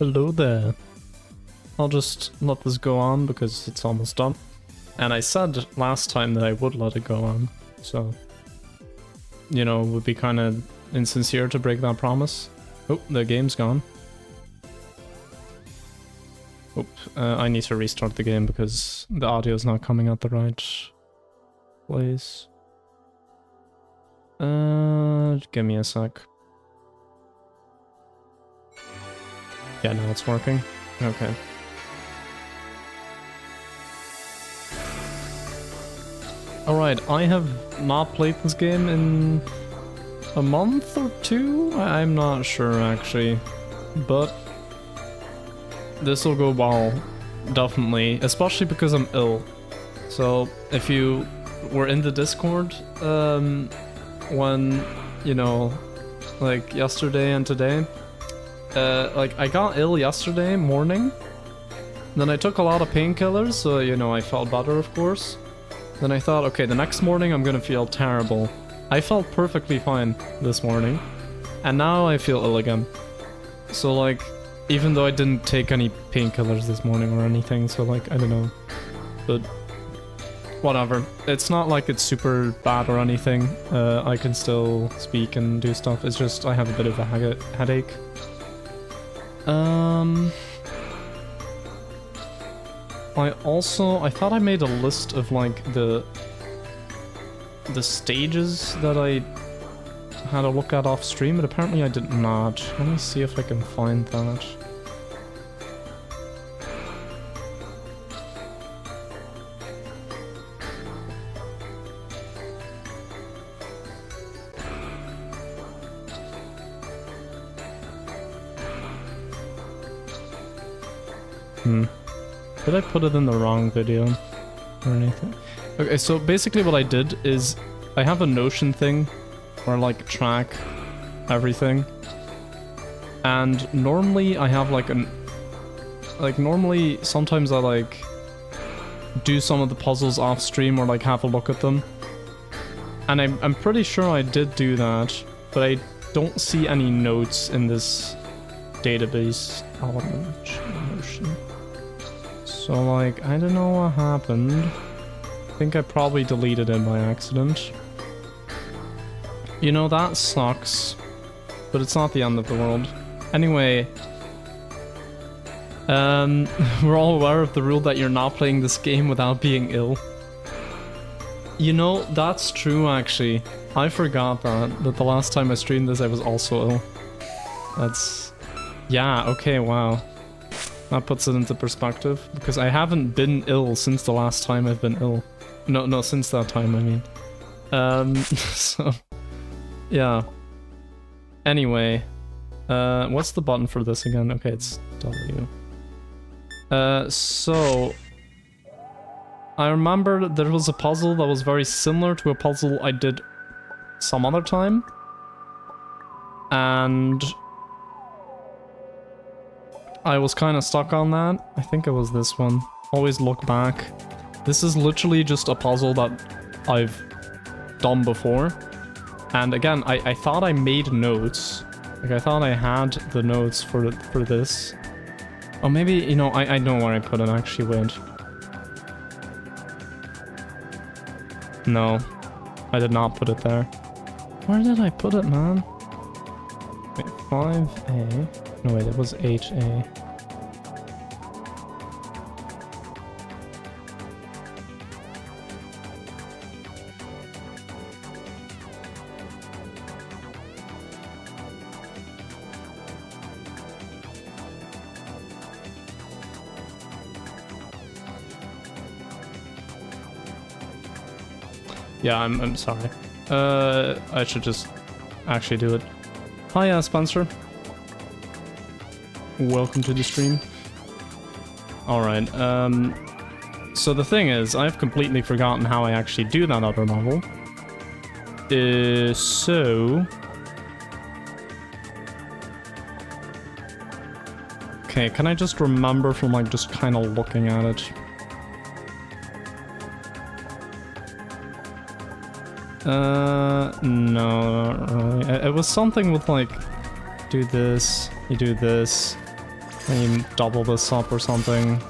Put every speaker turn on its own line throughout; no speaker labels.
Hello there. I'll just let this go on because it's almost done. And I said last time that I would let it go on, so... You know, it would be kind of insincere to break that promise. Oh, the game's gone. Oop, I need to restart the game because the audio's not coming out the right place. Give me a sec. Yeah, now it's working. Okay. Alright, I have not played this game in a month or two? I'm not sure actually, but this will go well, definitely, especially because I'm ill. So if you were in the Discord when, you know, like yesterday and today, like I got ill yesterday morning, then I took a lot of painkillers, so you know I felt better of course. Then I thought, okay, the next morning I'm gonna feel terrible. I felt perfectly fine this morning, and now I feel ill again. So like, even though I didn't take any painkillers this morning or anything, so like, I don't know. But whatever. It's not like it's super bad or anything. I can still speak and do stuff. It's just I have a bit of a headache. I thought I made a list of like the stages that I had a look at off stream, but apparently I did not. Let me see if I can find that. Did I put it in the wrong video or anything? Okay, so basically what I did is I have a Notion thing where I like track everything. And normally I have like normally sometimes I like do some of the puzzles off stream or like have a look at them. And I'm pretty sure I did do that, but I don't see any notes in this database element Notion. So like, I don't know what happened. I think I probably deleted it by accident. You know, that sucks. But it's not the end of the world. Anyway, we're all aware of the rule that you're not playing this game without being ill. You know, that's true actually. I forgot that the last time I streamed this I was also ill. That's... yeah, okay, wow. That puts it into perspective, because I haven't been ill since the last time I've been ill. No, since that time, I mean. So, yeah. Anyway, what's the button for this again? Okay, it's W. So, I remember there was a puzzle that was very similar to a puzzle I did some other time. And I was kind of stuck on that. I think it was this one. Always look back. This is literally just a puzzle that I've done before. And again, I thought I made notes. Like, I thought I had the notes for this. Oh, maybe, you know, I know where I put it actually, wait. No, I did not put it there. Where did I put it, man? Wait, 5A. No, wait, it was 8A. Yeah, I'm sorry. I should just actually do it. Hi, Spencer. Welcome to the stream. Alright, so the thing is, I've completely forgotten how I actually do that other level. So... okay, can I just remember from like just kind of looking at it? No, not really. It was something with like, do this, you do this, Maybe double this up or something.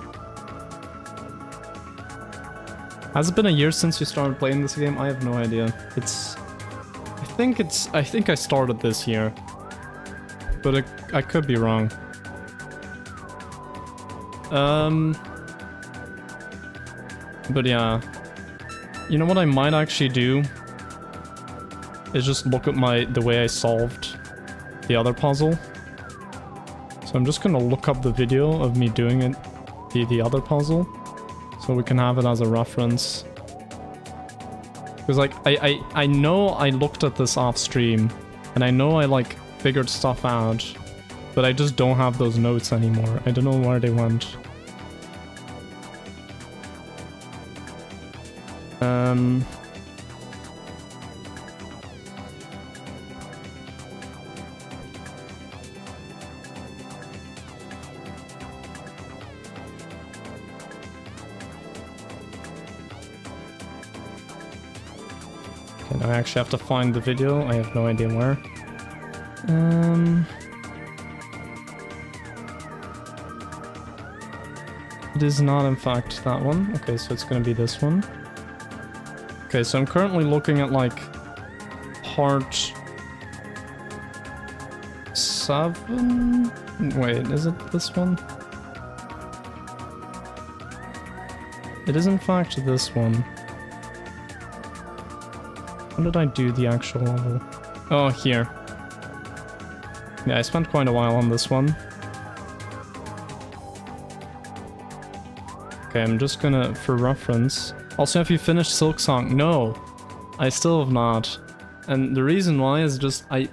Has it been a year since you started playing this game? I have no idea. I think I started this year. But I could be wrong. But yeah. You know what I might actually do? Is just look at the way I solved the other puzzle. So I'm just gonna look up the video of me doing it, the other puzzle. So we can have it as a reference. Because like, I know I looked at this off stream. And I know I like figured stuff out. But I just don't have those notes anymore. I don't know where they went. Okay, now I actually have to find the video. I have no idea where. It is not in fact that one. Okay, so it's gonna be this one. Okay, so I'm currently looking at like part 7? Wait, is it this one? It is in fact this one. When did I do the actual level? Oh, here. Yeah, I spent quite a while on this one. Okay, I'm just gonna, for reference... Also, have you finished Silksong? No! I still have not. And the reason why is just, I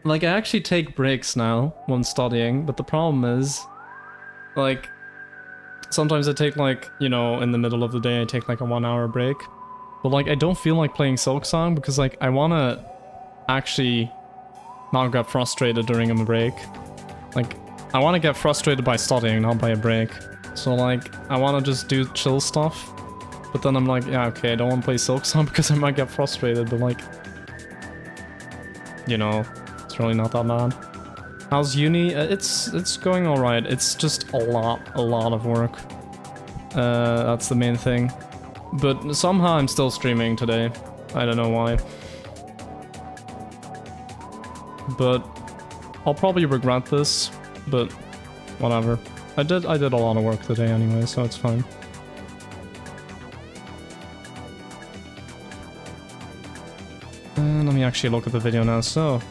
actually take breaks now when studying, but the problem is... Like... Sometimes I take like, you know, in the middle of the day I take like a 1-hour break. But like, I don't feel like playing Silksong because like, I wanna actually not get frustrated during a break. Like, I wanna get frustrated by studying, not by a break. So like, I wanna just do chill stuff. But then I'm like, yeah, okay, I don't wanna play Silksong because I might get frustrated, but like... You know, it's really not that bad. How's uni? It's going alright. It's just a lot of work. That's the main thing. But somehow I'm still streaming today. I don't know why. But I'll probably regret this, but whatever. I did a lot of work today anyway, so it's fine. Let me actually look at the video now, so...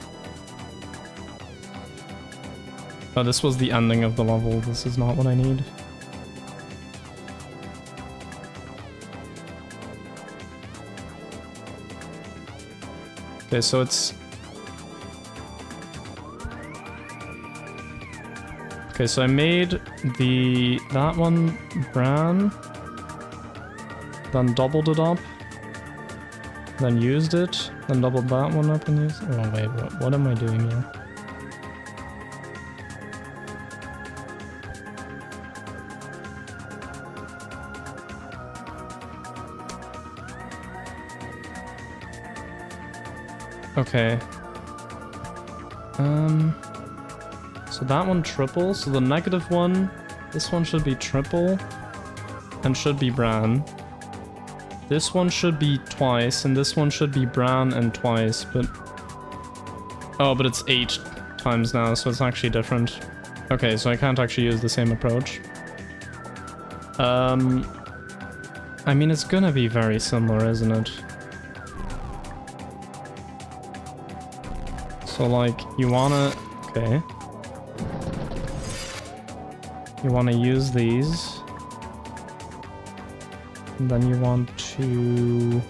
Oh, this was the ending of the level. This is not what I need. Okay, so it's... Okay, so I made that one brown, then doubled it up, then used it, then doubled that one up and used it. Oh wait, what am I doing here? Okay. So that one triple, so the negative one, this one should be triple, and should be brown. This one should be twice, and this one should be brown and twice, but... Oh, but it's 8 times now, so it's actually different. Okay, so I can't actually use the same approach. I mean, it's gonna be very similar, isn't it? So, like, you wanna... Okay. You wanna use these. And then you want to...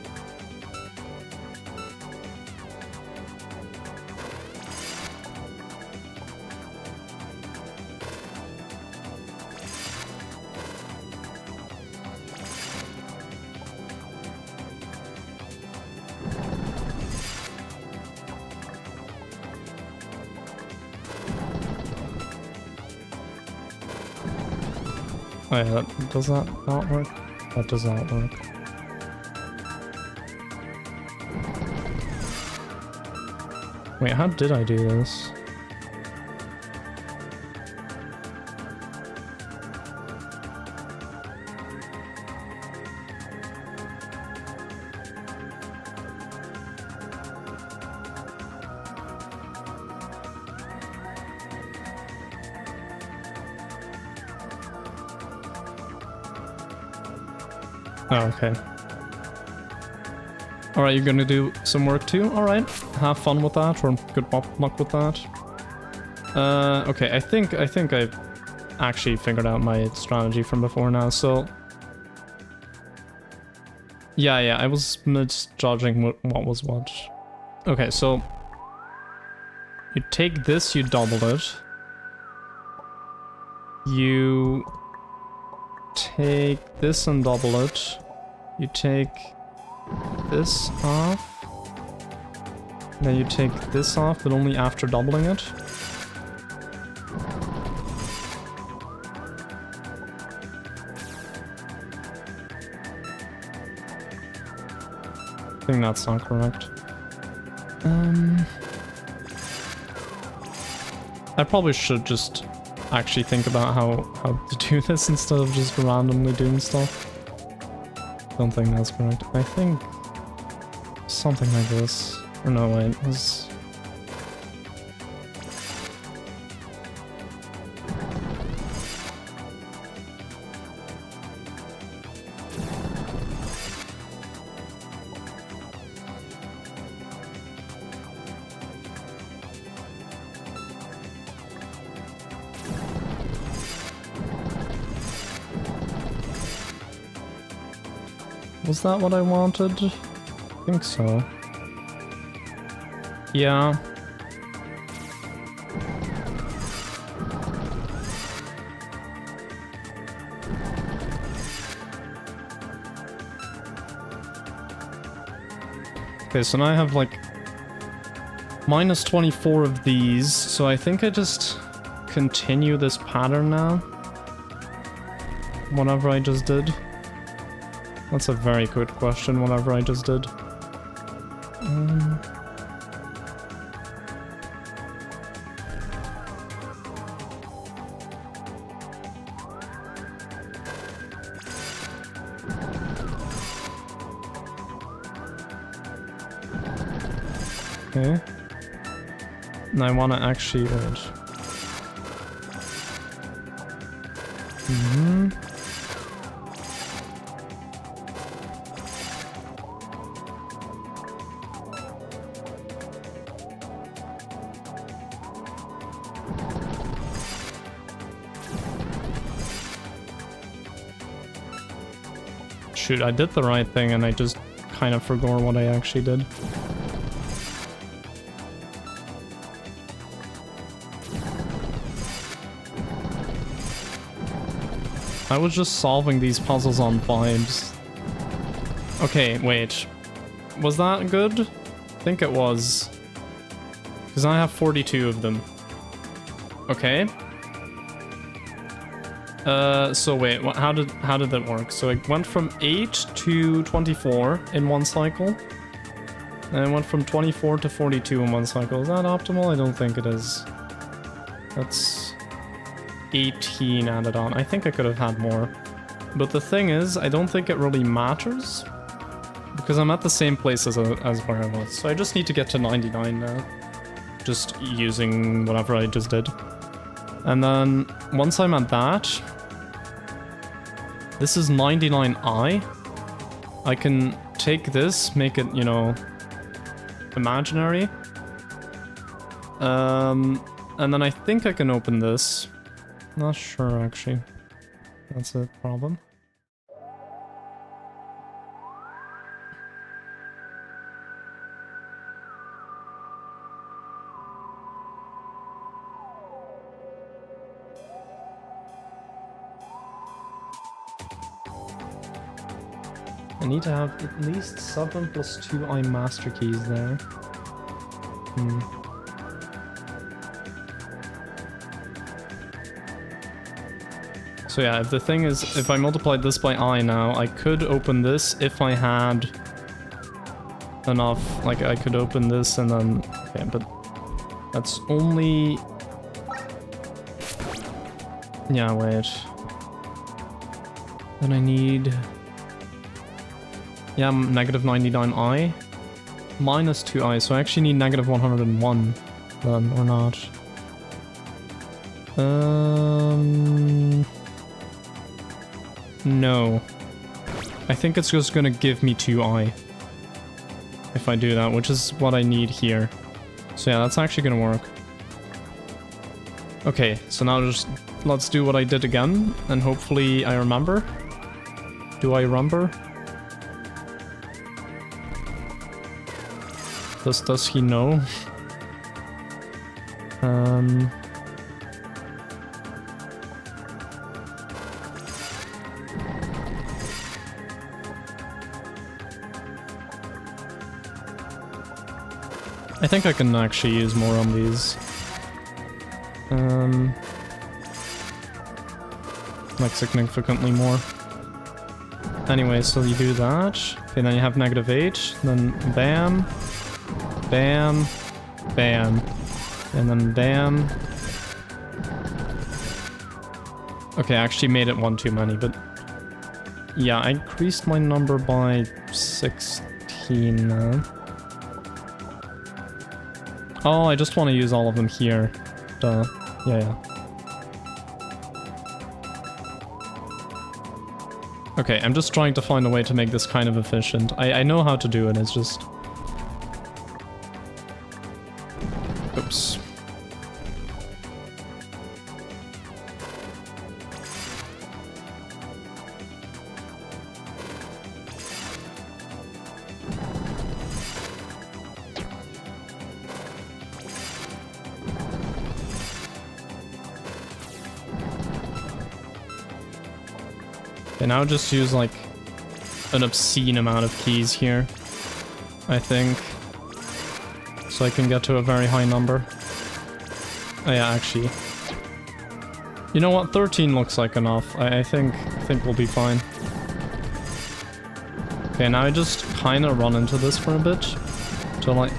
Oh yeah, does that not work? That does not work. Wait, how did I do this? Oh, okay. Alright, you're gonna do some work too? Alright. Have fun with that, or good luck with that. Okay, I think I've actually figured out my strategy from before now, so... Yeah, I was misjudging what was what. Okay, so... You take this, you double it. You... take this and double it. You take... this off. Then you take this off, but only after doubling it. I think that's not correct. I probably should just actually think about how to do this instead of just randomly doing stuff. Don't think that's correct. I think something like this. Or no, wait, this... Was that what I wanted? I think so. Yeah. Okay, so now I have like minus 24 of these, so I think I just continue this pattern now. Whatever I just did. That's a very good question, whatever I just did. Okay. And I want to actually... wait. Shoot, I did the right thing and I just kind of forgot what I actually did. I was just solving these puzzles on vibes. Okay, wait. Was that good? I think it was. Because I have 42 of them. Okay. So wait, how did that work? So it went from 8 to 24 in one cycle. And it went from 24 to 42 in one cycle. Is that optimal? I don't think it is. That's 18 added on. I think I could have had more. But the thing is, I don't think it really matters. Because I'm at the same place as where I was. So I just need to get to 99 now. Just using whatever I just did. And then, once I'm at that... This is 99i. I can take this, make it, you know, imaginary. And then I think I can open this. Not sure, actually. That's a problem. I need to have at least 7 plus 2i master keys there. So yeah, if the thing is, if I multiplied this by I now, I could open this if I had enough. Like, I could open this and then... Okay, but that's only... Yeah, wait. Then I need... Yeah, negative 99i. Minus 2i, so I actually need negative 101 then, or not. No. I I think it's just gonna give me 2i. If I do that, which is what I need here. So yeah, that's actually gonna work. Okay, so now just let's do what I did again, and hopefully I remember. Do I remember? Does he know? I think I can actually use more on these. Like significantly more. Anyway, so you do that. Okay, then you have -8, then bam, bam, bam, and then bam. Okay, I actually made it one too many, but yeah, I increased my number by 16 now. Oh, I just want to use all of them here. Duh. Yeah. Okay, I'm just trying to find a way to make this kind of efficient. I know how to do it, it's just... Oops. Okay, now just use like an obscene amount of keys here, I think, so I can get to a very high number. Oh yeah, actually. You know what? 13 looks like enough. I think we'll be fine. Okay, now I just kind of run into this for a bit. To like...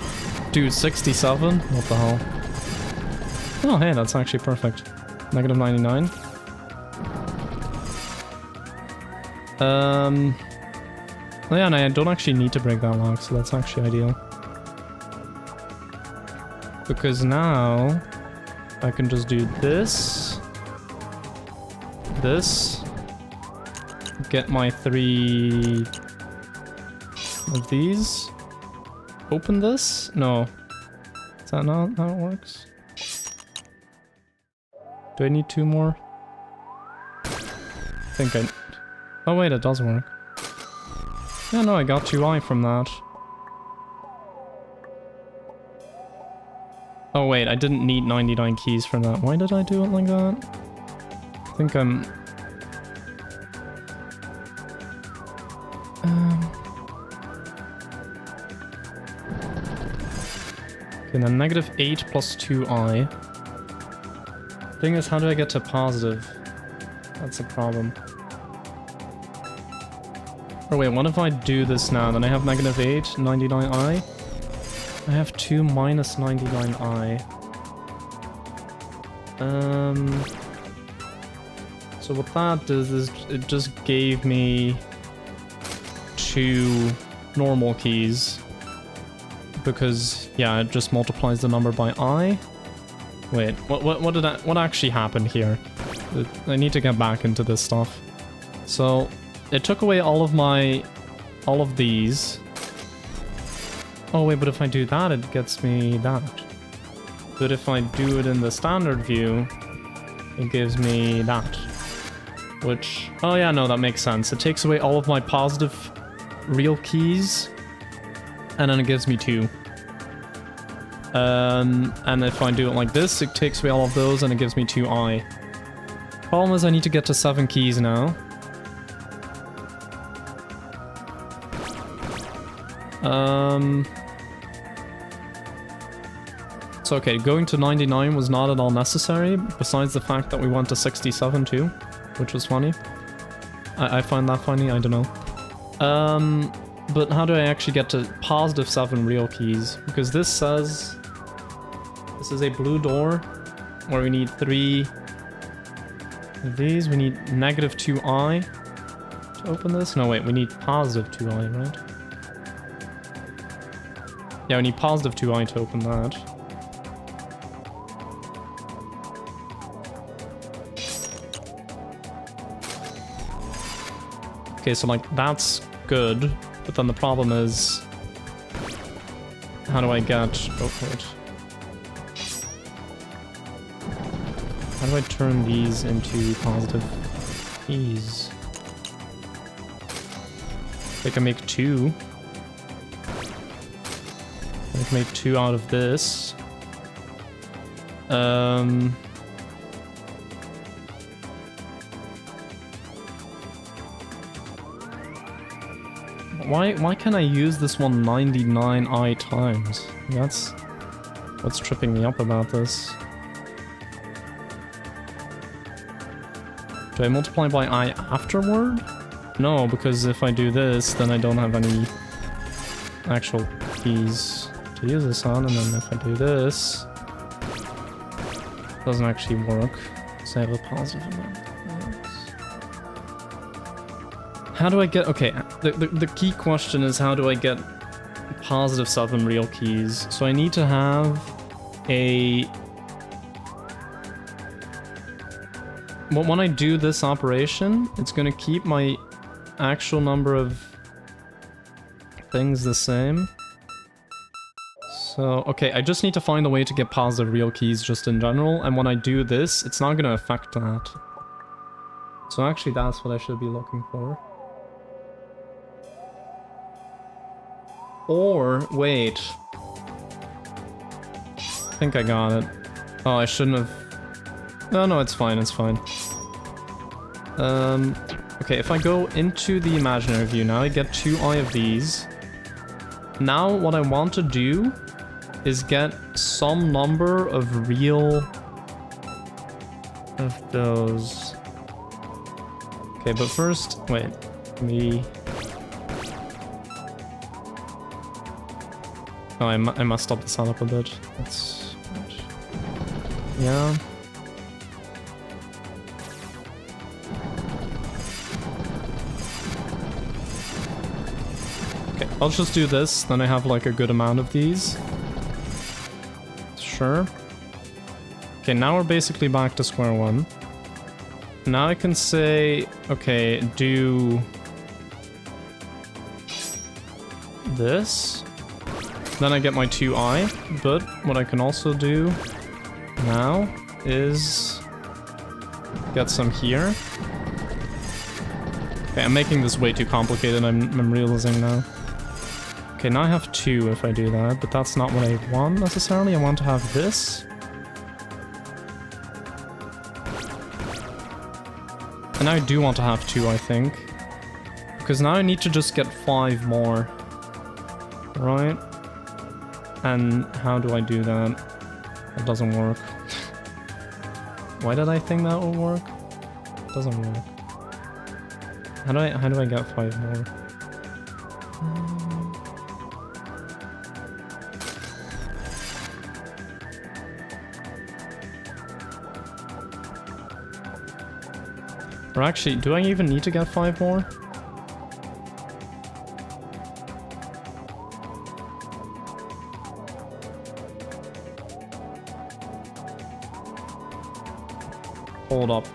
Dude, 67? What the hell? Oh, hey, that's actually perfect. -99. Oh yeah, and I don't actually need to break that lock, so that's actually ideal. Because now I can just do this, get my 3 of these, open this? No. Is that not how it works? Do I need 2 more? I think I... Oh wait, it does work. Yeah, no, I got 2i from that. Oh wait, I didn't need 99 keys for that. Why did I do it like that? I think I'm... Okay, then -8 plus 2i. Thing is, how do I get to positive? That's a problem. Oh wait, what if I do this now? Then I have -8, 99i. I have 2 minus 99i. So what that does is it just gave me 2 normal keys. Because, yeah, it just multiplies the number by I. Wait, what actually happened here? I need to get back into this stuff. So... It took away all of these. Oh wait, but if I do that, it gets me that. But if I do it in the standard view, it gives me that. Which, oh yeah, no, that makes sense. It takes away all of my positive real keys, and then it gives me 2. And if I do it like this, it takes away all of those, and it gives me 2i. Problem is I need to get to 7 keys now. So okay, going to 99 was not at all necessary, besides the fact that we went to 67 too, which was funny. I find that funny, I don't know. But how do I actually get to positive 7 real keys? Because this says... This is a blue door, where we need 3 of these. We need -2i to open this. No wait, we need positive 2i, right? Yeah, we need positive 2i to open that. Okay, so like that's good, but then the problem is, how do I get? Oh wait. How do I turn these into positive keys? I can make 2. I can make 2 out of this. Why can't I use this one 99 times? That's what's tripping me up about this. Do I multiply by I afterward? No, because if I do this, then I don't have any actual keys to use this on, and then if I do this, it doesn't actually work. So I have a positive amount. How do I get... Okay, the key question is how do I get positive 7 real keys? So I need to have a... Well, when I do this operation, it's going to keep my actual number of things the same. So, okay, I just need to find a way to get positive real keys just in general, and when I do this, it's not going to affect that. So actually, that's what I should be looking for. Or, wait. I think I got it. Oh, I shouldn't have... No, it's fine, it's fine. Okay, if I go into the imaginary view now, I get 2 eye of these. Now, what I want to do is get some number of real... of those. Okay, but first, wait, Oh, I messed up the setup a bit. That's... Yeah. Okay, I'll just do this, then I have like a good amount of these. Sure. Okay, now we're basically back to square one. Now I can say, okay, do this. Then I get my 2i, but what I can also do now is get some here. Okay, I'm making this way too complicated, I'm realizing now. Okay, now I have 2 if I do that, but that's not what I want necessarily. I want to have this. And I do want to have 2, I think. Because now I need to just get 5 more. Right? And how do I do that? It doesn't work. Why did I think that would work? It doesn't work. How do I get 5 more? Or actually, do I even need to get 5 more? Hold up.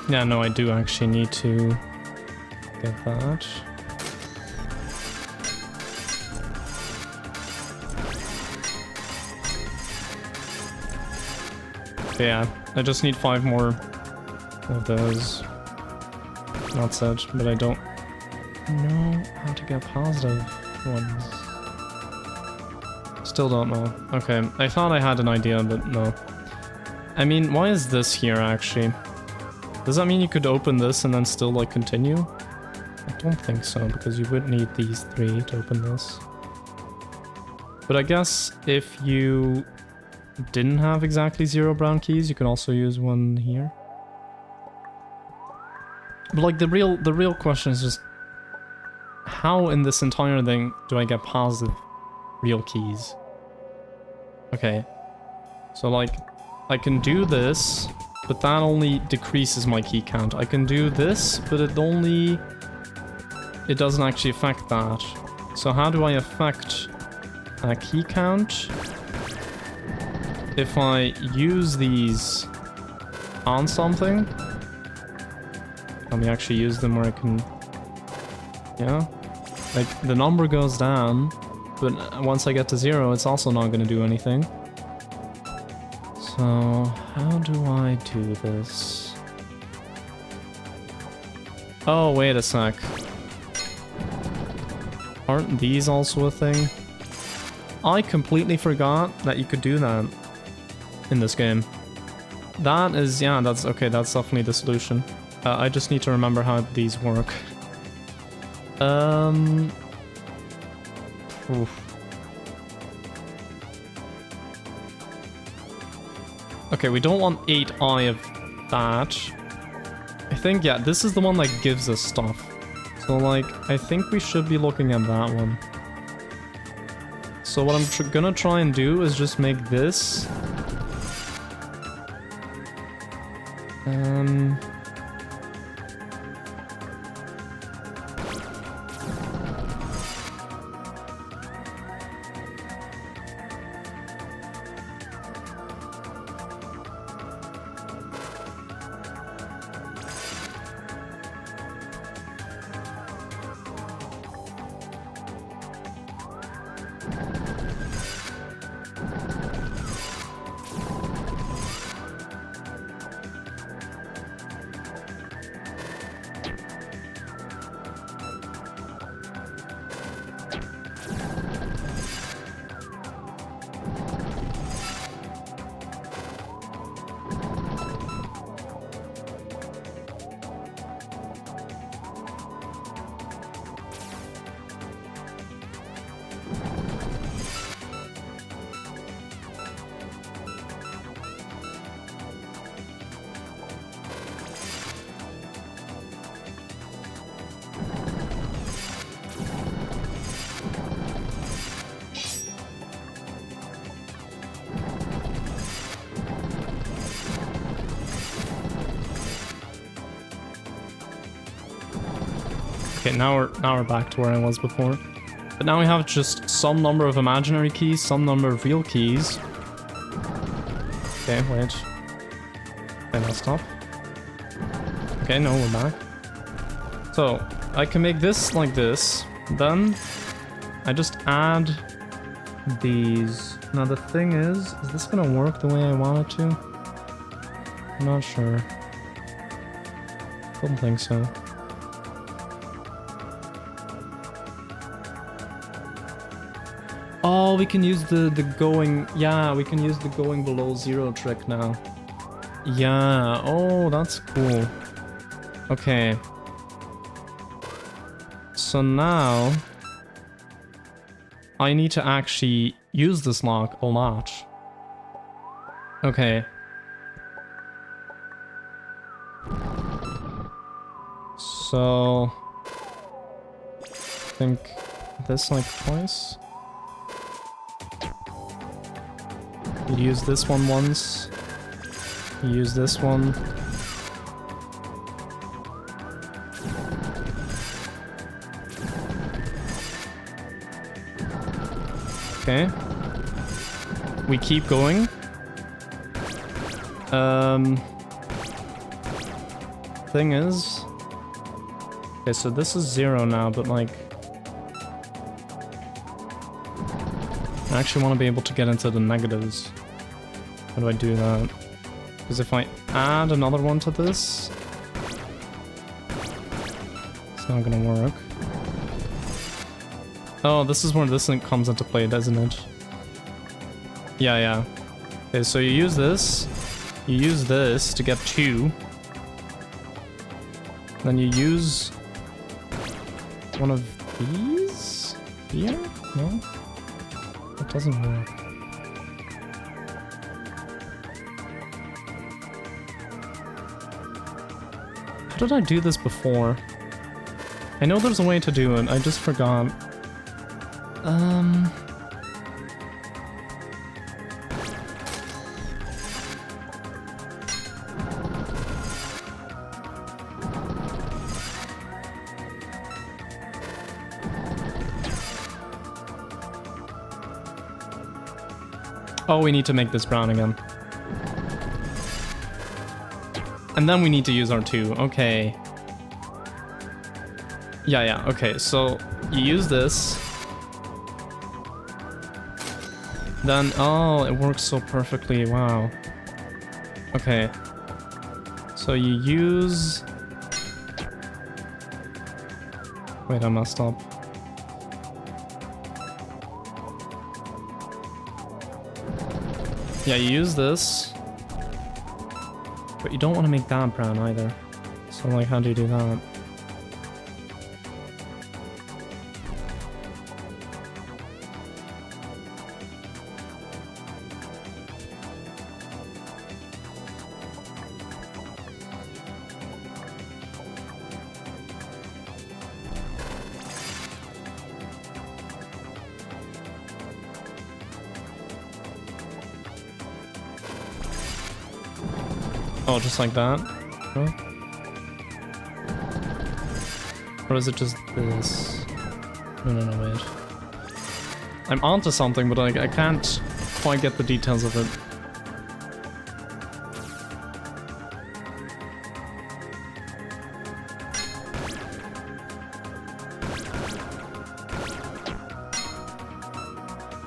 Yeah, no, I do actually need to get that. Okay, yeah, I just need 5 more of those. That's it, but I don't know how to get positive ones. Still don't know. Okay, I thought I had an idea, but no. I mean, why is this here, actually? Does that mean you could open this and then still, like, continue? I don't think so, because you would need these 3 to open this. But I guess if you didn't have exactly 0 brown keys, you can also use one here. But like the real question is just how in this entire thing do I get positive real keys? Okay. So like I can do this, but that only decreases my key count. I can do this, but it doesn't actually affect that. So how do I affect a key count? If I use these on something, let me actually use them where I can, yeah, like the number goes down, but once I get to 0, it's also not going to do anything. So how do I do this? Oh, wait a sec. Aren't these also a thing? I completely forgot that you could do that in this game. That is, yeah, that's okay, that's definitely the solution. I just need to remember how these work. Oof. Okay, we don't want 8i of that. I think, yeah, this is the one that gives us stuff. So, like, I think we should be looking at that one. So what I'm gonna try and do is just make this... Okay, now we're back to where I was before. But now we have just some number of imaginary keys, some number of real keys. Okay, wait. Okay, now stop. Okay, no, we're back. So, I can make this like this. Then, I just add these. Now the thing is this gonna work the way I want it to? I'm not sure. Don't think so. Oh, we can use the going... Yeah, we can use the going below 0 trick now. Yeah, oh, that's cool. Okay. So now... I need to actually use this lock a lot. Okay. So... I think this like twice. You use this one once. You use this one. Okay. We keep going. Thing is... Okay, so this is 0 now, but like... I actually want to be able to get into the negatives. How do I do that? Because if I add another one to this... It's not gonna work. Oh, this is where this thing comes into play, doesn't it? Yeah, yeah. Okay, so you use this to get 2. Then you use one of these here? No? That doesn't work. did I do this before? I know there's a way to do it, I just forgot. Oh, we need to make this brown again. And then we need to use our 2. Okay. Yeah, okay. So you use this. Then, oh, it works so perfectly. Wow. Okay. So you use... Wait, I messed up. Yeah, you use this. But you don't want to make that brown either. So, like, how do you do that? Oh, just like that? No? Or is it just this? No, wait. I'm onto something, but I can't quite get the details of it.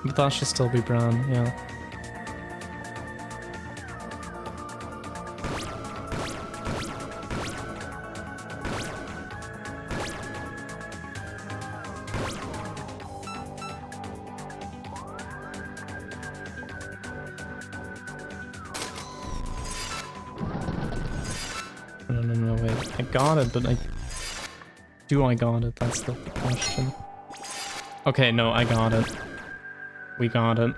But that should still be brown, yeah. No, wait. I got it, but do I got it? That's the question. Okay, no, I got it. We got it.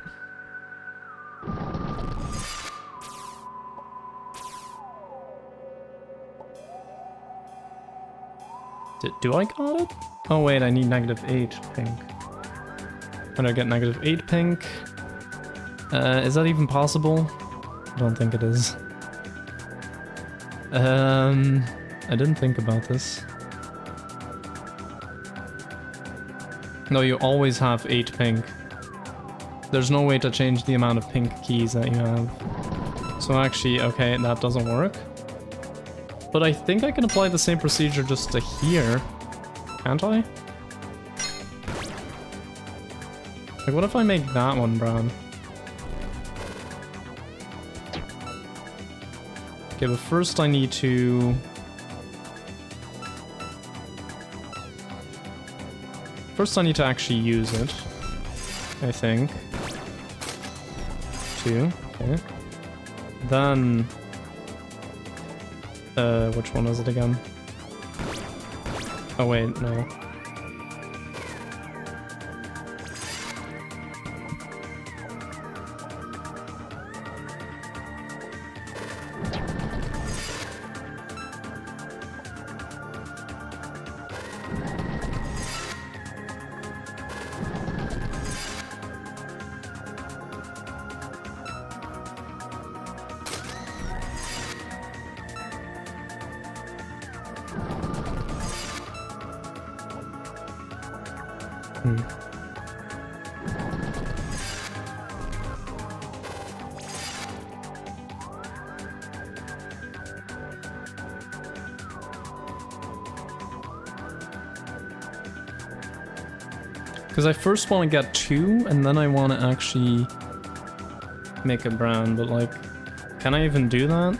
Do I got it? Oh wait, I need -8 pink. When I get -8 pink... is that even possible? I don't think it is. I didn't think about this. No, you always have 8 pink. There's no way to change the amount of pink keys that you have. So actually, okay, that doesn't work. But I think I can apply the same procedure just to here. Can't I? Like, what if I make that one brown? Okay, but first I need to... First I need to actually use it, I think. 2, okay. Then... which one is it again? Oh wait, no. Because I first want to get 2, and then I want to actually make it brown, but like, can I even do that?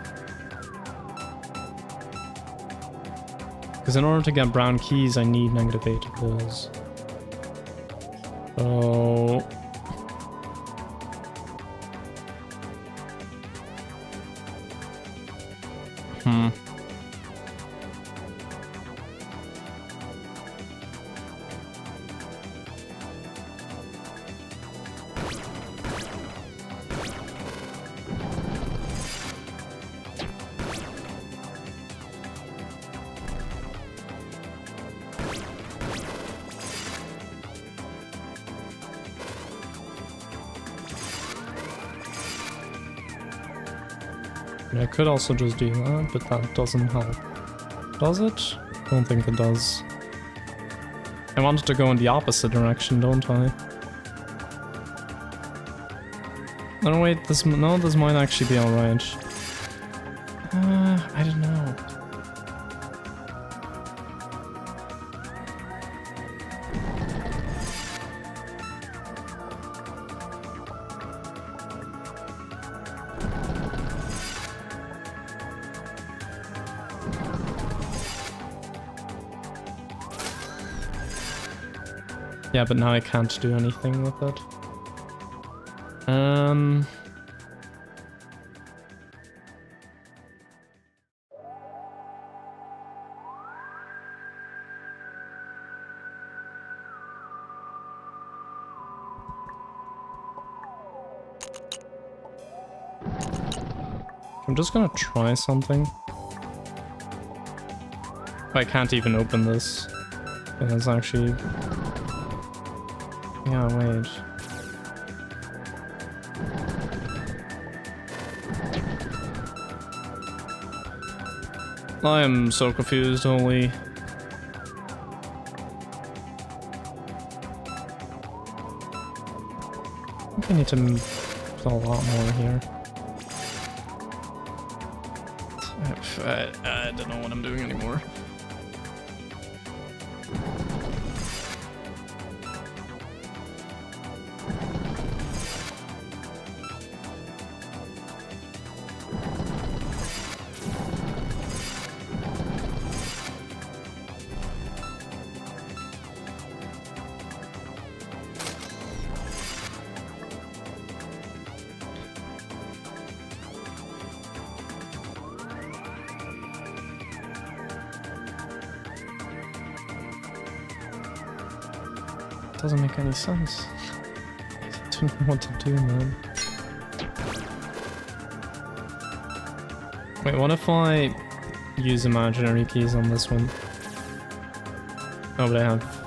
Because in order to get brown keys, I need -8 of those. So... I could also just do that, but that doesn't help. Does it? I don't think it does. I wanted to go in the opposite direction, don't I? No, wait, this might actually be alright. I don't know. Yeah, but now I can't do anything with it. I'm just gonna try something. I can't even open this. It's actually... Yeah, wait. I am so confused, holy. I think I need to put a lot more here. I don't know what I'm doing anymore. Doesn't make any sense. I don't know what to do, man. Wait, what if I use imaginary keys on this one? Oh, but I have...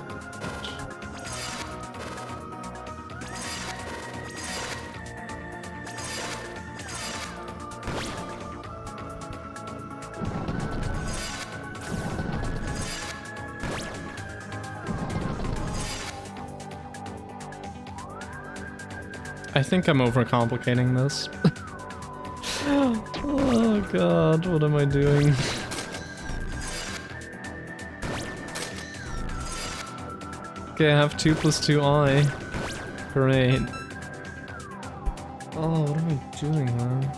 I think I'm overcomplicating this. Oh god, what am I doing? Okay, I have 2 + 2i. Great. Oh, what am I doing, man?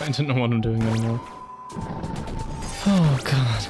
I don't know what I'm doing anymore. Oh god.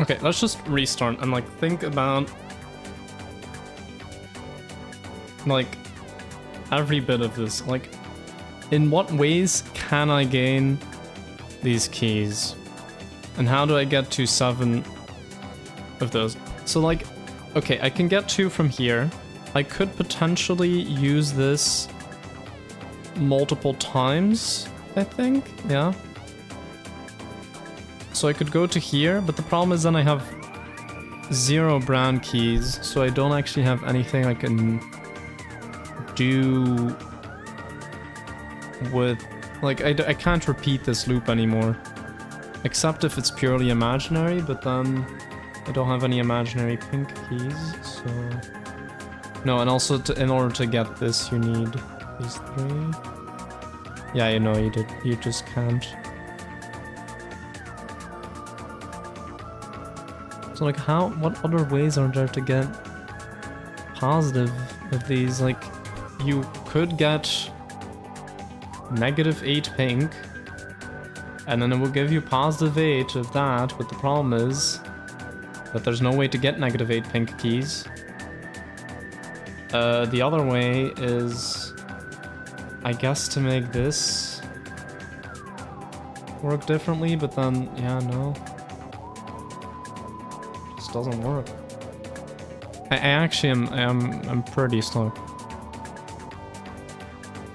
Okay, let's just restart and like think about like every bit of this. Like, in what ways can I gain these keys? And how do I get to 7 of those? So like, okay, I can get 2 from here. I could potentially use this multiple times, I think, yeah. So I could go to here, but the problem is then I have 0 brown keys, so I don't actually have anything I can do with... Like, I can't repeat this loop anymore. Except if it's purely imaginary, but then I don't have any imaginary pink keys, so... No, and also in order to get this, you need these 3. Yeah, you know, you just can't. So like what other ways are there to get positive of these? Like, you could get -8 pink, and then it will give you +8 of that, but the problem is that there's no way to get -8 pink keys. The other way is, I guess, to make this work differently, but then, yeah, no. It just doesn't work. I actually I'm pretty stuck.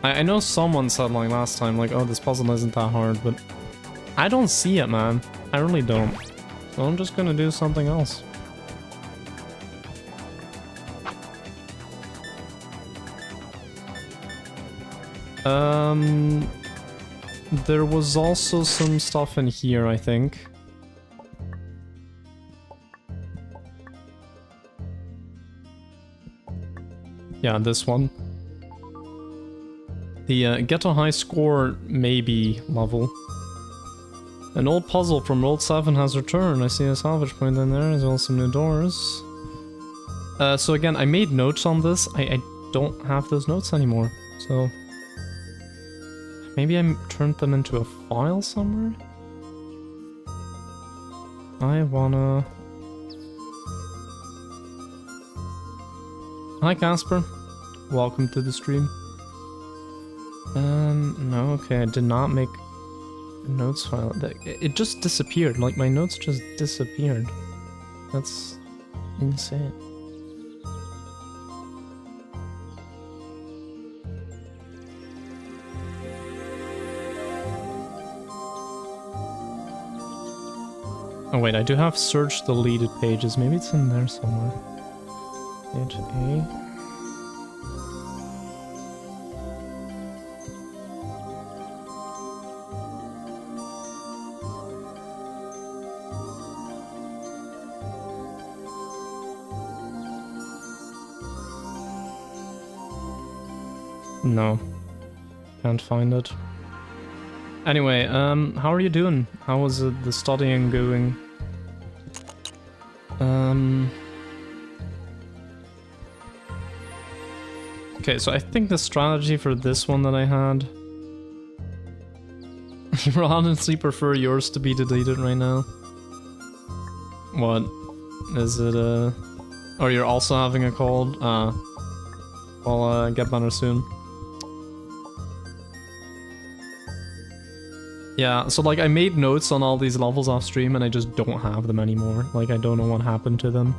I know someone said like last time, like, oh, this puzzle isn't that hard, but I don't see it, man. I really don't. So I'm just gonna do something else. There was also some stuff in here, I think. Yeah, this one. The get a high score maybe level. An old puzzle from World 7 has returned. I see a salvage point in there, as well as some new doors. So again, I made notes on this. I don't have those notes anymore, so... Maybe I turned them into a file somewhere? I wanna... Hi Casper. Welcome to the stream. No, okay, I did not make a notes file. It just disappeared, like my notes just disappeared. That's insane. Oh wait, I do have search deleted pages. Maybe it's in there somewhere. Page A. No. Can't find it. Anyway, how are you doing? How was the studying going? Okay, so I think the strategy for this one that I had... You would honestly prefer yours to be deleted right now? What? Is it, or you're also having a cold? I'll, get better soon. Yeah, so like I made notes on all these levels off stream and I just don't have them anymore. Like I don't know what happened to them.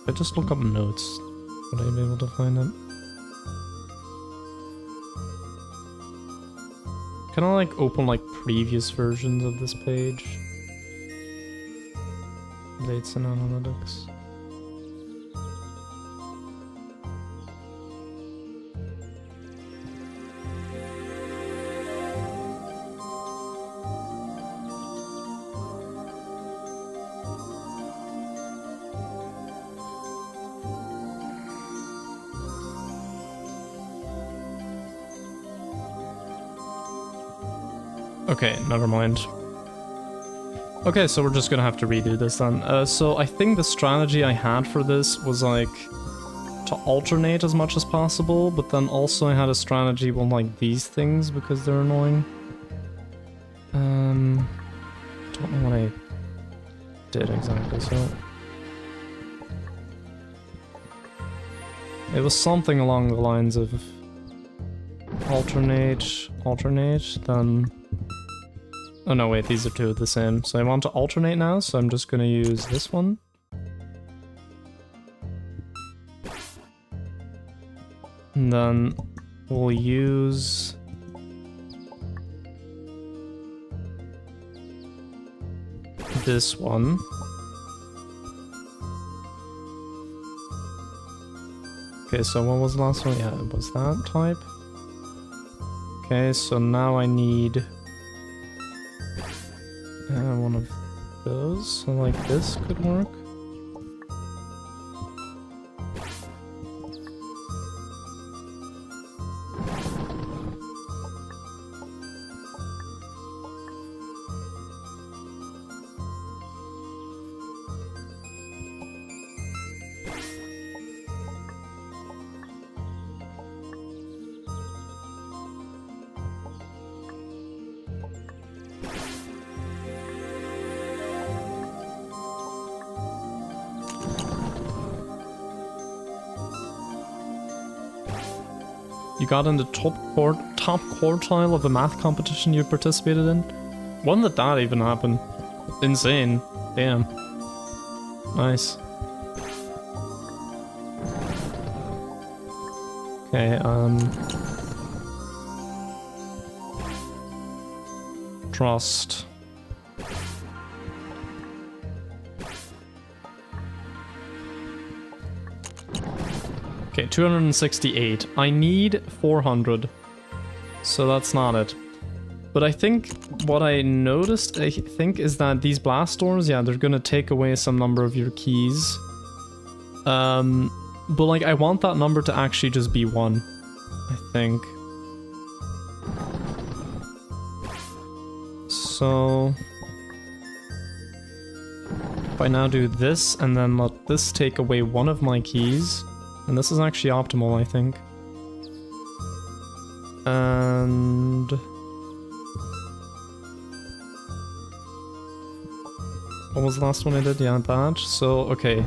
If I just look up notes, would I be able to find it? Can I like open like previous versions of this page? Dates and analytics. Okay, never mind. Okay, so we're just gonna have to redo this then. So I think the strategy I had for this was like to alternate as much as possible, but then also I had a strategy with like these things because they're annoying. To did exactly so. It was something along the lines of alternate, then... Oh no, wait, these are two the same. So I want to alternate now, so I'm just gonna use this one. And then we'll use... this one. Okay, so what was the last one? Yeah, it was that type. Okay, so now I need one of those. So like this could work. You got in the top quartile of the math competition you participated in? When did that even happen? Insane. Damn. Nice. Okay, trust. Okay, 268. I need 400. So that's not it. But I think what I noticed, is that these blast doors, yeah, they're gonna take away some number of your keys. But like, I want that number to actually just be 1, I think. So... if I now do this, and then let this take away 1 of my keys, and this is actually optimal, I think. And... what was the last one I did? Yeah, that. So, okay.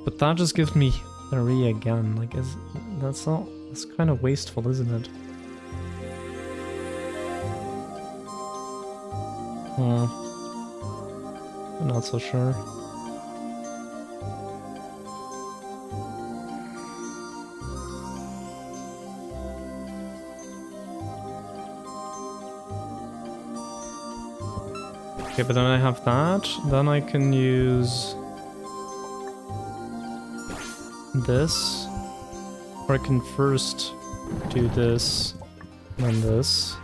But that just gives me 3 again. Like, that's not... that's kind of wasteful, isn't it? I'm not so sure. Okay, but then I have that. Then I can use this. Or I can first do this, and then this.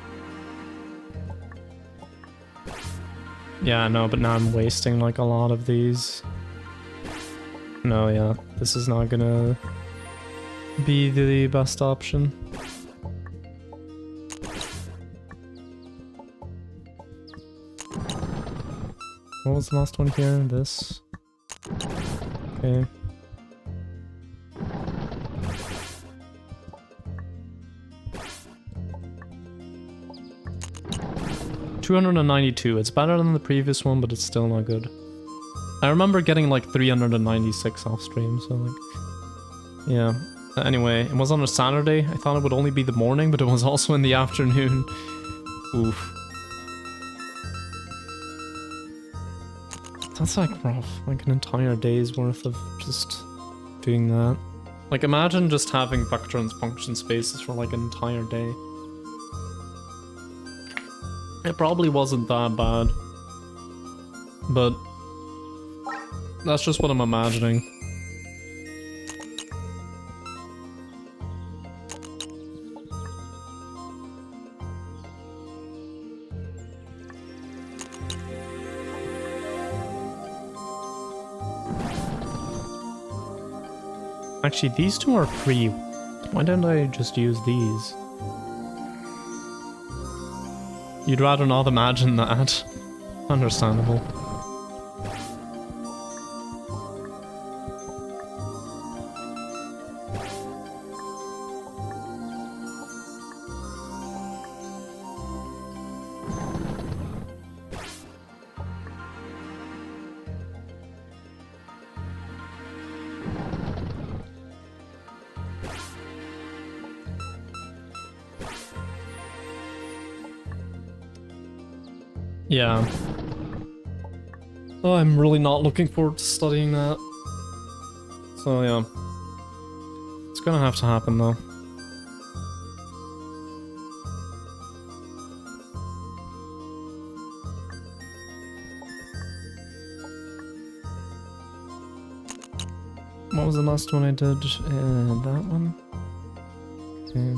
Yeah, no, but now I'm wasting like a lot of these. No, yeah, this is not gonna be the best option. What was the last one here? This. Okay. $292. It's better than the previous one, but it's still not good. I remember getting like 396 off stream, so like... yeah. Anyway, it was on a Saturday. I thought it would only be the morning, but it was also in the afternoon. Oof. That's like rough. Like an entire day's worth of just doing that. Like imagine just having vector and function spaces for like an entire day. It probably wasn't that bad, but that's just what I'm imagining. Actually, these two are free. Why don't I just use these? You'd rather not imagine that. Understandable. Yeah. Oh, I'm really not looking forward to studying that. So yeah. It's gonna have to happen though. What was the last one I did? That one? Okay.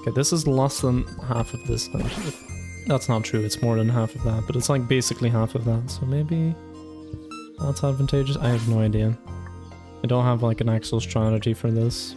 Okay, this is less than half of this. That's not true, it's more than half of that, but it's like basically half of that, so maybe that's advantageous? I have no idea. I don't have like an actual strategy for this.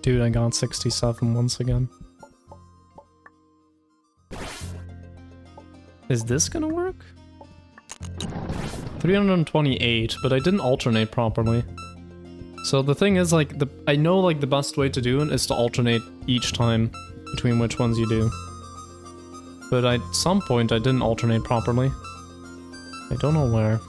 Dude, I got 67 once again. Is this gonna work? 328, but I didn't alternate properly. So the thing is, like, I know, like, the best way to do it is to alternate each time between which ones you do. But at some point I didn't alternate properly. I don't know where.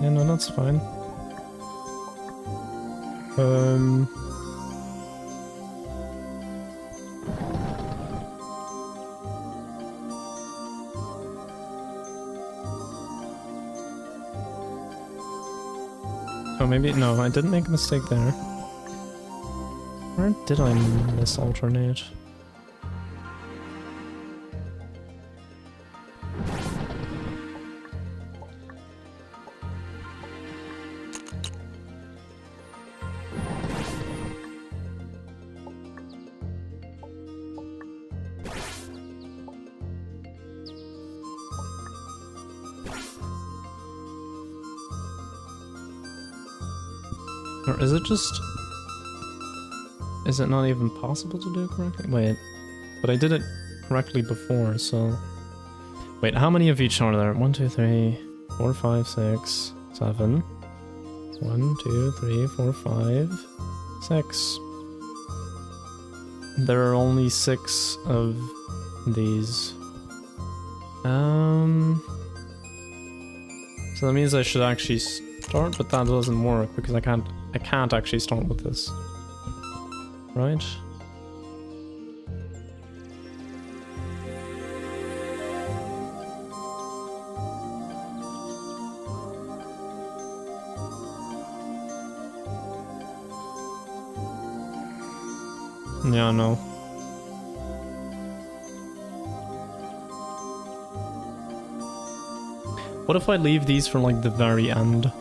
Yeah, no, that's fine. Oh, maybe, no, I didn't make a mistake there. Where did I mis-alternate? Or is it just... Is it not even possible to do it correctly? Wait, but I did it correctly before, so... Wait, how many of each are there? 1, 2, 3, 4, 5, 6, 7. 1, 2, 3, 4, 5, 6. There are only 6 of these. So that means I should actually start, but that doesn't work because I can't actually start with this. Right? Yeah, no. What if I leave these for like the very end?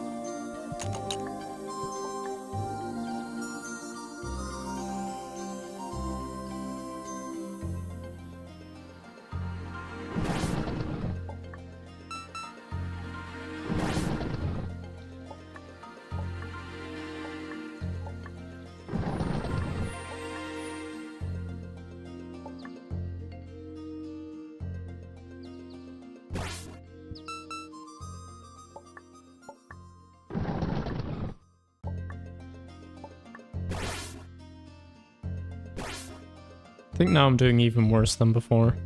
think now I'm doing even worse than before.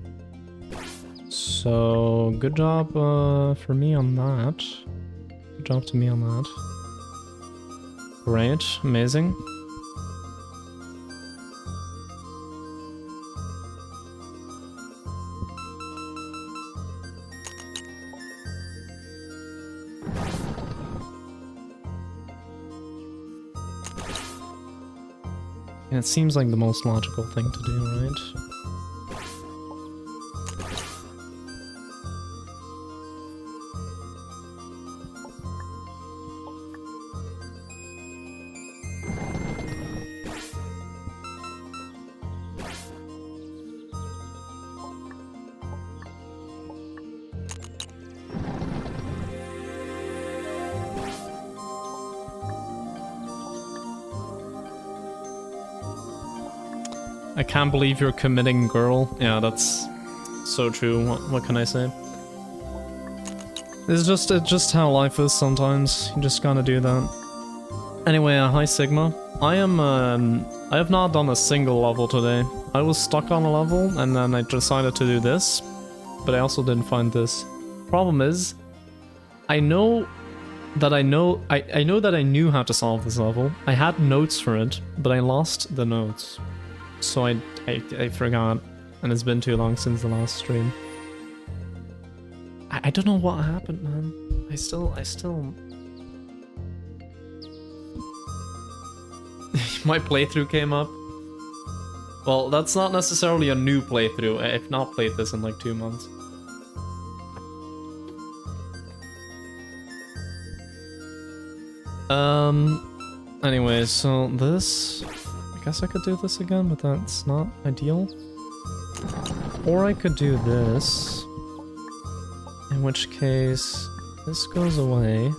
So, good job for me on that. Good job to me on that. Great, amazing. Yeah, it seems like the most logical thing to do, right? I can't believe you're committing, girl. Yeah, that's so true. What can I say? It's just how life is sometimes. You just gotta do that. Anyway, hi Sigma. I have not done a single level today. I was stuck on a level and then I decided to do this, but I also didn't find this. Problem is, I know that I know that I knew how to solve this level. I had notes for it, but I lost the notes. So I forgot, and it's been too long since the last stream. I don't know what happened, man. I still... My playthrough came up. Well, that's not necessarily a new playthrough. I've not played this in like 2 months. Anyway, so this... I guess I could do this again, but that's not ideal. Or I could do this, in which case this goes away.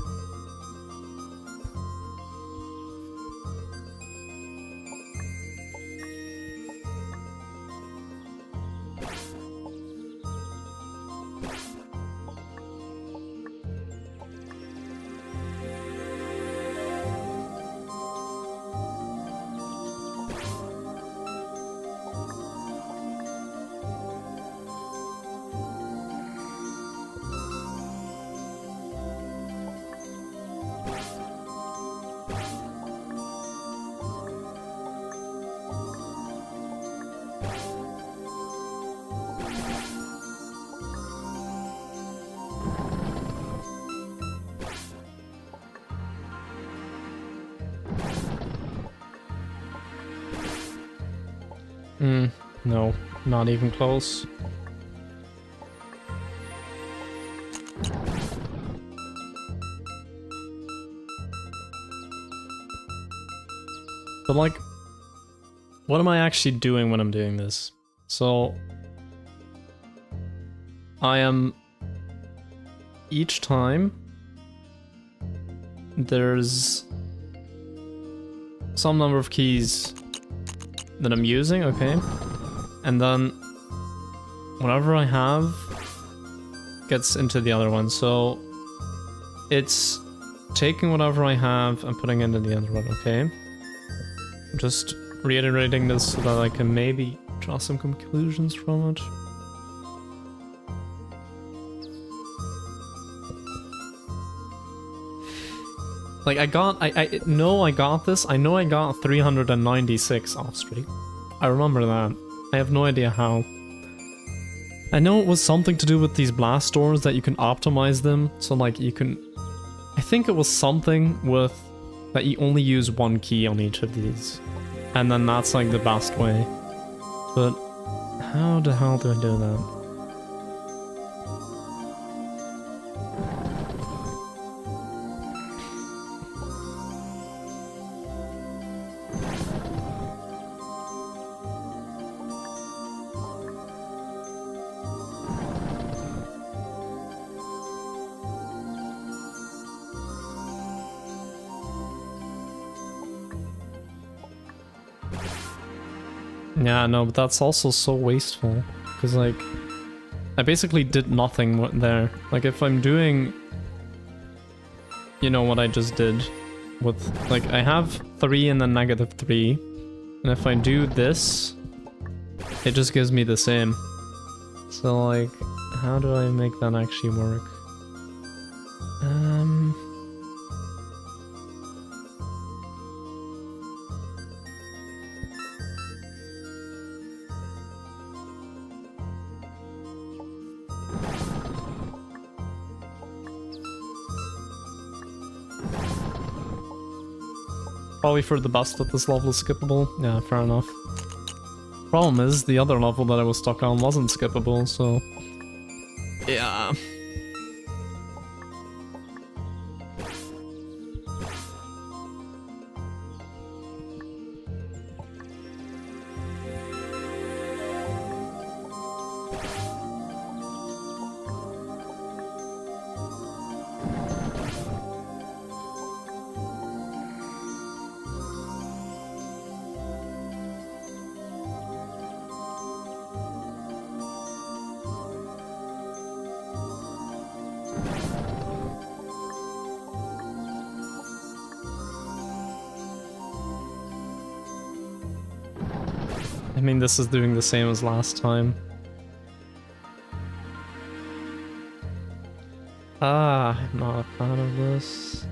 No, not even close. But like, what am I actually doing when I'm doing this? So, I am... Each time, there's some number of keys that I'm using, okay? And then whatever I have gets into the other one. So it's taking whatever I have and putting it into the other one, okay? I'm just reiterating this so that I can maybe draw some conclusions from it. Like I know I got this. I know I got 396 off streak. I remember that. I have no idea how. I know it was something to do with these blast doors that you can optimize them. So like you can... I think it was something with that you only use one key on each of these. And then that's like the best way. But how the hell do I do that? Yeah, no, but that's also so wasteful. Because, like, I basically did nothing there. Like, if I'm doing... You know, what I just did with... Like, I have 3 and then -3. And if I do this... it just gives me the same. So like, how do I make that actually work? Probably for the best that this level is skippable. Yeah, fair enough. Problem is, the other level that I was stuck on wasn't skippable, so... yeah. I mean, this is doing the same as last time. Ah, I'm not a fan of this.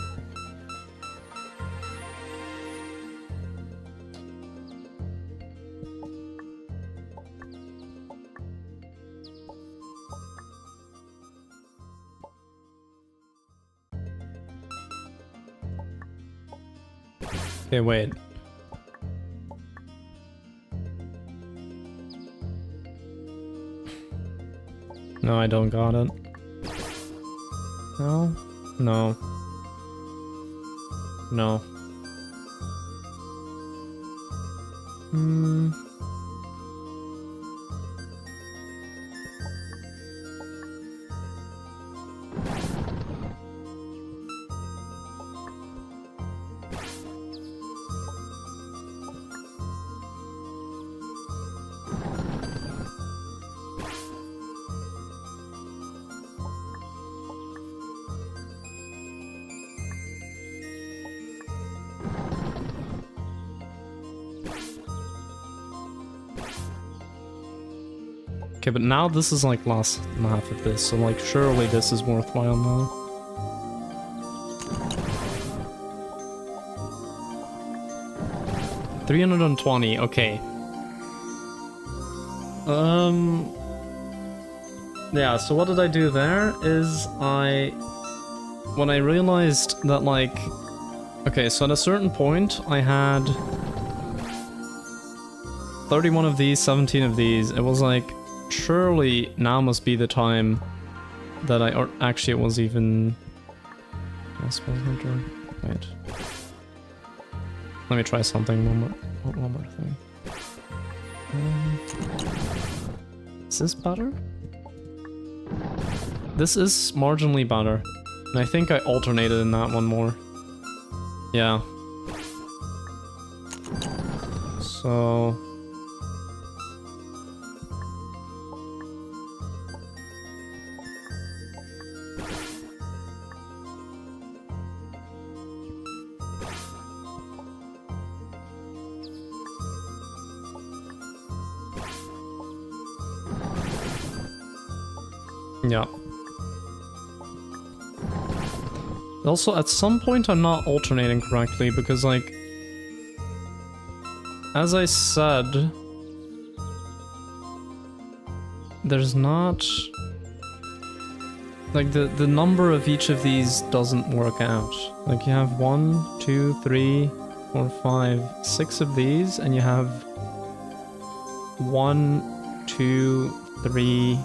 Okay, wait. No, I don't got it. No? No. No. Okay, but now this is like last half of this, so like surely this is worthwhile now. $320, okay. Yeah, so what did I do there is when I realized that like, okay, so at a certain point I had 31 of these, 17 of these, it was like, surely now must be the time that or actually it was even... Wait. Let me try something, one more thing. Is this better? This is marginally better. And I think I alternated in that one more. Yeah. So... yeah. Also, at some point I'm not alternating correctly because, like, as I said, there's not... like, the number of each of these doesn't work out. Like, you have 1, 2, 3, 4, 5, 6 of these, and you have 1, 2, 3,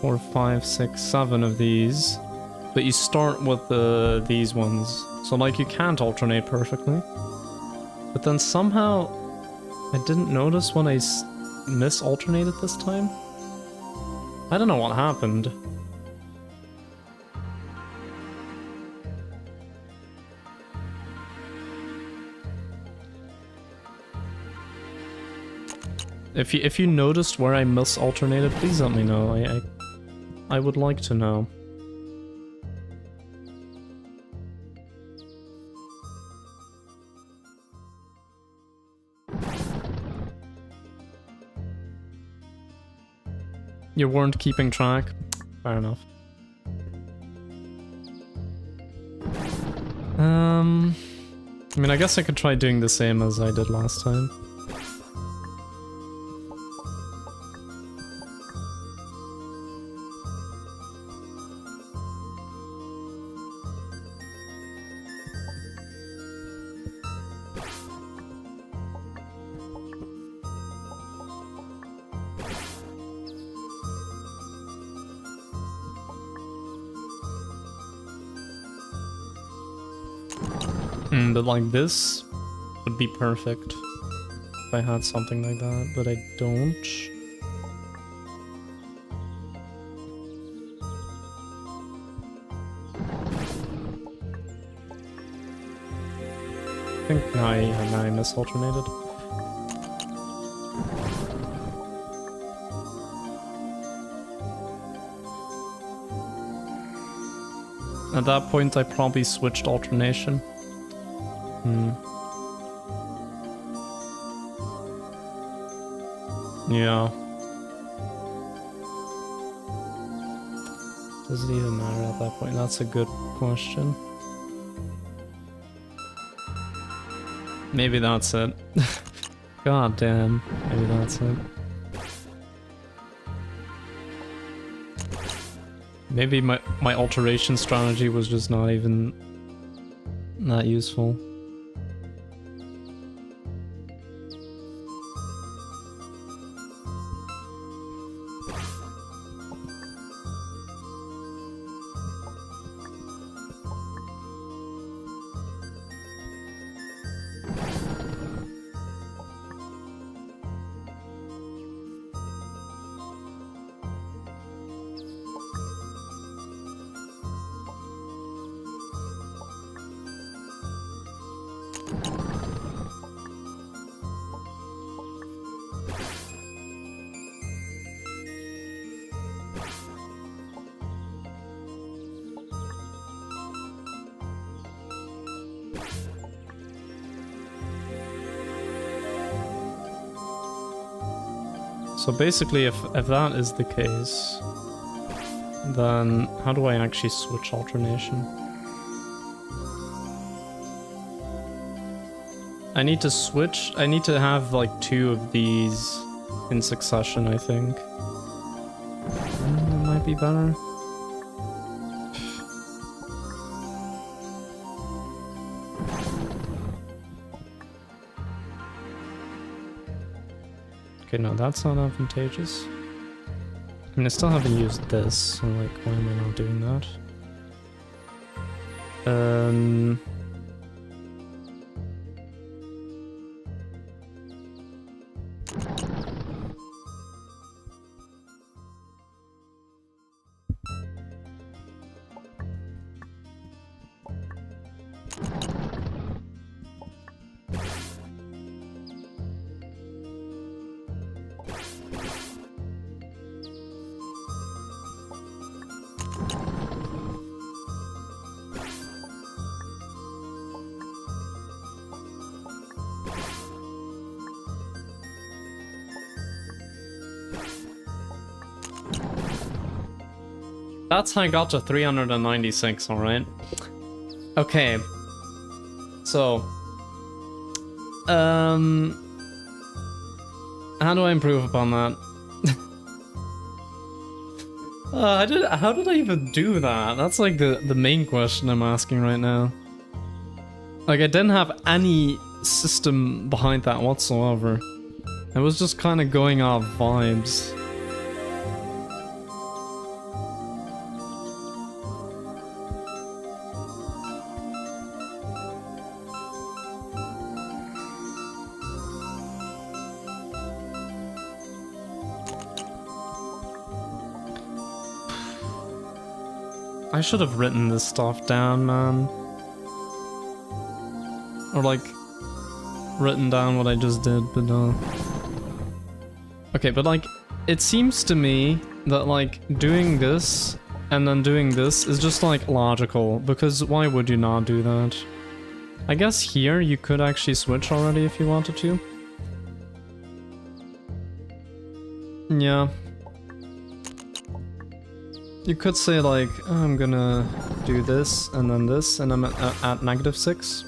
4, 5, 6, 7 of these, but you start with these ones. So like you can't alternate perfectly. But then somehow I didn't notice when I mis-alternated this time. I don't know what happened. If you noticed where I mis-alternated, please let me know. I would like to know. You weren't keeping track. Fair enough. I mean, I guess I could try doing the same as I did last time. But like this would be perfect if I had something like that, but I don't. I think now I misalternated. At that point I probably switched alternation. Yeah. Does it even matter at that point? That's a good question. Maybe that's it. God damn. Maybe that's it. Maybe my alteration strategy was just not even that useful. So basically, if that is the case, then how do I actually switch alternation? I need to switch, I need to have like 2 of these in succession, I think. That might be better. Okay, no, that's not advantageous. I mean, I still haven't used this, so like, why am I not doing that? That's how I got to 396, alright? Okay. So... how do I improve upon that? How did I even do that? That's like the main question I'm asking right now. Like, I didn't have any system behind that whatsoever. It was just kind of going off vibes. I should have written this stuff down, man. Or like, written down what I just did, but no. Okay, but like, it seems to me that like, doing this and then doing this is just like logical, because why would you not do that? I guess here you could actually switch already if you wanted to. Yeah. You could say like, I'm gonna do this and then this, and I'm at -6.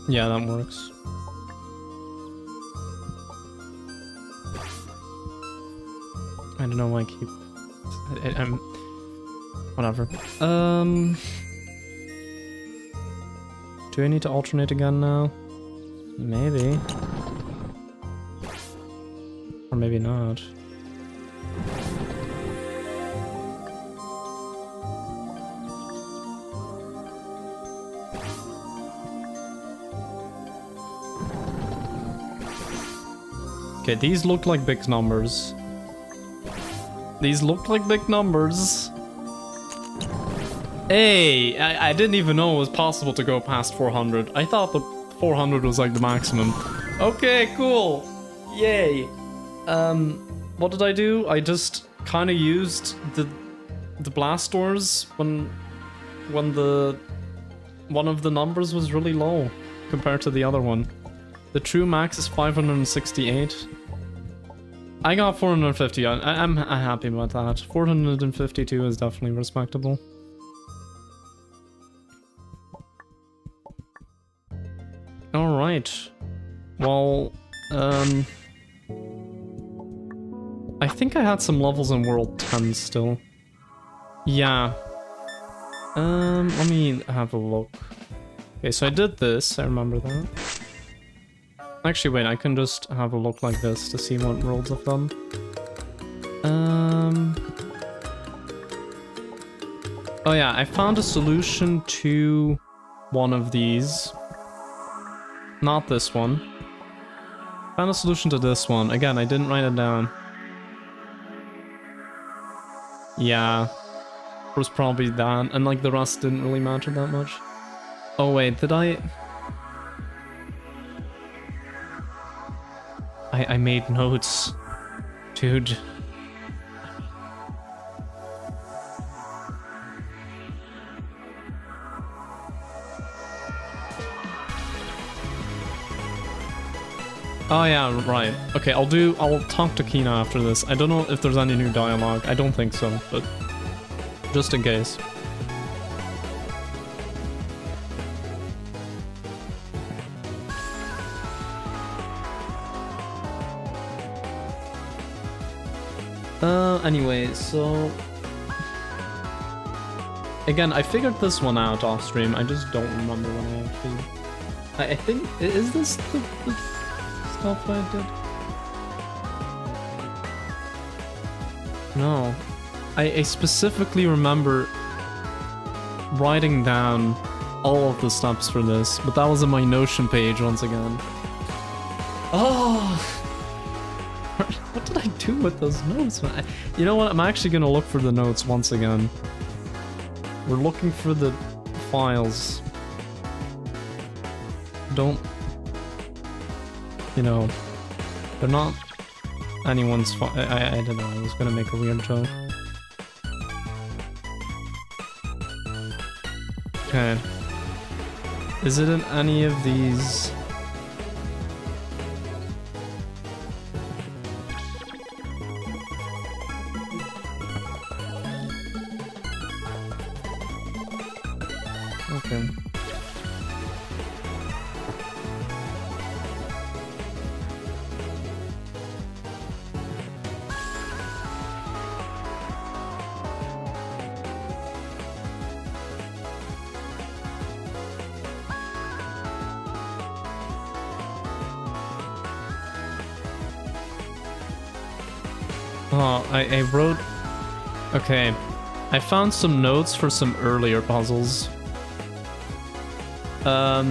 Yeah, that works. I don't know why I keep... I'm... Whatever. Do I need to alternate again now? Maybe. Or maybe not. Okay, these look like big numbers. These look like big numbers. Hey, I didn't even know it was possible to go past 400. I thought the 400 was like the maximum. Okay, cool. Yay. What did I do? I just kind of used the blast doors when the one of the numbers was really low compared to the other one. The true max is 568. I got 450. I'm happy about that. 452 is definitely respectable. All right. Well, I think I had some levels in World 10 still. Yeah. Let me have a look. Okay, so I did this. I remember that. Actually, wait, I can just have a look like this to see what worlds I've done. Oh yeah, I found a solution to one of these. Not this one. Found a solution to this one. Again, I didn't write it down. Yeah. It was probably that, and like the rest didn't really matter that much. Oh wait, did I made notes. Dude. Oh yeah, right. Okay, I'll talk to Kina after this. I don't know if there's any new dialogue. I don't think so, but just in case. Anyway, so... Again, I figured this one out off stream, I just don't remember when I actually... I think... Is this the stuff I did? No. I specifically remember writing down all of the steps for this, but that was on my Notion page once again. Oh! What did I do with those notes? You know what? I'm actually gonna look for the notes once again. We're looking for the files. Don't... You know... They're not anyone's I don't know, I was gonna make a weird joke. Okay. Is it in any of these? Okay. Oh, I wrote... Okay. I found some notes for some earlier puzzles. But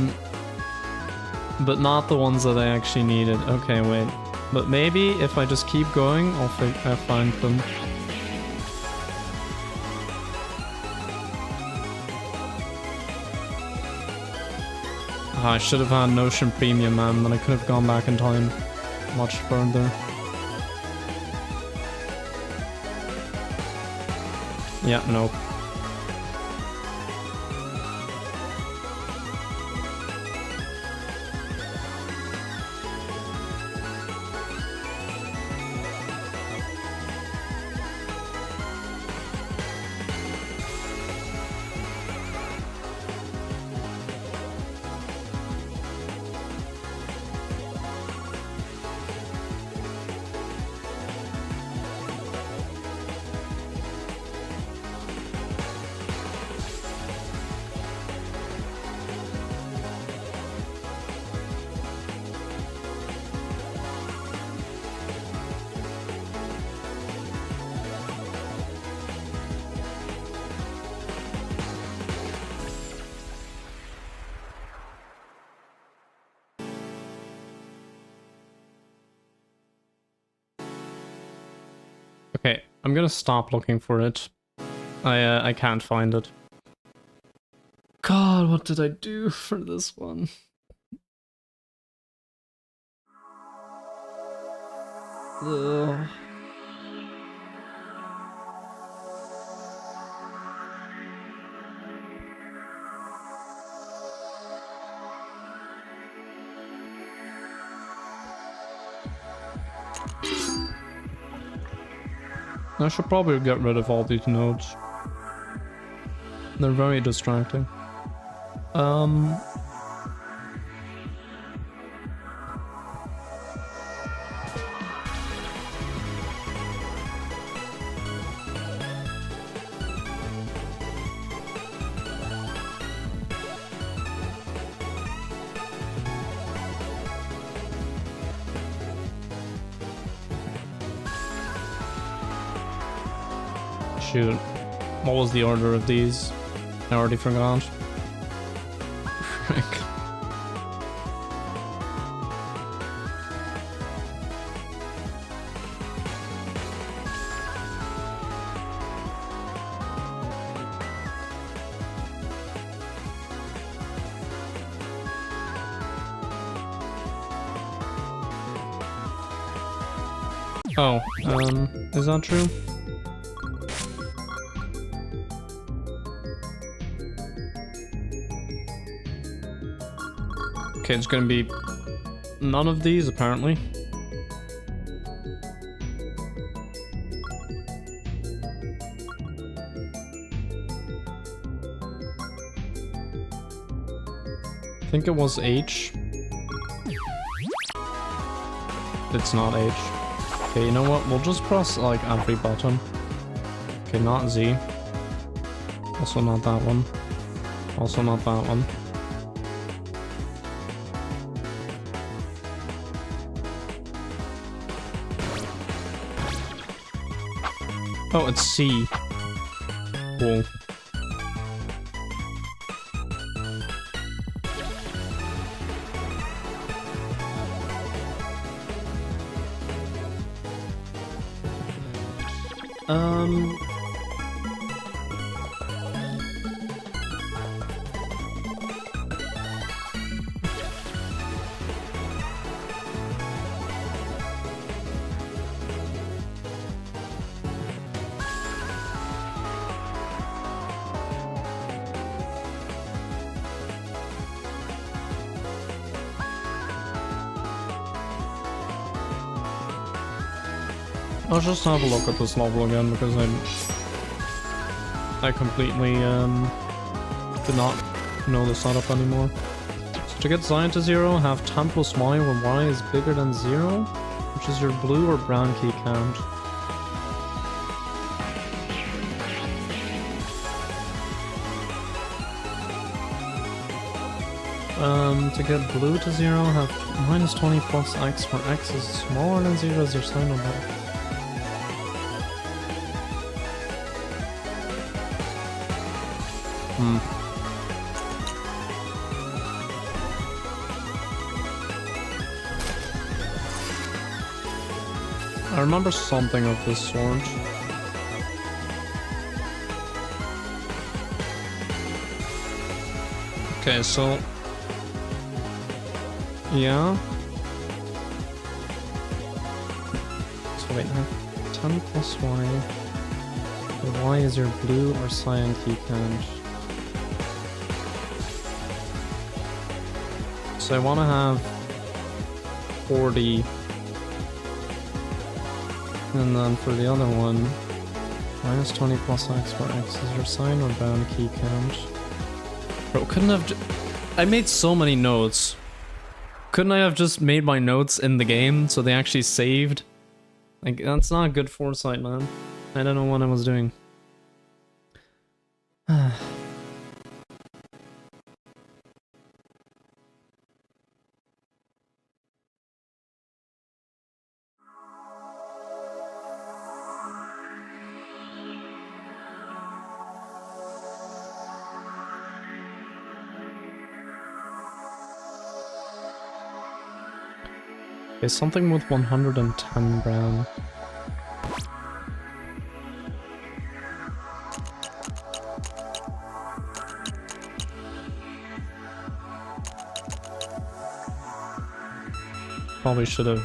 not the ones that I actually needed. Okay, wait. But maybe if I just keep going, I'll find them. Oh, I should have had Notion Premium, man, then I could have gone back in time much further. Yeah, nope. Okay, I'm gonna stop looking for it. I can't find it. God, what did I do for this one? Ugh. I should probably get rid of all these nodes. They're very distracting. Shoot. What was the order of these? I already forgot. Frick. Oh, is that true? Okay, it's gonna be none of these, apparently. I think it was H. It's not H. Okay, you know what? We'll just press, like, every button. Okay, not Z. Also not that one. Also not that one. Oh, it's C. Cool. I'll just have a look at this level again because I completely did not know the setup anymore. So to get Zion to 0, have 10 plus Y when Y is bigger than 0, which is your blue or brown key count. To get blue to 0, have minus 20 plus X where X is smaller than 0 as your sign on that. I remember something of this sort. Okay, so... yeah. So wait, 10 plus Y. Why is your blue or cyan key count? So I want to have 40. And then for the other one, minus 20 plus X for X is your cyan or brown key count. Bro, couldn't have I made so many notes. Couldn't I have just made my notes in the game so they actually saved? Like, that's not good foresight, man. I don't know what I was doing. Okay, something with 110 brown. Probably should have.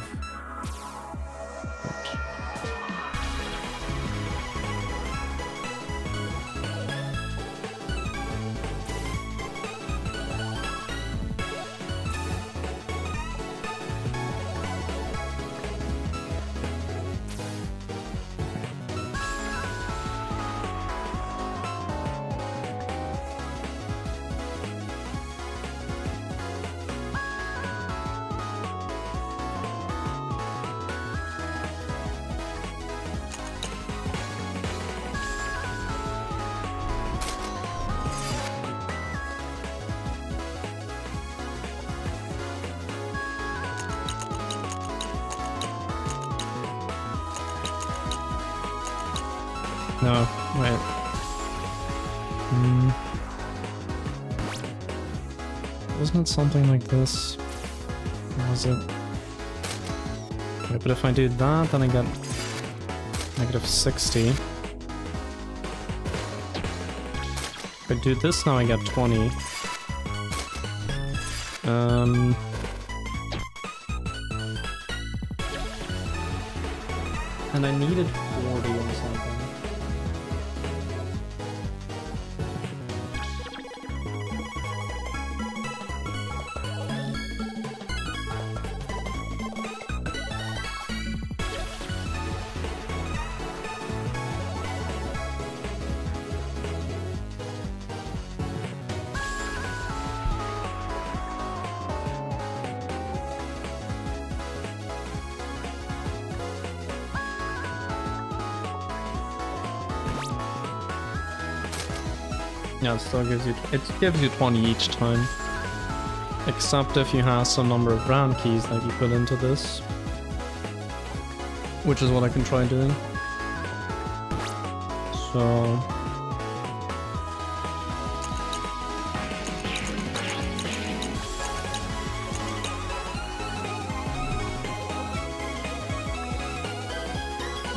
No, wait. Wasn't it something like this? Or was it? Wait, but if I do that, then I get negative 60. If I do this now, I get 20. And I needed 40 or something. Yeah, it still gives you 20 each time. Except if you have some number of brown keys that you put into this. Which is what I can try doing. So...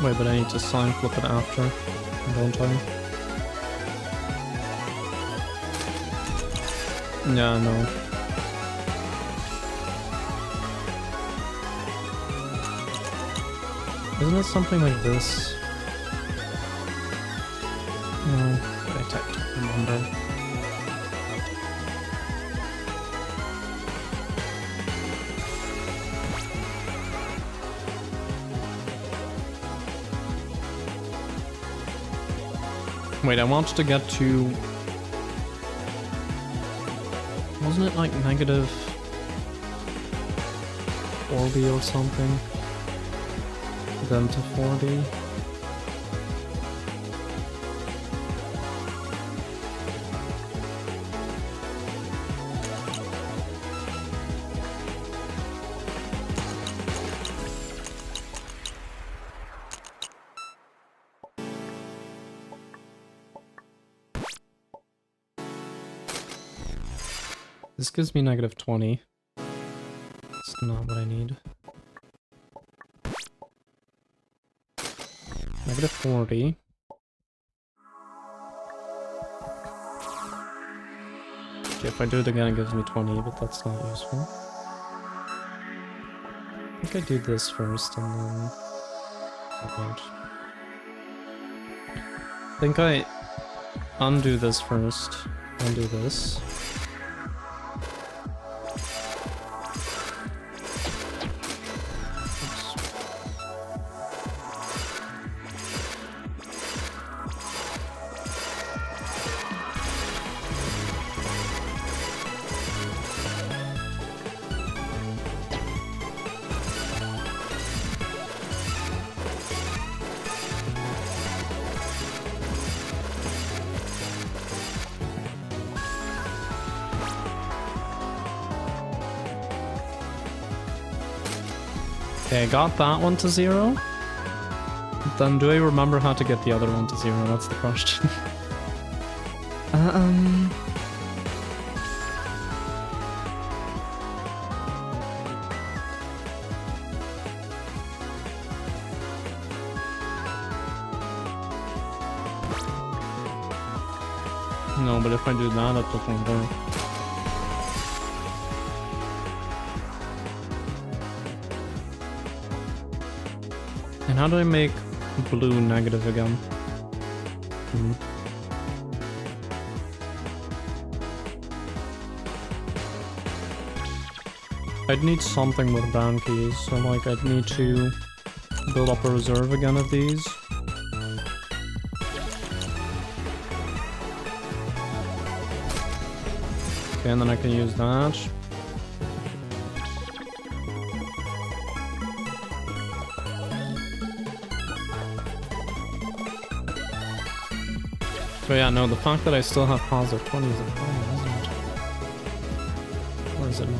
Wait, but I need to sign flip it after, don't I? Yeah, no. Isn't it something like this? No, I don't remember. Wait, I wanted to get to... Wasn't it like negative 40 or something? Then to 40? This gives me negative 20. It's not what I need. Negative 40. Okay, if I do it again, it gives me 20, but that's not useful. I think I do this first and then... think I undo this first. Undo this. Okay, I got that one to 0. Then do I remember how to get the other one to 0? That's the question. No, but if I do that, it doesn't work. And how do I make blue negative again? I'd need something with brown keys, so like I'd need to build up a reserve again of these. Okay, and then I can use that. So yeah, no, the fact that I still have positive 20 is a problem, isn't it? Or is it not?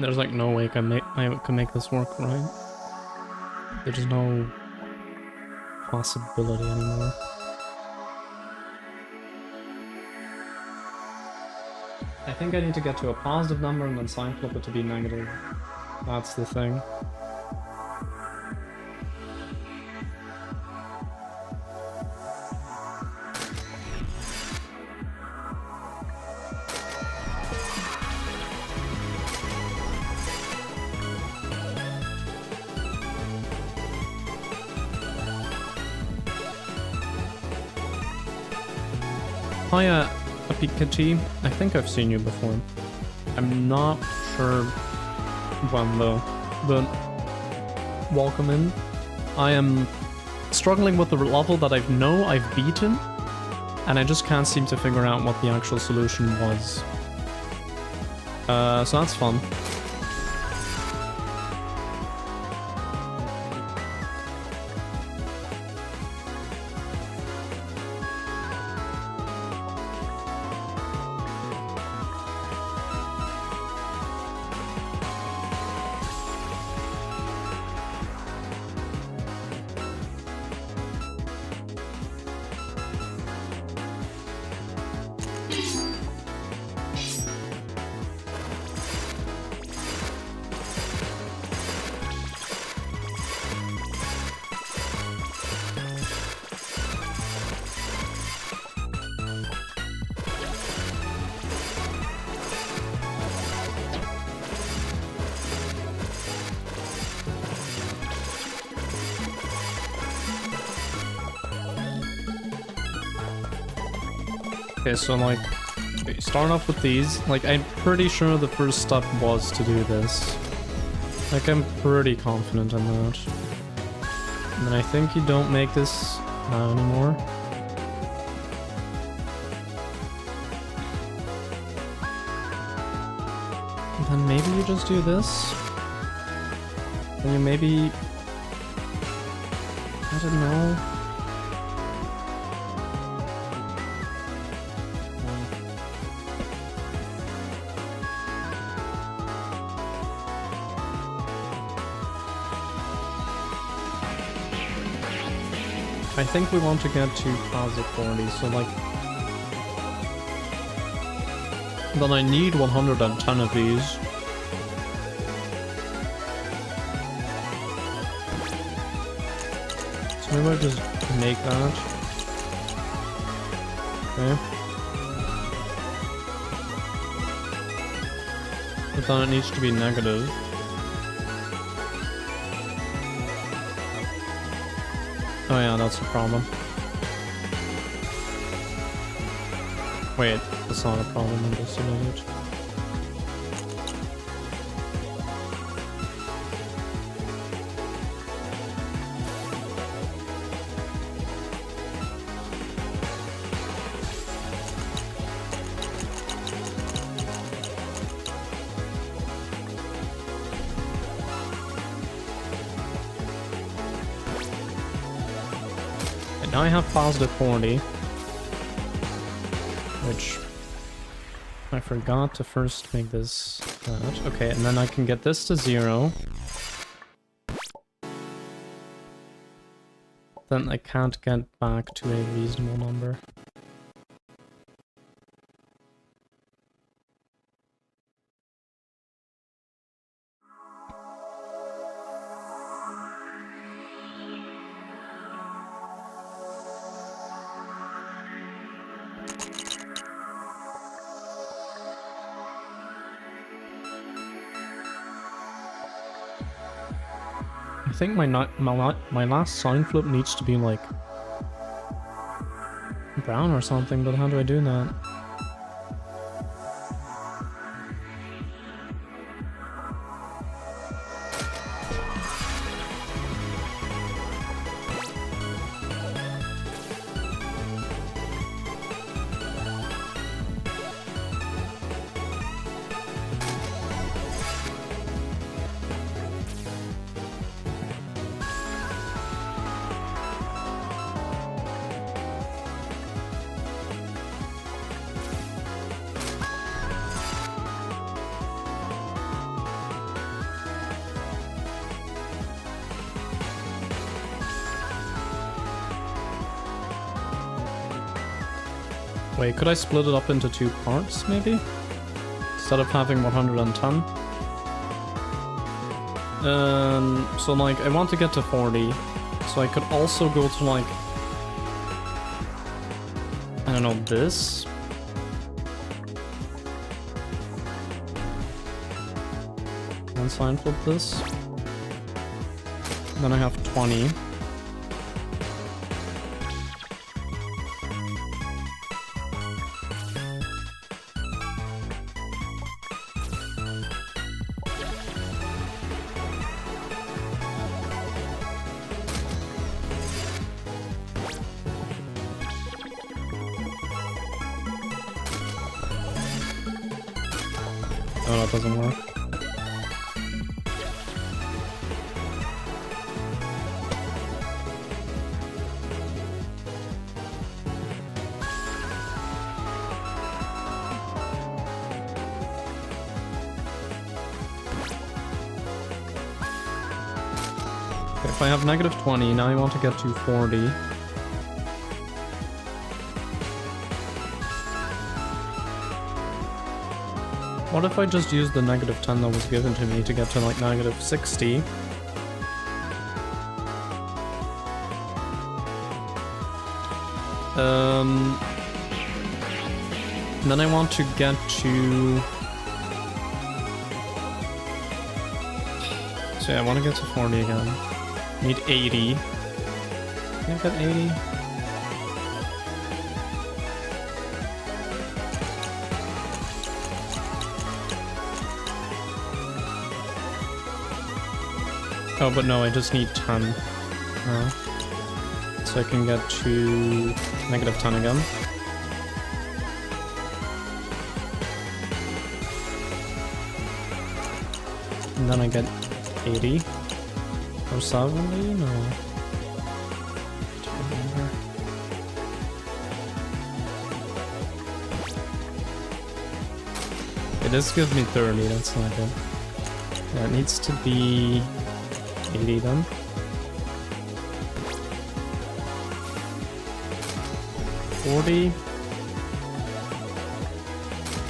There's like no way I can make this work, right? There's no possibility anymore. I think I need to get to a positive number and then sign flip it to be negative. That's the thing. Hiya, Apikati. I think I've seen you before. I'm not sure when though, but welcome in. I am struggling with the level that I know I've beaten, and I just can't seem to figure out what the actual solution was. So that's fun. Okay, so like, okay, starting off with these, like I'm pretty sure the first step was to do this. Like I'm pretty confident in that. And then I think you don't make this anymore. And then maybe you just do this. And you maybe... I don't know. I think we want to get to positive 40, so like... Then I need 110 of these. So maybe I just make that. Okay. But then it needs to be negative. Oh yeah, that's a problem. Wait, that's not a problem, I'm just an idiot. Now I have positive 40, which I forgot to first make this that. Okay, and then I can get this to 0. Then I can't get back to a reasonable number. I think my last sign flip needs to be like brown or something, but how do I do that? Wait, could I split it up into 2 parts, maybe? Instead of having 110? So like, I want to get to 40, so I could also go to like... I don't know, this? And sign flip this. Then I have 20. Oh, that doesn't work. Okay, if I have negative 20, now I want to get to 40. What if I just use the negative 10 that was given to me to get to like negative 60? And then I want to get to... So yeah, I want to get to 40 again. Need 80. Can I get 80? Oh, but no, I just need 10 now. So I can get to -10 again. And then I get 80 or 70? No. I don't remember. It does give me 30, that's not good. Yeah, it needs to be 80 then. $40.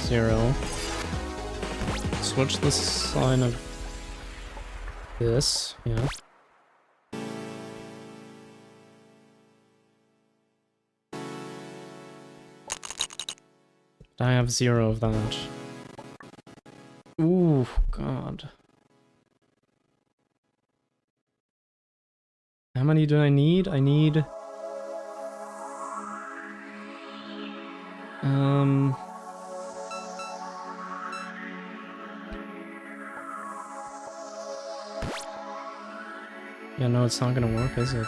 0. Switch the sign of this, yeah. I have 0 of that. Ooh, God. How many do I need? I need... Yeah, no, it's not gonna work, is it?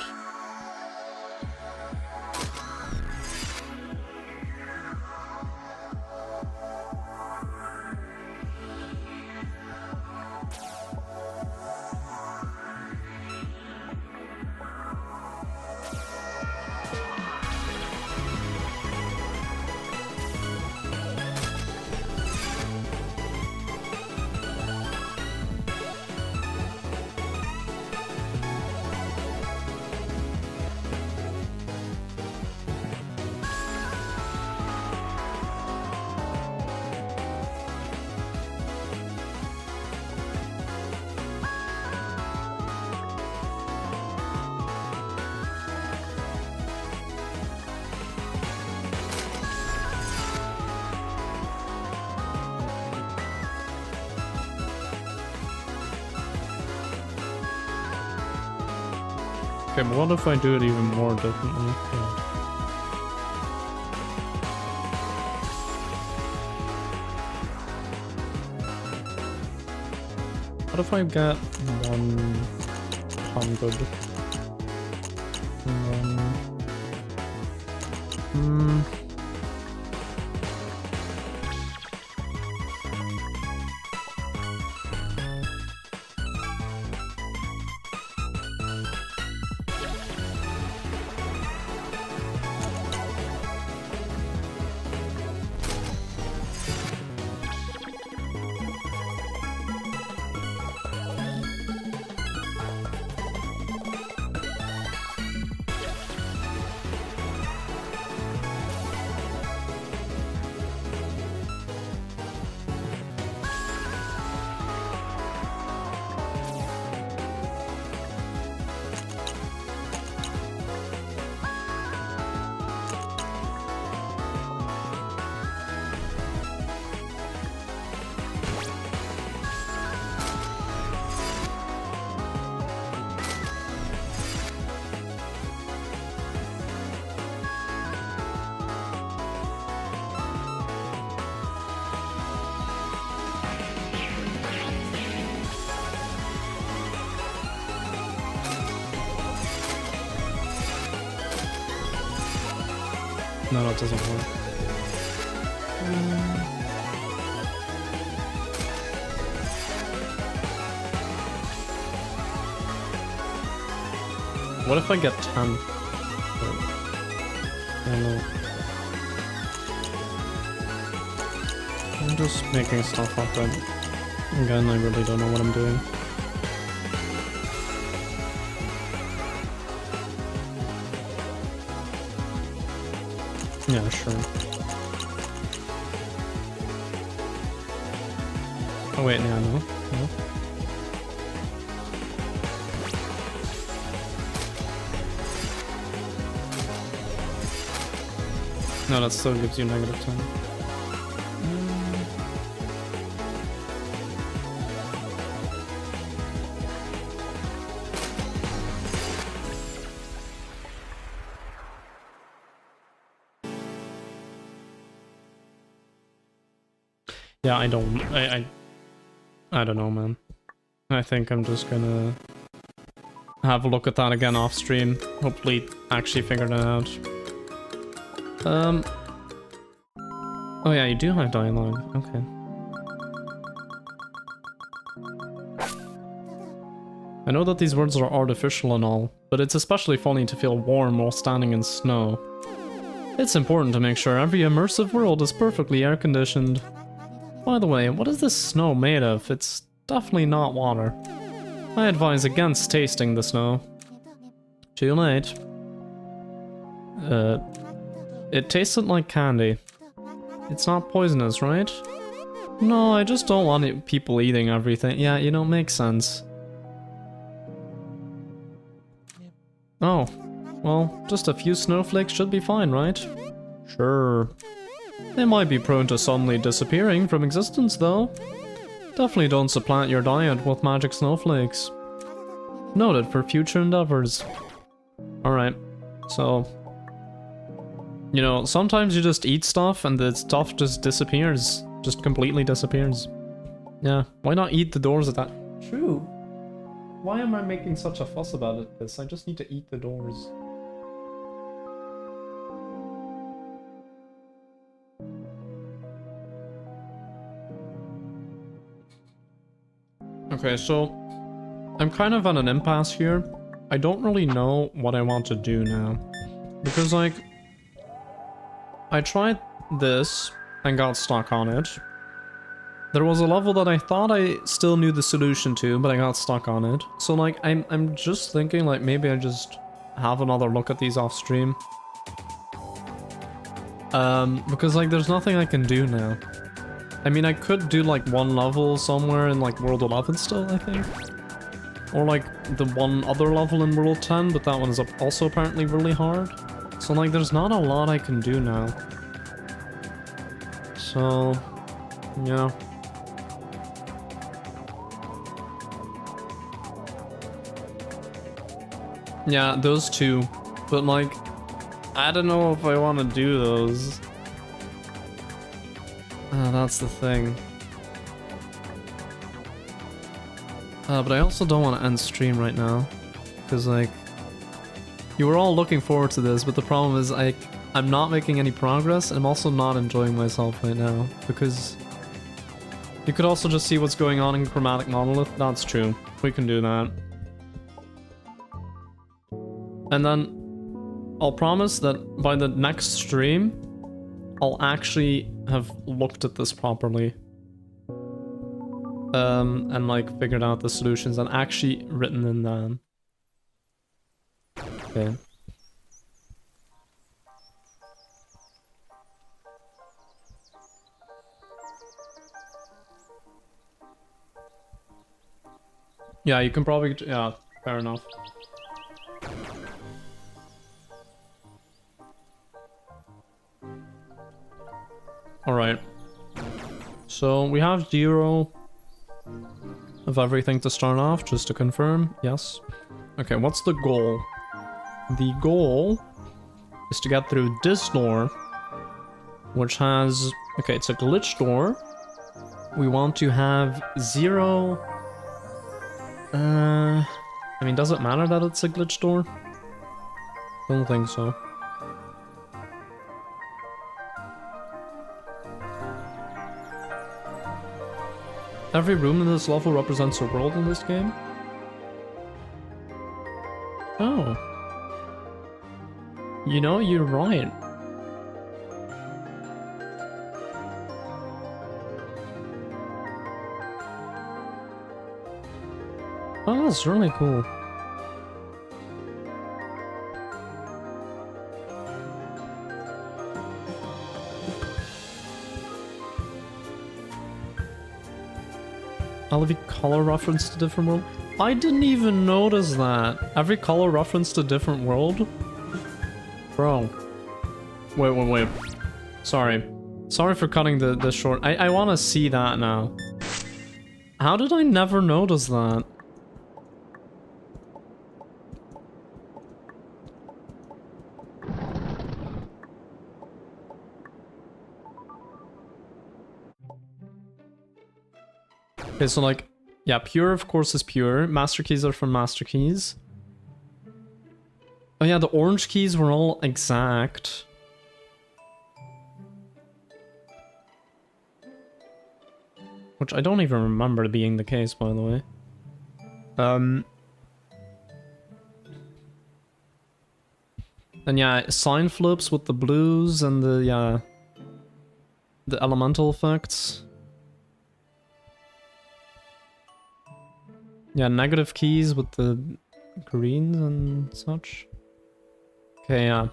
Okay, but what if I do it even more differently? Yeah. What if I get 100? And then... No, it doesn't work. What if I get 10? I don't know. I'm just making stuff up, but again, I really don't know what I'm doing. Yeah, sure. Oh wait, no, no. No, that still gives you -10. Yeah, I don't know, man. I think I'm just gonna have a look at that again off stream. Hopefully actually figured it out. Oh yeah, you do have dialogue. Okay. I know that these words are artificial and all, but it's especially funny to feel warm while standing in snow. It's important to make sure every immersive world is perfectly air-conditioned. By the way, what is this snow made of? It's definitely not water. I advise against tasting the snow. Too late. It tasted like candy. It's not poisonous, right? No, I just don't want people eating everything. Yeah, you know, makes sense. Oh, well, just a few snowflakes should be fine, right? Sure. They might be prone to suddenly disappearing from existence, though. Definitely don't supplant your diet with magic snowflakes. Noted for future endeavors. Alright, so... You know, sometimes you just eat stuff and the stuff just disappears. Just completely disappears. Yeah, why not eat the doors of that? True. Why am I making such a fuss about this? I just need to eat the doors. Okay, so I'm kind of at an impasse here. I don't really know what I want to do now. Because, like, I tried this and got stuck on it. There was a level that I thought I still knew the solution to, but I got stuck on it. So, like, I'm just thinking, like, maybe I just have another look at these off stream. Because, like, there's nothing I can do now. I mean, I could do, like, one level somewhere in, like, World 11 still, I think. Or, like, the one other level in World 10, but that one is also apparently really hard. So, like, there's not a lot I can do now. So, yeah. Yeah, those two. But, like, I don't know if I want to do those. That's the thing. But I also don't want to end stream right now. Because, like, you were all looking forward to this, but the problem is, I'm not making any progress, and I'm also not enjoying myself right now. Because you could also just see what's going on in Chromatic Monolith. That's true. We can do that. And then I'll promise that by the next stream, I'll actually have looked at this properly. And like figured out the solutions and actually written in them. Okay. Yeah, you can probably, yeah, fair enough. Alright. So we have 0 of everything to start off, just to confirm. Yes. Okay, what's the goal? The goal is to get through this door, which has... Okay, it's a glitch door. We want to have 0... I mean, does it matter that it's a glitch door? Don't think so. Every room in this level represents a world in this game? Oh. You know, you're right. Oh, that's really cool. Every color reference to different world? I didn't even notice that. Every color reference to different world? Bro. Wait. Sorry. Sorry for cutting this short. I want to see that now. How did I never notice that? Okay, so like, yeah, pure of course is pure. Master keys are from master keys. Oh yeah, the orange keys were all exact. Which I don't even remember being the case, by the way. And yeah, sign flips with the blues and the, yeah, the elemental effects. Yeah, negative keys with the greens and such. Okay, yeah.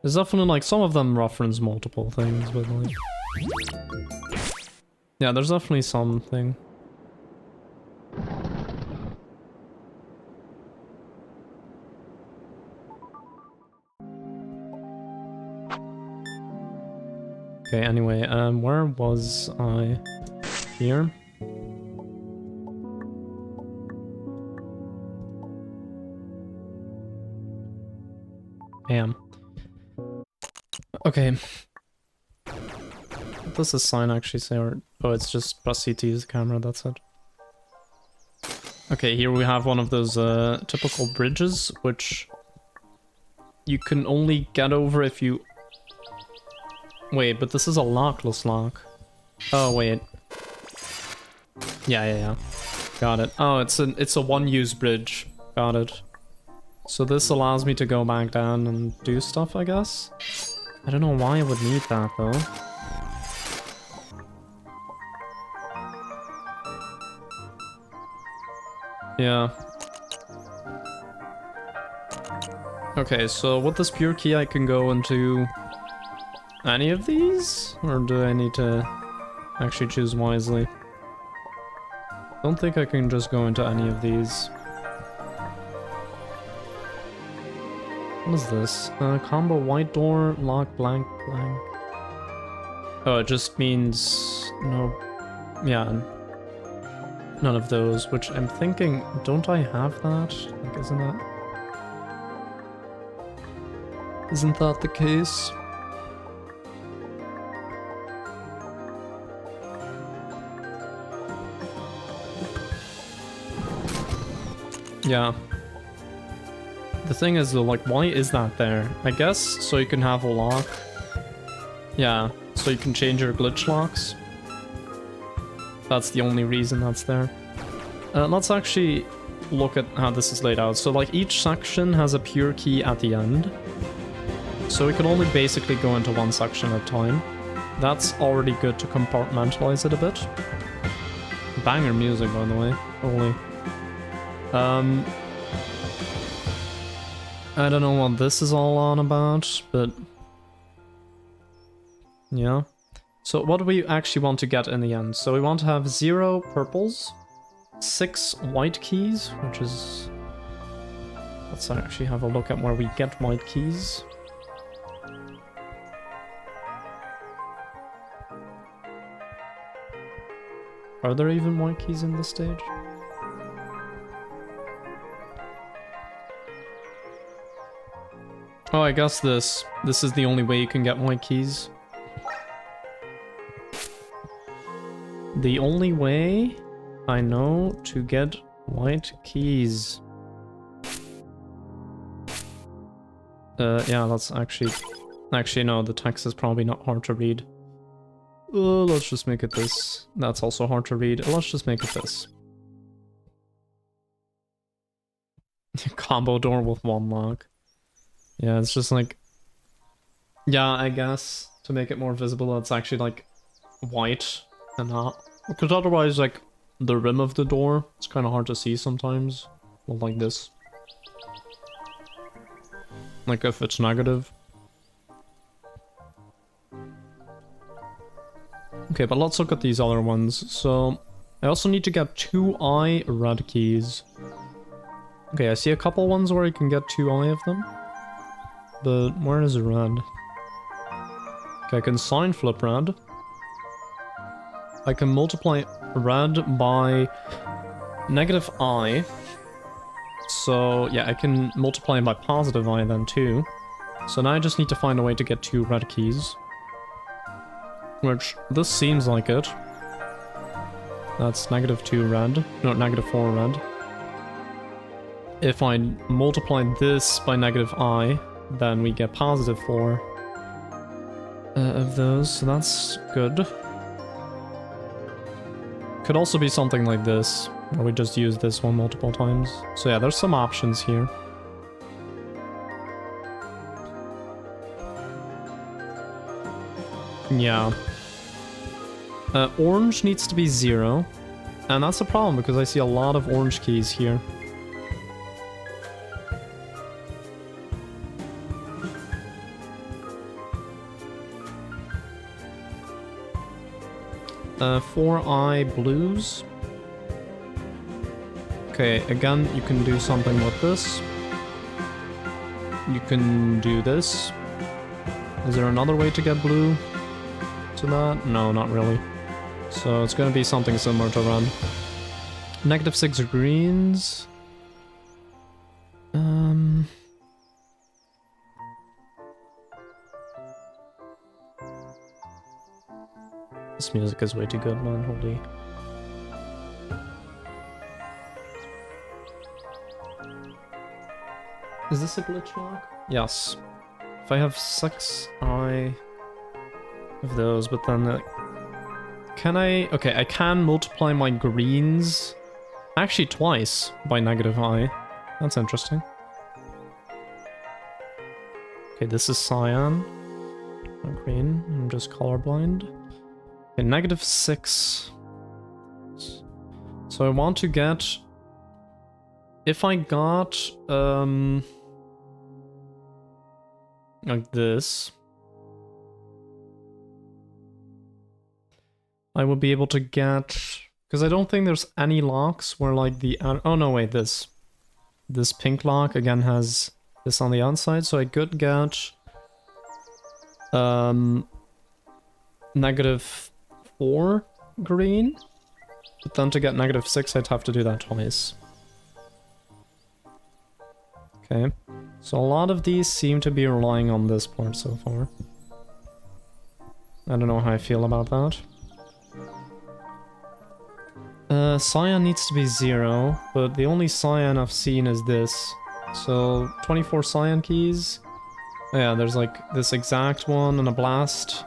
There's definitely, like, some of them reference multiple things, but like... Yeah, there's definitely something. Okay, anyway, where was I? Here? Damn. Okay. What does this sign actually say? Or, oh, it's just press C to use the camera, that's it. Okay, here we have one of those typical bridges, which you can only get over if you... Wait, but this is a lockless lock. Oh, wait. Yeah. Got it. Oh, it's a one-use bridge. Got it. So this allows me to go back down and do stuff, I guess? I don't know why I would need that, though. Yeah. Okay, so with this pure key I can go into any of these? Or do I need to actually choose wisely? Don't think I can just go into any of these. What is this? Combo white door, lock blank blank. Oh, it just means no... Yeah. None of those, which I'm thinking, don't I have that? Like, isn't that the case? Yeah. The thing is though, like, why is that there? I guess so you can have a lock. Yeah, so you can change your glitch locks. That's the only reason that's there. Let's actually look at how this is laid out. So like each section has a pure key at the end. So we can only basically go into one section at a time. That's already good to compartmentalize it a bit. Banger music, by the way. Holy. I don't know what this is all on about, but... Yeah. So what do we actually want to get in the end? So we want to have 0 purples, 6 white keys, which is... Let's actually have a look at where we get white keys. Are there even white keys in this stage? Oh, I guess this is the only way you can get white keys. The only way I know to get white keys. Yeah, that's actually... Actually, no, the text is probably not hard to read. Let's just make it this. That's also hard to read. Let's just make it this. Combo door with 1 lock. Yeah, it's just like... Yeah, I guess, to make it more visible, it's actually like white and not. Because otherwise, like, the rim of the door, it's kind of hard to see sometimes. Well, like this. Like if it's negative. Okay, but let's look at these other ones. So, I also need to get 2 red keys. Okay, I see a couple ones where you can get 2 of them. But where is red? Okay, I can sign flip red. I can multiply red by -I. So yeah, I can multiply by +I then too. So now I just need to find a way to get 2 red keys. Which, this seems like it. That's -2 red. No, -4 red. if I multiply this by -I, then we get +4 of those, so that's good. Could also be something like this, where we just use this one multiple times. So yeah, there's some options here. Yeah. Orange needs to be 0. And that's a problem because I see a lot of orange keys here. Four I blues. Okay, again, you can do something with this. You can do this. Is there another way to get blue to that? No, not really. So it's gonna be something similar to red. -6 greens. This music is way too good, man, holy. Is this a glitch lock? Yes. If I have 6 I of those, but then can I? Okay, I can multiply my greens actually twice by -I. That's interesting. Okay, this is cyan. Not green. I'm just colorblind. Okay, -6. So I want to get. If I got like this, I would be able to get, because I don't think there's any locks where like the, oh no wait, this pink lock again has this on the outside, so I could get -4 green, but then to get -6 I'd have to do that twice. Okay, so a lot of these seem to be relying on this part so far. I don't know how I feel about that. Cyan needs to be 0, but the only cyan I've seen is this. So, 24 cyan keys. Oh yeah, there's like this exact one and a blast.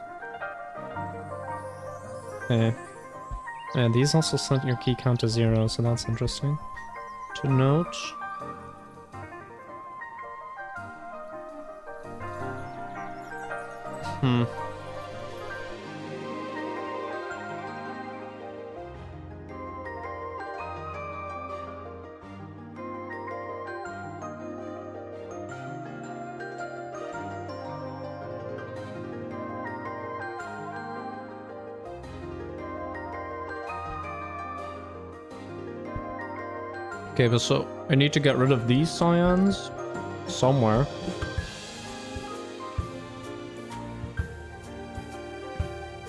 Okay. And these also set your key count to 0, so that's interesting to note. Okay, but so I need to get rid of these cyans somewhere.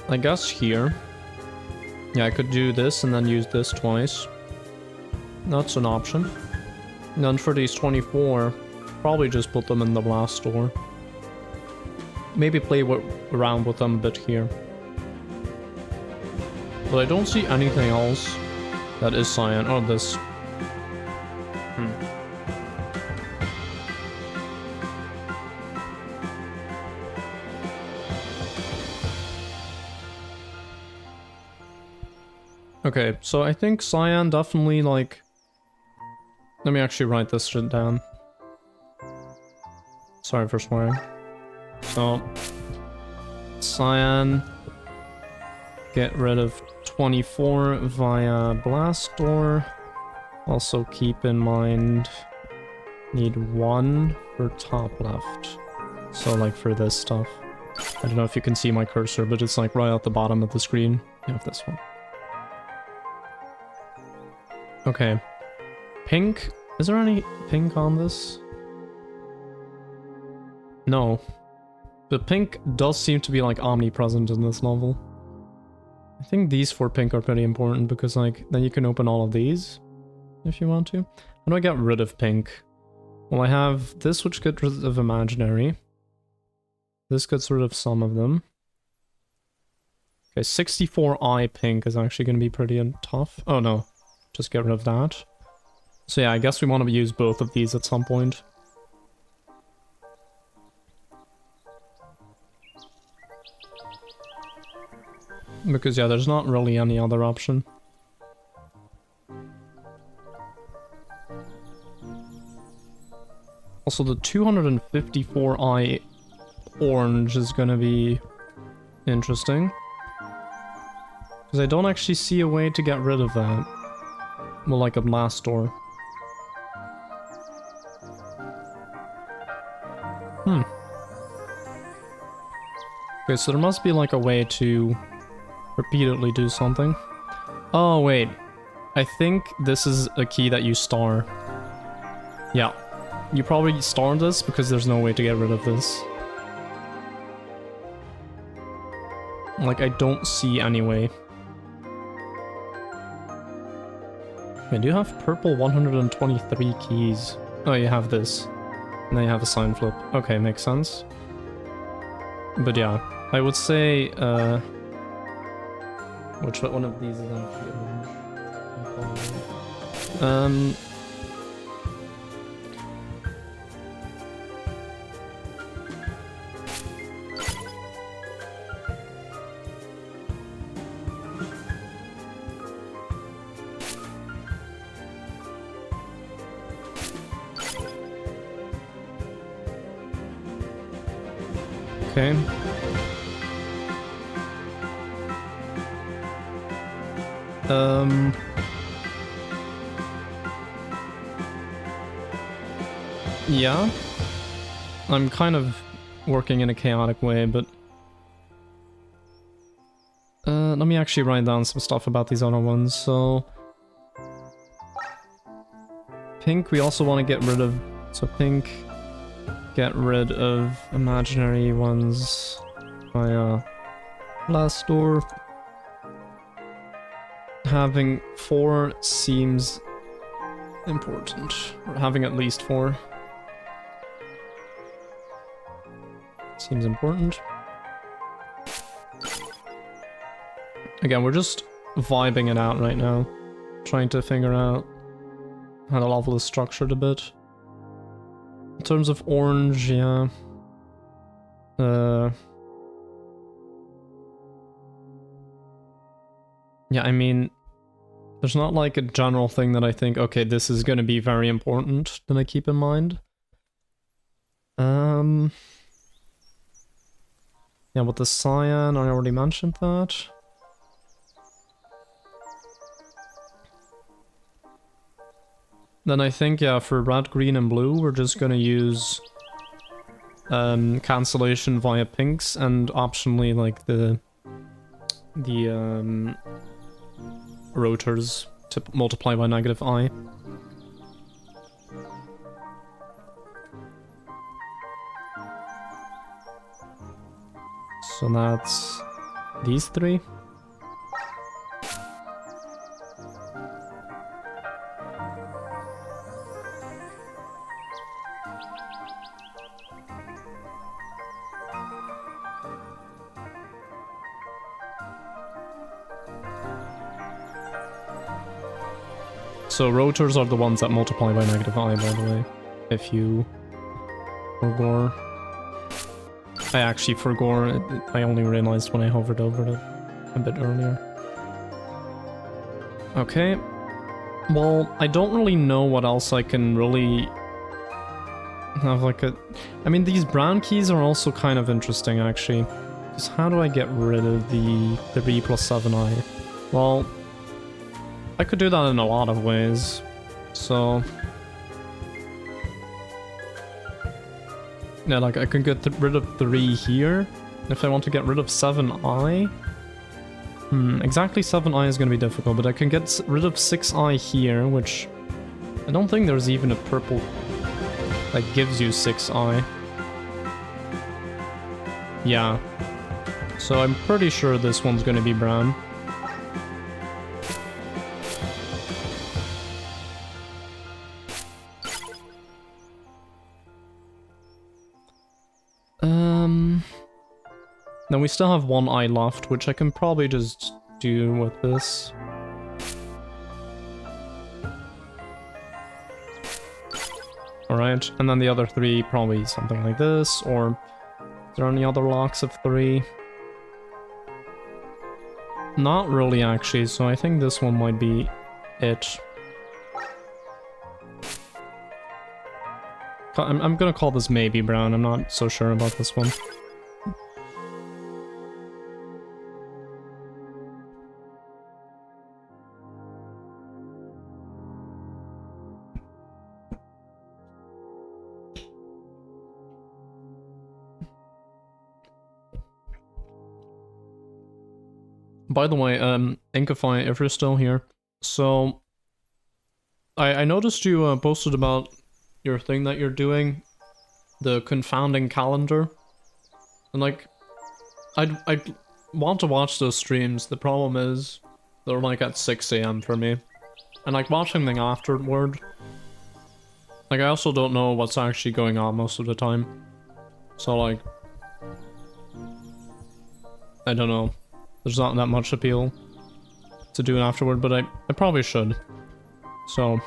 I guess here. Yeah, I could do this and then use this twice. That's an option. And then for these 24, probably just put them in the blast door. Maybe play around with them a bit here. But I don't see anything else that is cyan. Oh, this. Okay, so I think cyan definitely, like... Let me actually write this shit down. Sorry for swearing. So... Cyan... Get rid of 24 via blast door. Also keep in mind... Need 1 for top left. So like for this stuff. I don't know if you can see my cursor, but it's like right at the bottom of the screen. You have this one. Okay. Pink. Is there any pink on this? No. But pink does seem to be like omnipresent in this level. I think these 4 pink are pretty important because like then you can open all of these if you want to. How do I get rid of pink? Well, I have this which gets rid of imaginary. This gets rid of some of them. Okay, 64 eye pink is actually going to be pretty tough. Oh no. Just get rid of that. So yeah, I guess we want to use both of these at some point. Because yeah, there's not really any other option. Also, the 254i orange is gonna be interesting. Because I don't actually see a way to get rid of that. Well, like a blast door. Okay, so there must be like a way to repeatedly do something. Oh, wait. I think this is a key that you star. Yeah. You probably star this because there's no way to get rid of this. Like, I don't see any way. Wait, do you have purple 123 keys? Oh, you have this. And then you have a sign flip. Okay, makes sense. But yeah, I would say, which one of these is actually orange? Okay. Yeah. I'm kind of working in a chaotic way, but... let me actually write down some stuff about these other ones, so... Pink, we also want to get rid of... So pink... Get rid of imaginary ones via blast door. Having 4 seems important. Or having at least 4 seems important. Again, we're just vibing it out right now. Trying to figure out how the level is structured a bit. In terms of orange, yeah. Yeah, I mean, there's not like a general thing that I think, okay, this is going to be very important that I keep in mind. Yeah, with the cyan, I already mentioned that. Then I think, yeah, for red, green, and blue, we're just gonna use cancellation via pinks and optionally like the rotors to multiply by -I. So that's these 3. So rotors are the ones that multiply by -I, by the way, if you forgore. I actually forgore, I only realized when I hovered over it a bit earlier. Okay. Well, I don't really know what else I can really have like a... I mean, these brown keys are also kind of interesting, actually. Because how do I get rid of the 3 + 7i? Well... I could do that in a lot of ways, so... Yeah, like I can get rid of 3 here. If I want to get rid of 7i... exactly 7i is going to be difficult, but I can get rid of 6i here, which... I don't think there's even a purple that gives you 6i. Yeah. So I'm pretty sure this one's going to be brown. Then we still have 1 eye left, which I can probably just do with this. Alright, and then the other 3 probably something like this, or is there any other locks of 3? Not really actually, so I think this one might be it. I'm gonna call this maybe brown, I'm not so sure about this one. By the way, Inkify, if you're still here, so I noticed you posted about your thing that you're doing, the confounding calendar, and like, I'd want to watch those streams. The problem is they're like at 6 AM for me, and like watching them afterward, like I also don't know what's actually going on most of the time, so like, I don't know. There's not that much appeal to do it afterward, but I probably should. So,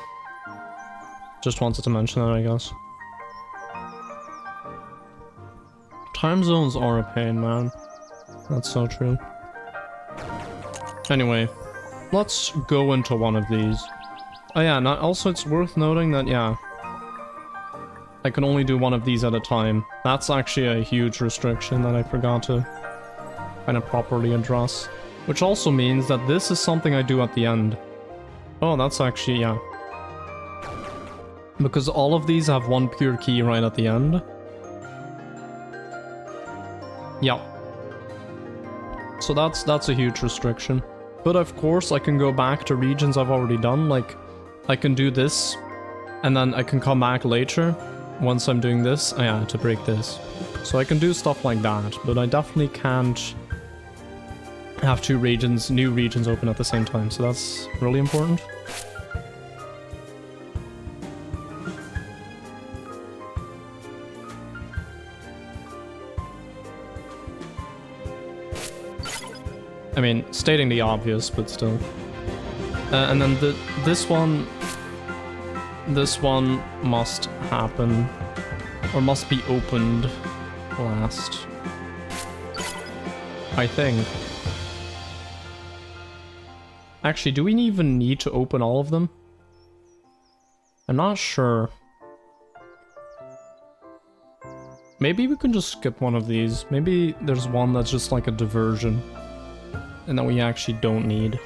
just wanted to mention that, I guess. Time zones are a pain, man. That's so true. Anyway, let's go into one of these. Oh yeah, and also it's worth noting that, yeah, I can only do one of these at a time. That's actually a huge restriction that I forgot to kind of properly address. Which also means that this is something I do at the end. Oh, that's actually, yeah. Because all of these have one pure key right at the end. Yeah. So that's a huge restriction. But of course I can go back to regions I've already done, like I can do this, and then I can come back later once I'm doing this, yeah, to break this. So I can do stuff like that, but I definitely can't have 2 regions, new regions open at the same time, so that's really important. I mean, stating the obvious, but still. And then this one must happen, or must be opened last, I think. Actually, do we even need to open all of them? I'm not sure. Maybe we can just skip one of these. Maybe there's one that's just like a diversion, and that we actually don't need.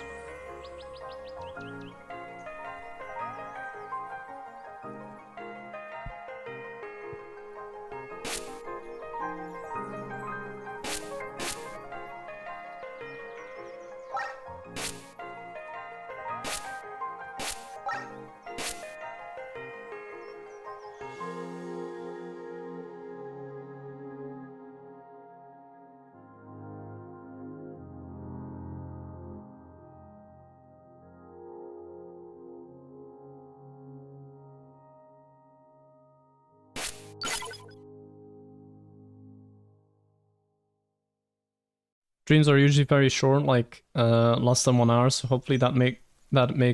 Streams are usually very short, like less than 1 hour, so hopefully that make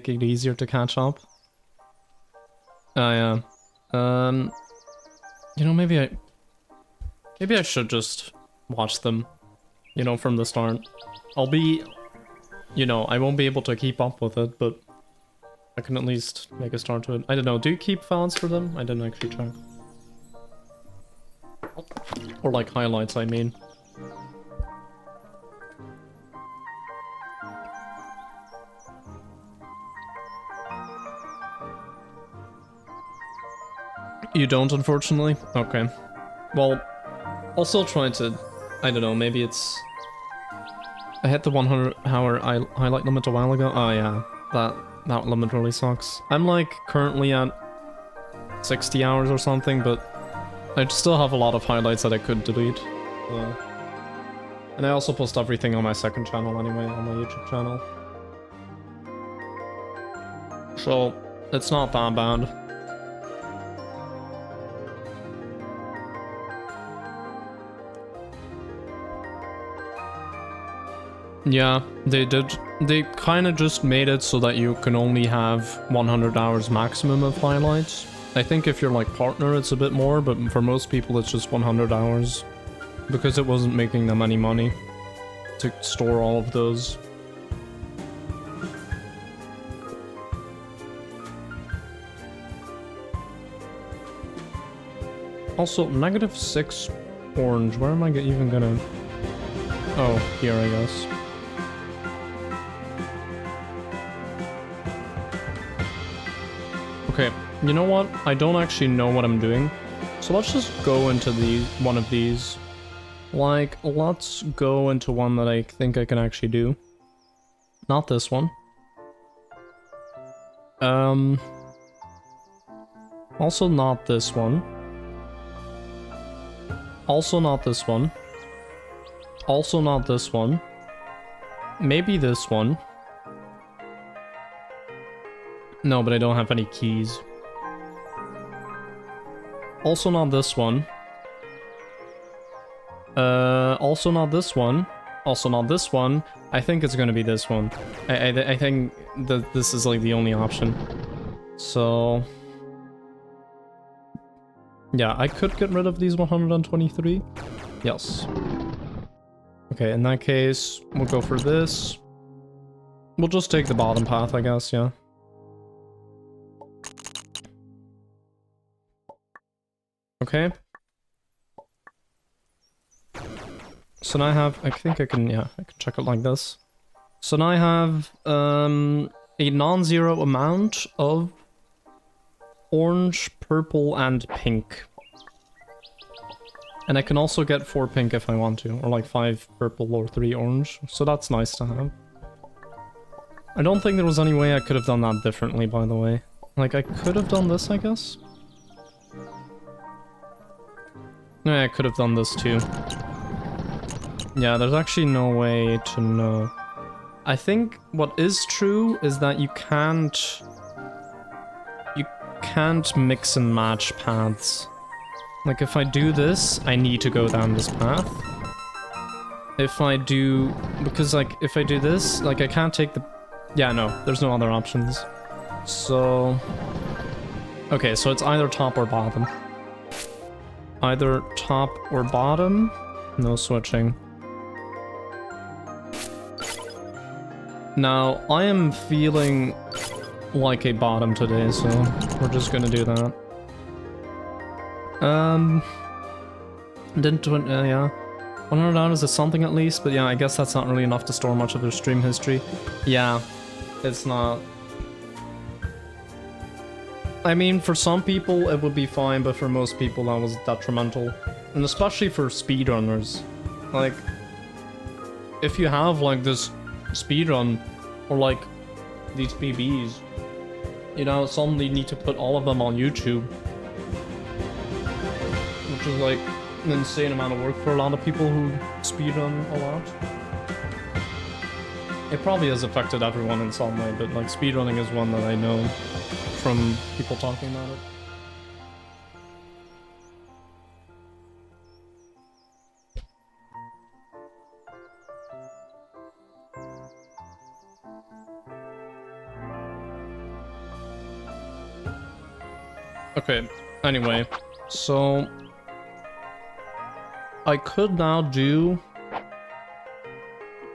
it easier to catch up. Yeah. You know, maybe I should just watch them, you know, from the start. I'll be, you know, I won't be able to keep up with it, but I can at least make a start to it. I don't know, do you keep VODs for them? I didn't actually check. Or like highlights, I mean. You don't, unfortunately? Okay. Well, I'll still try to... I don't know, maybe it's... I hit the 100-hour highlight limit a while ago. Oh yeah, that limit really sucks. I'm like currently at 60 hours or something, but I still have a lot of highlights that I could delete. Yeah. And I also post everything on my second channel anyway, on my YouTube channel. So, it's not that bad. Yeah, they did. They kind of just made it so that you can only have 100 hours maximum of highlights. I think if you're like partner, it's a bit more, but for most people, it's just 100 hours. Because it wasn't making them any money to store all of those. Also, -6 orange. Where am I even gonna... Oh, here, I guess. Okay, you know what? I don't actually know what I'm doing. So let's just go into one of these. Like, let's go into one that I think I can actually do. Not this one. Also not this one. Also not this one. Also not this one. Maybe this one. No, but I don't have any keys. Also not this one. Also not this one. Also not this one. I think it's gonna be this one. I think that this is like the only option. So... yeah, I could get rid of these 123. Yes. Okay, in that case, we'll go for this. We'll just take the bottom path, I guess, yeah. Okay. So now I have, I think I can, yeah, I can check it like this. So now I have a non-zero amount of orange, purple, and pink. And I can also get 4 pink if I want to, or like 5 purple or 3 orange, so that's nice to have. I don't think there was any way I could have done that differently, by the way. Like, I could have done this, I guess? Yeah, I could have done this too. Yeah, there's actually no way to know. I think what is true is that you can't mix and match paths. Like, if I do this, I need to go down this path. If I do... because, like, if I do this, like, I can't take the... yeah, no, there's no other options. So... okay, so it's either top or bottom. Either top or bottom. No switching. Now, I am feeling like a bottom today, so we're just gonna do that. Didn't win, yeah. $100 is something at least, but yeah, I guess that's not really enough to store much of their stream history. Yeah, it's not. I mean, for some people it would be fine, but for most people that was detrimental. And especially for speedrunners. Like, if you have like this speedrun, or like these PBs, you know, suddenly need to put all of them on YouTube. Which is like an insane amount of work for a lot of people who speedrun a lot. It probably has affected everyone in some way, but like speedrunning is one that I know from people talking about it. Okay, anyway, so I could now do...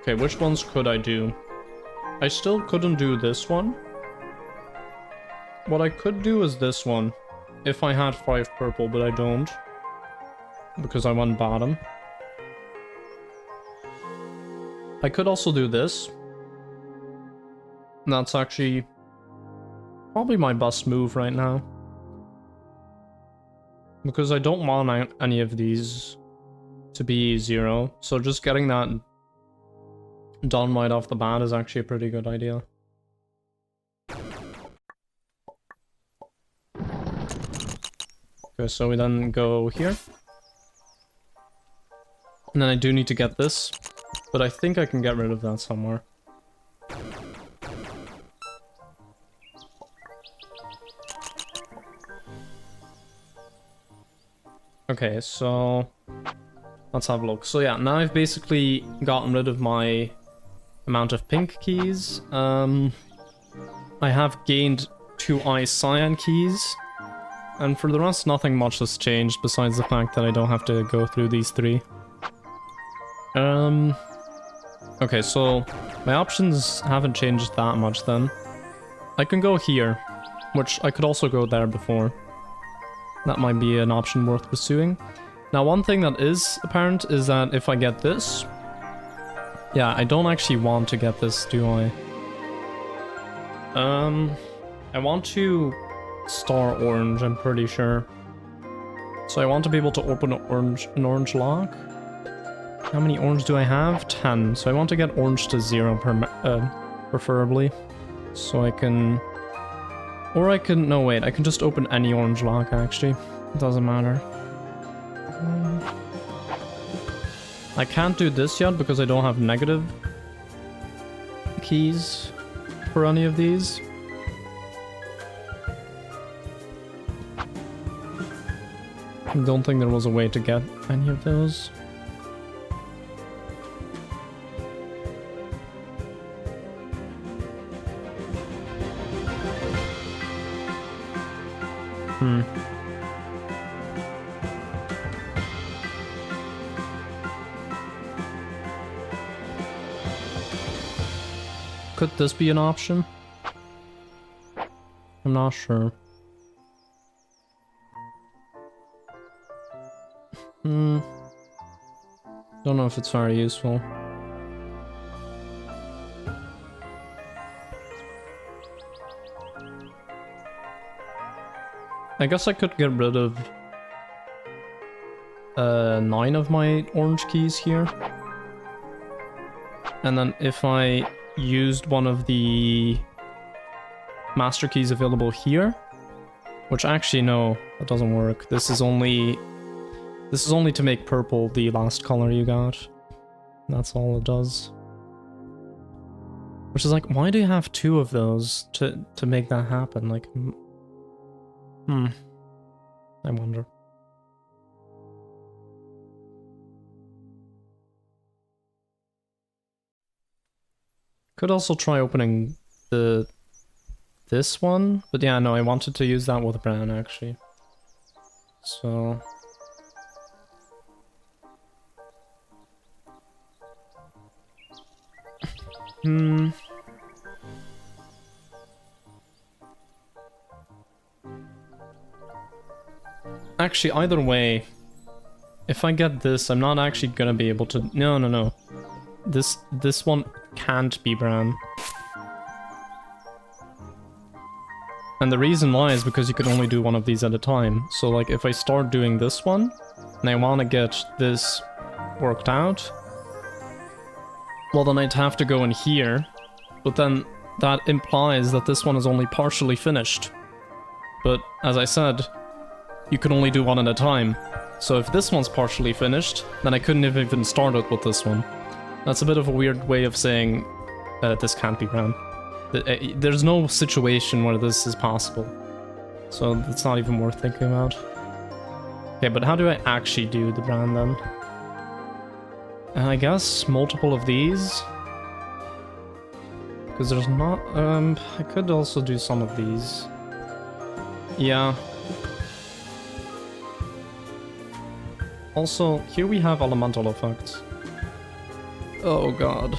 okay, which ones could I do? I still couldn't do this one. What I could do is this one, if I had 5 purple, but I don't, because I went bottom. I could also do this. And that's actually probably my best move right now. Because I don't want any of these to be 0, so just getting that done right off the bat is actually a pretty good idea. Okay, so we then go here. And then I do need to get this, but I think I can get rid of that somewhere. Okay, so let's have a look. So yeah, now I've basically gotten rid of my amount of pink keys. I have gained 2 ice cyan keys. And for the rest, nothing much has changed besides the fact that I don't have to go through these 3. Okay, so my options haven't changed that much then. I can go here, which I could also go there before. That might be an option worth pursuing. Now, one thing that is apparent is that if I get this... Yeah, I don't actually want to get this, do I? I want to star orange, I'm pretty sure. So I want to be able to open an orange lock. How many orange do I have? 10. So I want to get orange to 0 preferably. So I can... Or I can... No, wait. I can just open any orange lock, actually. It doesn't matter. I can't do this yet because I don't have negative keys for any of these. I don't think there was a way to get any of those. Could this be an option? I'm not sure. Don't know if it's very useful. I guess I could get rid of 9 of my orange keys here. And then if I used one of the master keys available here, which actually no, that doesn't work. This is only to make purple the last color you got. That's all it does. Which is like, why do you have 2 of those to make that happen? Like, I wonder. Could also try opening this one, but yeah, no, I wanted to use that with brown actually. So actually, either way, if I get this, I'm not actually gonna be able to... No. This one can't be brown. And the reason why is because you can only do one of these at a time. So like if I start doing this one, and I want to get this worked out, well then I'd have to go in here, but then that implies that this one is only partially finished. But as I said, you can only do one at a time. So if this one's partially finished, then I couldn't have even started with this one. That's a bit of a weird way of saying this can't be brown. There's no situation where this is possible. So it's not even worth thinking about. Okay, but how do I actually do the brown then? I guess multiple of these. Because there's not... I could also do some of these. Yeah. Also, here we have elemental effects. Oh god.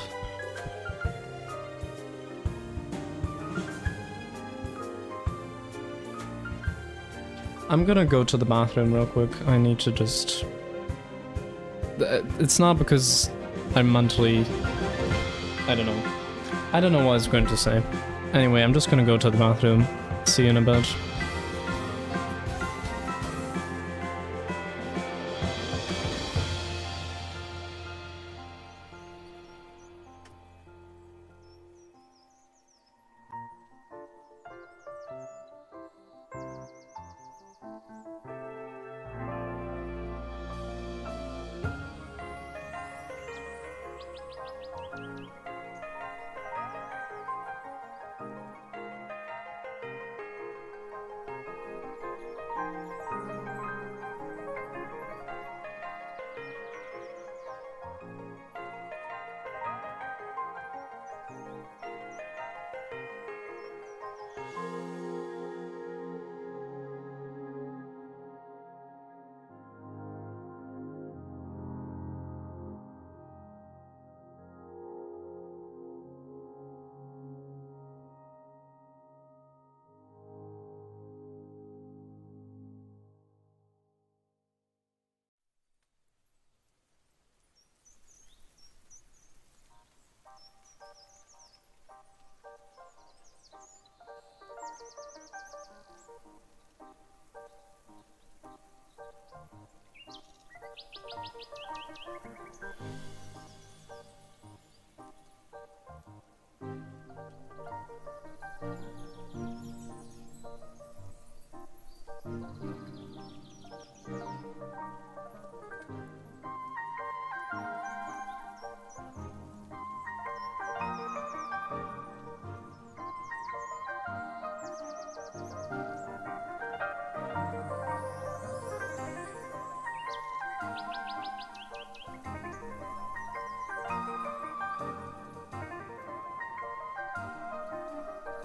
I'm gonna go to the bathroom real quick. I need to just... It's not because I'm mentally... I don't know. I don't know what I was going to say. Anyway, I'm just gonna go to the bathroom. See you in a bit.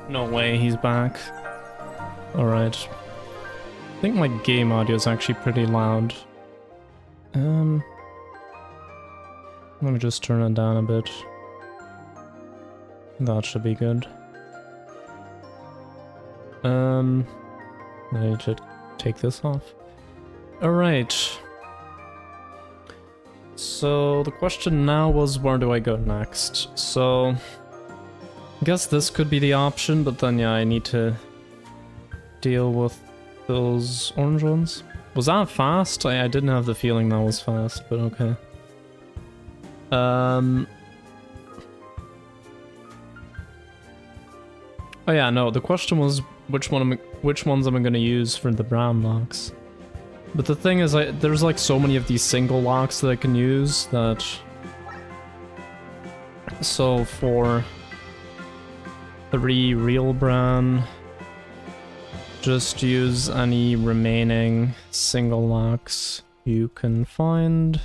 No way, he's back. Alright. I think my game audio is actually pretty loud. Let me just turn it down a bit. That should be good. I need to take this off. Alright. So the question now was, where do I go next? So I guess this could be the option, but then yeah, I need to deal with those orange ones. Was that fast? I didn't have the feeling that was fast, but okay. Oh yeah, no, the question was which ones am I gonna use for the brown locks. But the thing is, there's like so many of these single locks that I can use that... So for 3 real brown, just use any remaining single locks you can find.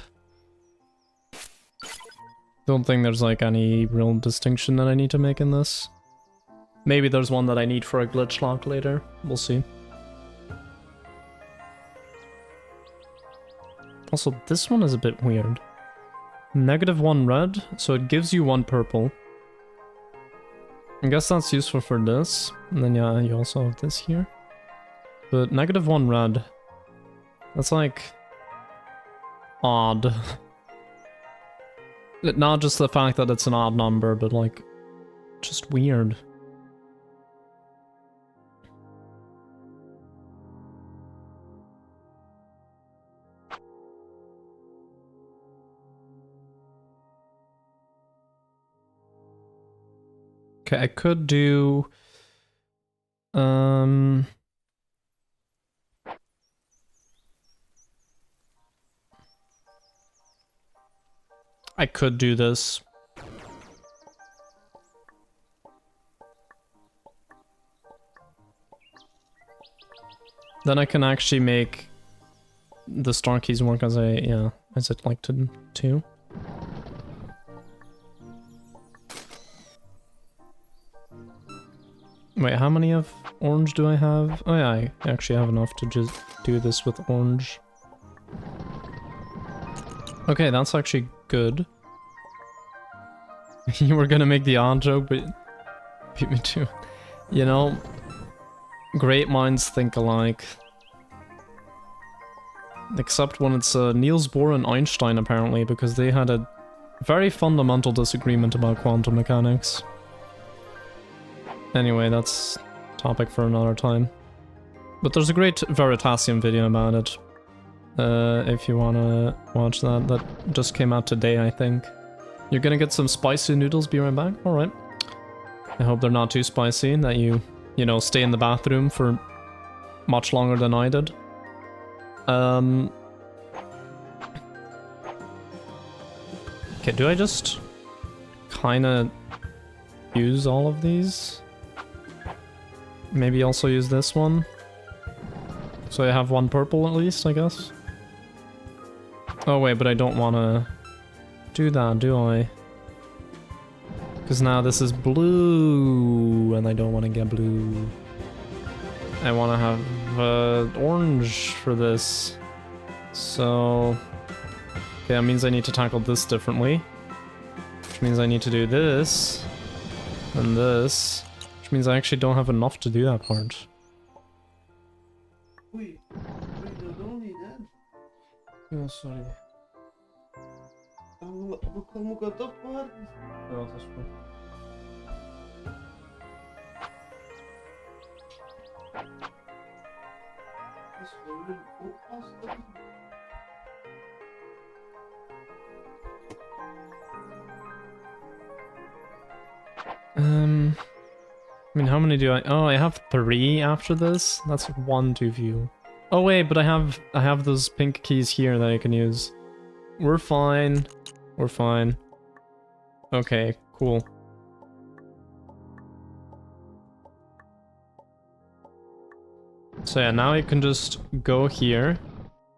Don't think there's like any real distinction that I need to make in this. Maybe there's one that I need for a glitch lock later. We'll see. Also, this one is a bit weird. -1 red, so it gives you 1 purple. I guess that's useful for this. And then yeah, you also have this here. But -1 red. That's like... odd. Not just the fact that it's an odd number, but like... just weird. Okay, I could do... I could do this. Then I can actually make the star keys work as I'd like to too. Wait, how many of orange do I have? Oh yeah, I actually have enough to just do this with orange. Okay, that's actually good. You were gonna make the odd joke, but beat me too. You know, great minds think alike. Except when it's Niels Bohr and Einstein, apparently, because they had a very fundamental disagreement about quantum mechanics. Anyway, that's topic for another time. But there's a great Veritasium video about it. If you wanna watch that. That just came out today, I think. You're gonna get some spicy noodles, be right back? Alright. I hope they're not too spicy, and that you know, stay in the bathroom for much longer than I did. Okay, do I just kinda use all of these? Maybe also use this one. So I have 1 purple at least, I guess. Oh wait, but I don't want to do that, do I? Because now this is blue, and I don't want to get blue. I want to have orange for this. So... okay, that means I need to tackle this differently. Which means I need to do this. And this. Which means I actually don't have enough to do that part.
Wait, don't only that.
Oh, sorry.
Como que eu tô fora?
Não, tá super. I mean, how many do I... oh, I have 3 after this? That's 1 to view. Oh wait, but I have those pink keys here that I can use. We're fine. We're fine. Okay, cool. So yeah, now I can just go here,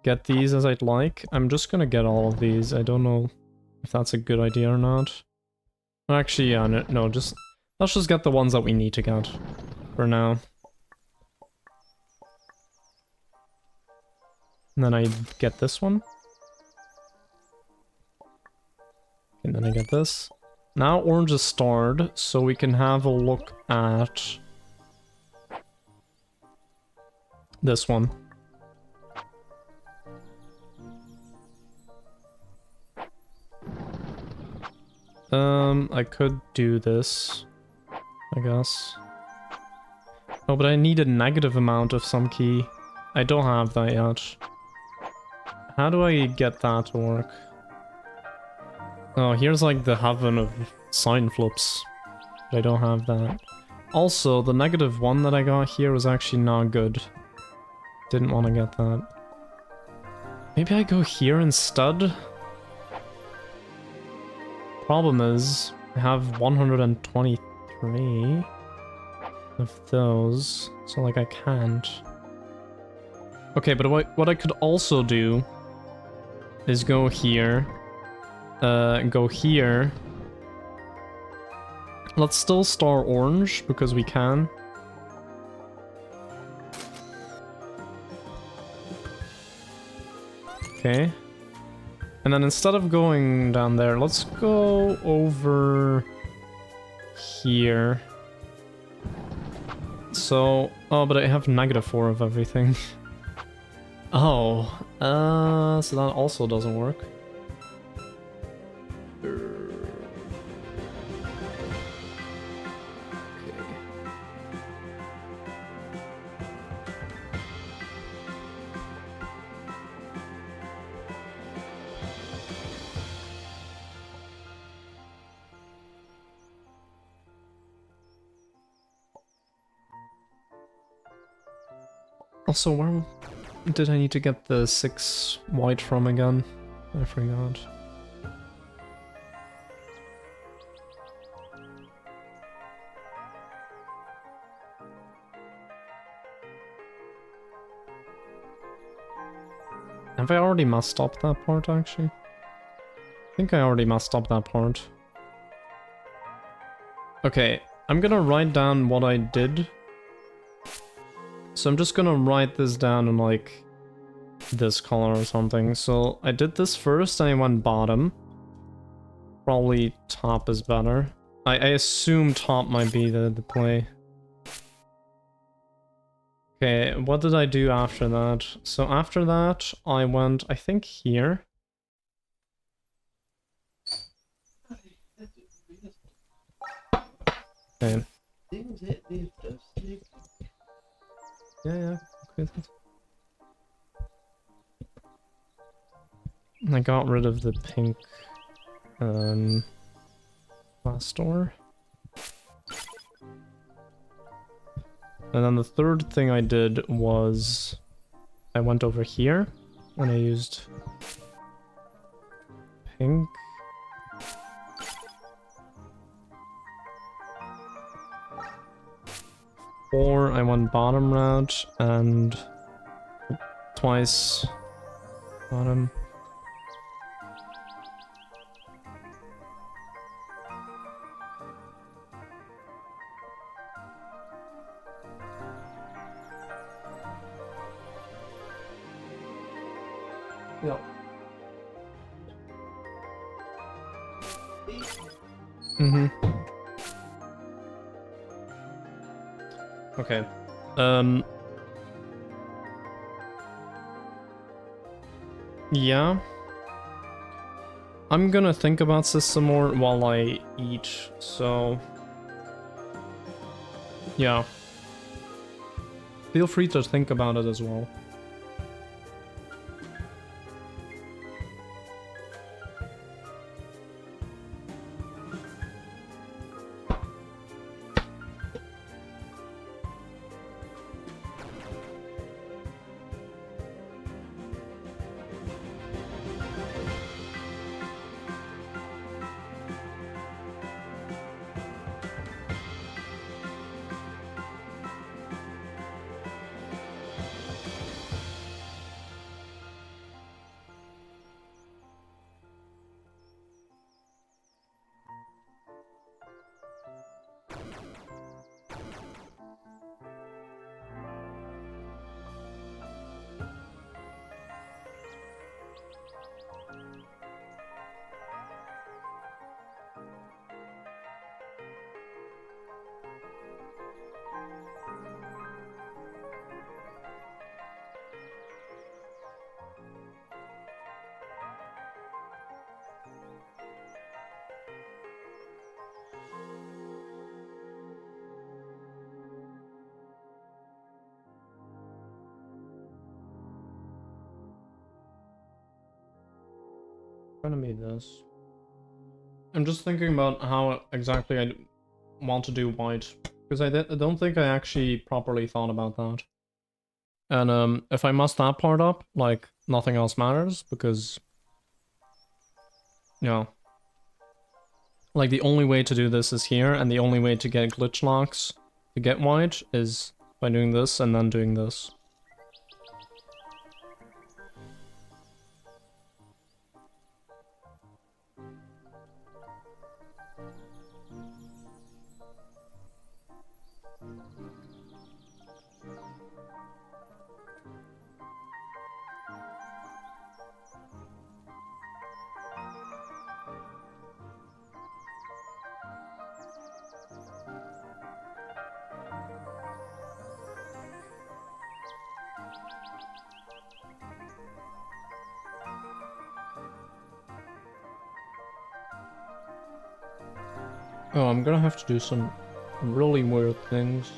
get these as I'd like. I'm just gonna get all of these. I don't know if that's a good idea or not. Actually, yeah, no, just Let's just get the ones that we need to get for now. And then I get this one. And then I get this. Now orange is starred, so we can have a look at this one. I could do this, I guess. Oh, but I need a negative amount of some key. I don't have that yet. How do I get that to work? Oh, here's like the heaven of sign flips. But I don't have that. Also, the -1 that I got here was actually not good. Didn't want to get that. Maybe I go here instead? Problem is, I have 123 of those, so like I can't. Okay, but what I could also do is go here, go here. Let's still star orange, because we can. Okay. And then instead of going down there, let's go over here. So, oh, but I have -4 of everything. Oh, so that also doesn't work. Also, where did I need to get the 6 white from again? I forgot. Have I already messed up that part, actually? I think I already messed up that part. Okay, I'm gonna write down what I did. So I'm just gonna write this down in like this color or something. So I did this first and I went bottom. Probably top is better. I assume top might be the play. Okay, what did I do after that? So after that I went, I think, here. Okay. Yeah, okay. I got rid of the pink glass door. And then the third thing I did was I went over here and I used pink. Or I went bottom route and twice bottom. Yep. Mm-hmm. Okay. Yeah. I'm gonna think about this some more while I eat, so... yeah. Feel free to think about it as well. gonna be this. I'm just thinking about how exactly I want to do white, because I don't think I actually properly thought about that. And if I mess that part up, like, nothing else matters, because, you know, like, the only way to do this is here, and the only way to get glitch locks to get white is by doing this and then doing this. Oh, I'm gonna have to do some really weird things.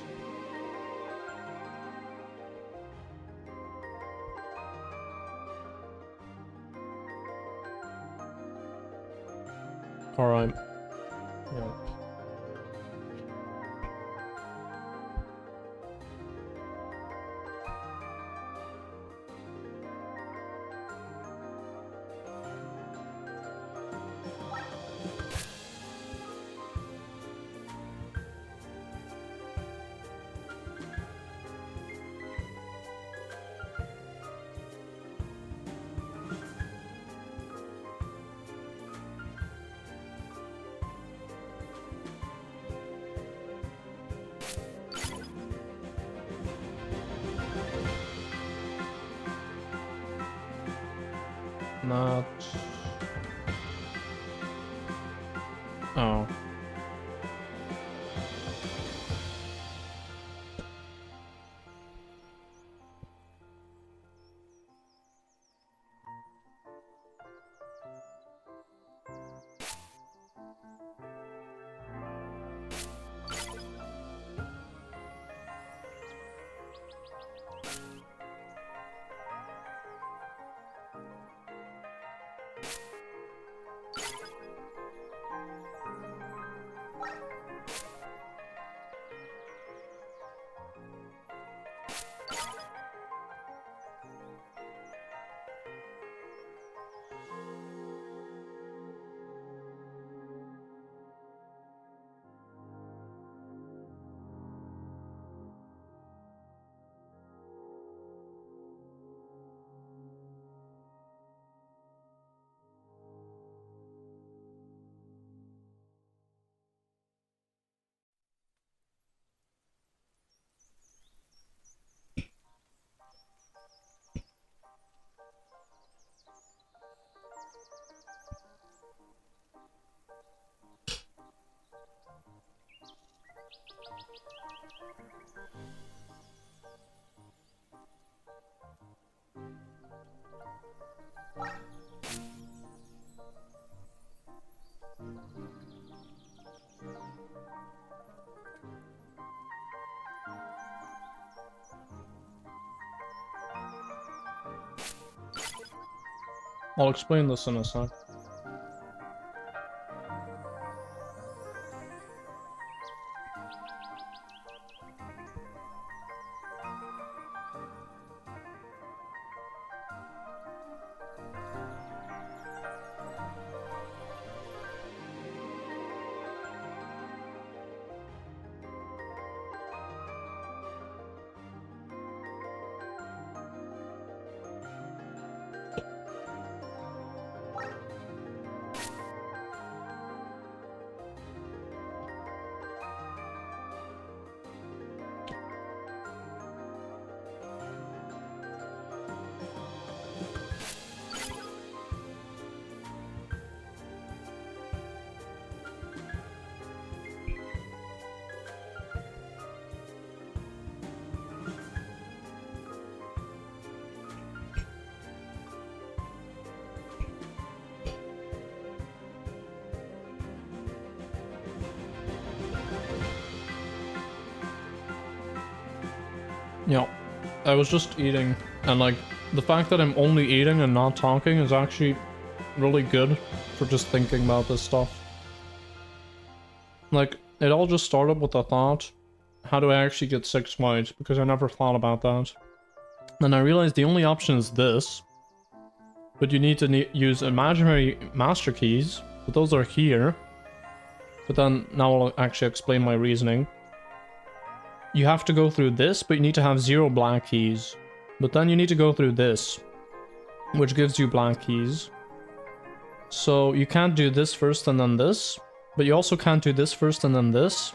Alright. Yeah. Not... Oh. I'll explain this in a sec. Yeah, I was just eating, and like, the fact that I'm only eating and not talking is actually really good for just thinking about this stuff. Like, it all just started with the thought, how do I actually get 6 white? Because I never thought about that. Then I realized the only option is this. But you need to use imaginary master keys, but those are here. But then, now I'll actually explain my reasoning. You have to go through this, but you need to have 0 black keys. But then you need to go through this, which gives you black keys. So you can't do this first and then this, but you also can't do this first and then this.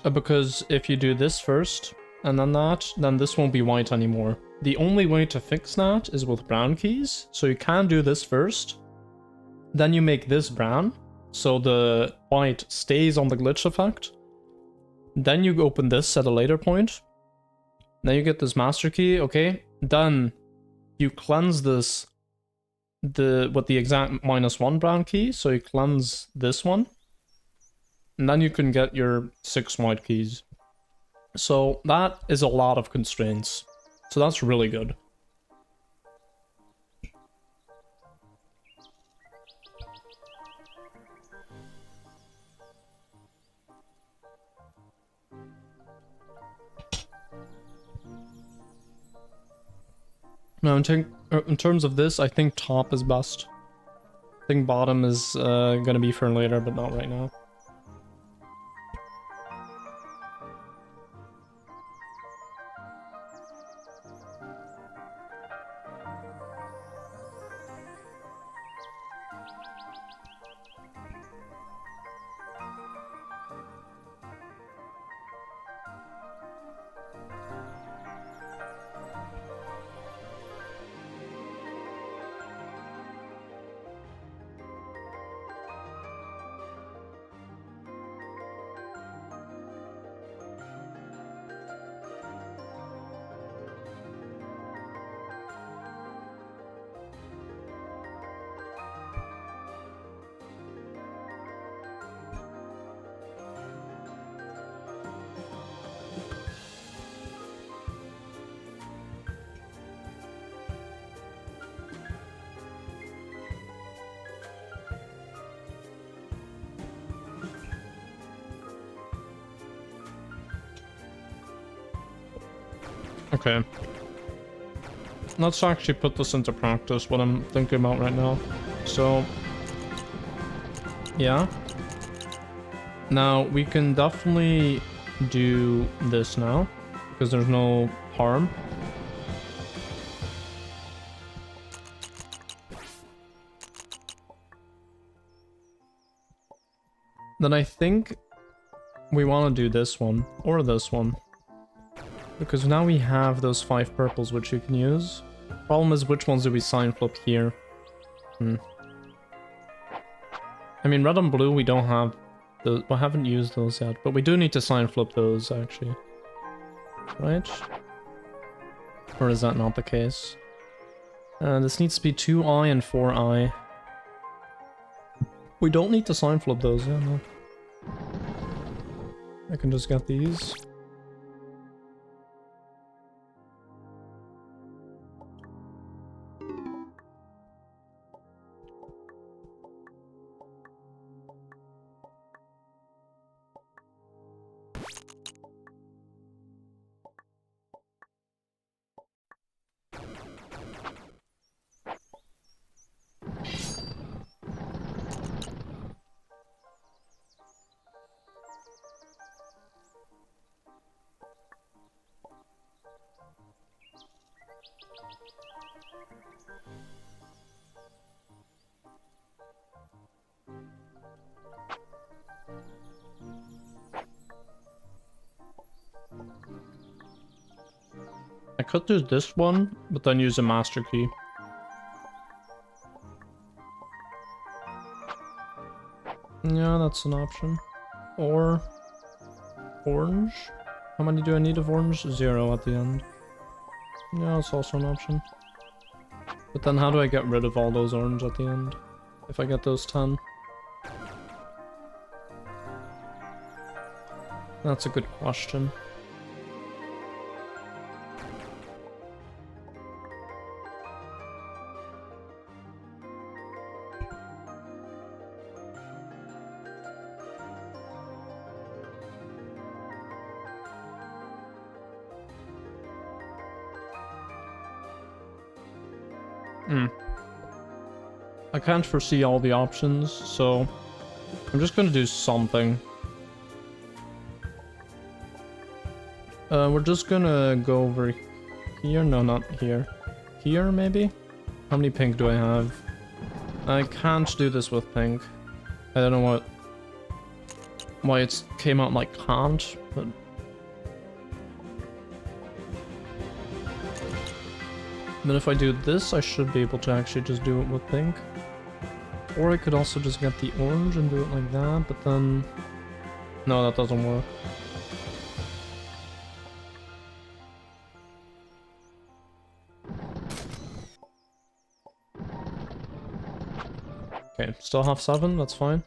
Because if you do this first and then that, then this won't be white anymore. The only way to fix that is with brown keys. So you can do this first, then you make this brown, so the white stays on the glitch effect. Then you open this at a later point. Then you get this master key, okay? Then you cleanse this with the exact -1 brown key, so you cleanse this one. And then you can get your 6 white keys. So that is a lot of constraints. So that's really good. Now, in terms of this, I think top is best. I think bottom is gonna be for later, but not right now. Okay. Let's actually put this into practice, what I'm thinking about right now. So, yeah. Now, we can definitely do this now, because there's no harm. Then I think we want to do this one, or this one. Because now we have those 5 purples which you can use. Problem is, which ones do we sign flip here? I mean, red and blue, we don't have those. We haven't used those yet, but we do need to sign flip those, actually. Right? Or is that not the case? This needs to be 2i and 4i. We don't need to sign flip those, yeah, no. I can just get these. I could do this one, but then use a master key. Yeah, that's an option. Or orange. How many do I need of orange? 0 at the end. Yeah, that's also an option. But then how do I get rid of all those orange at the end? If I get those 10. That's a good question. I can't foresee all the options, so I'm just gonna do something. We're just gonna go over here. No, not here. Here, maybe? How many pink do I have? I can't do this with pink. I don't know why it came out like can't, but... Then if I do this, I should be able to actually just do it with pink. Or I could also just get the orange and do it like that, but then... No, that doesn't work. Okay, still have 7, that's fine.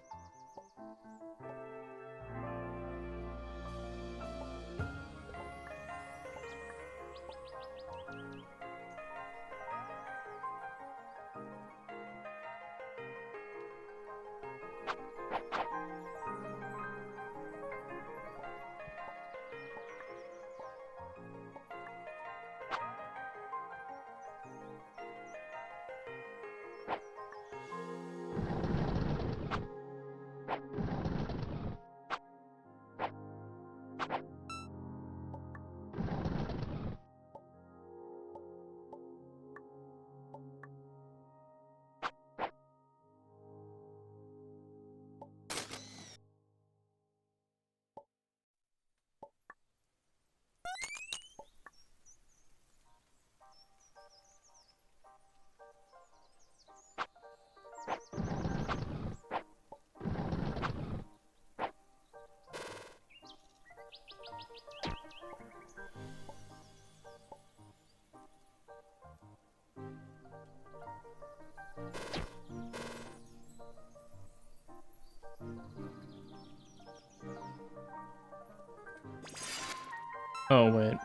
Oh wait,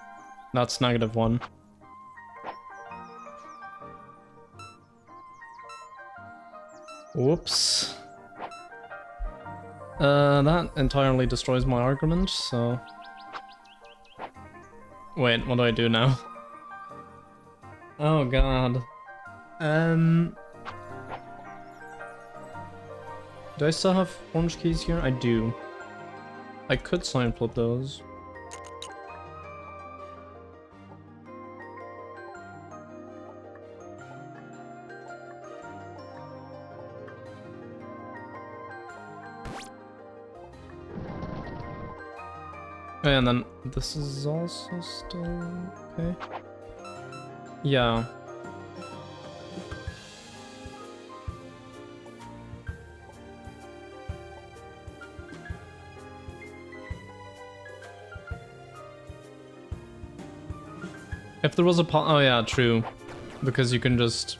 that's -1. Whoops. That entirely destroys my argument, so... Wait, what do I do now? Oh god. Do I still have orange keys here? I do. I could sign flip those. And then this is also still okay. Yeah. If there was a oh yeah, true. Because you can just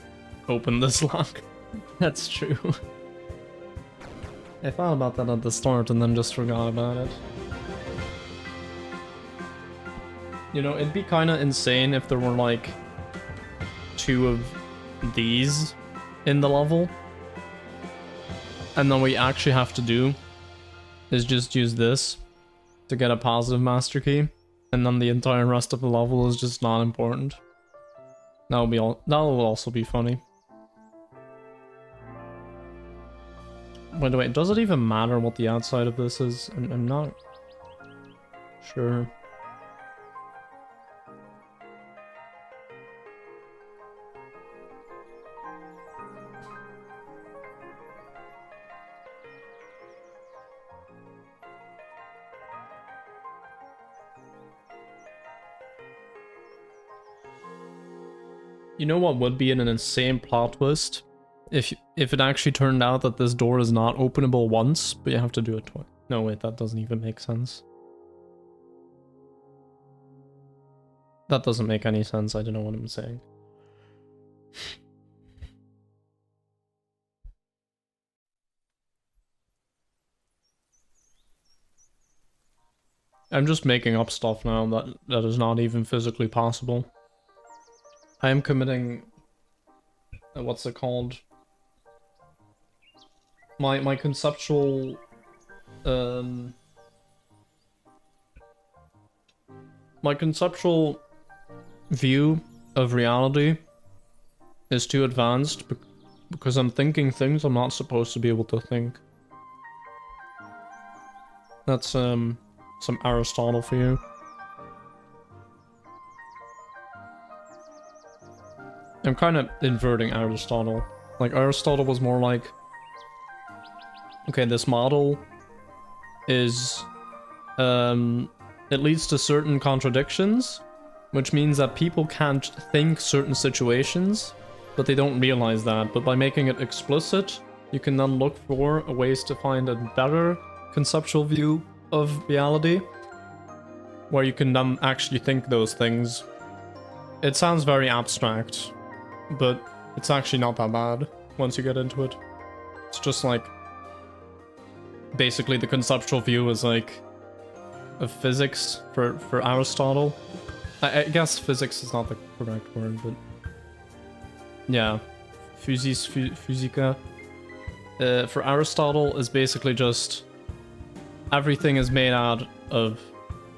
open this lock. That's true. I thought about that at the start and then just forgot about it. You know, it'd be kind of insane if there were like 2 of these in the level. And then what we actually have to do is just use this to get a positive master key. And then the entire rest of the level is just not important. That will also be funny. By the way, does it even matter what the outside of this is? I'm not sure. You know what would be an insane plot twist? If it actually turned out that this door is not openable once, but you have to do it twice. No, wait, that doesn't even make sense. That doesn't make any sense, I don't know what I'm saying. I'm just making up stuff now that is not even physically possible. I am committing... what's it called? My conceptual... my conceptual view of reality is too advanced because I'm thinking things I'm not supposed to be able to think. That's some Aristotle for you. I'm kind of inverting Aristotle. Like, Aristotle was more like, okay, this model is, it leads to certain contradictions, which means that people can't think certain situations, but they don't realize that. But by making it explicit, you can then look for ways to find a better conceptual view of reality, where you can then actually think those things. It sounds very abstract, but it's actually not that bad once you get into it. It's just like, basically the conceptual view is like of physics for Aristotle. I guess physics is not the correct word, but yeah, physica. For Aristotle is basically just everything is made out of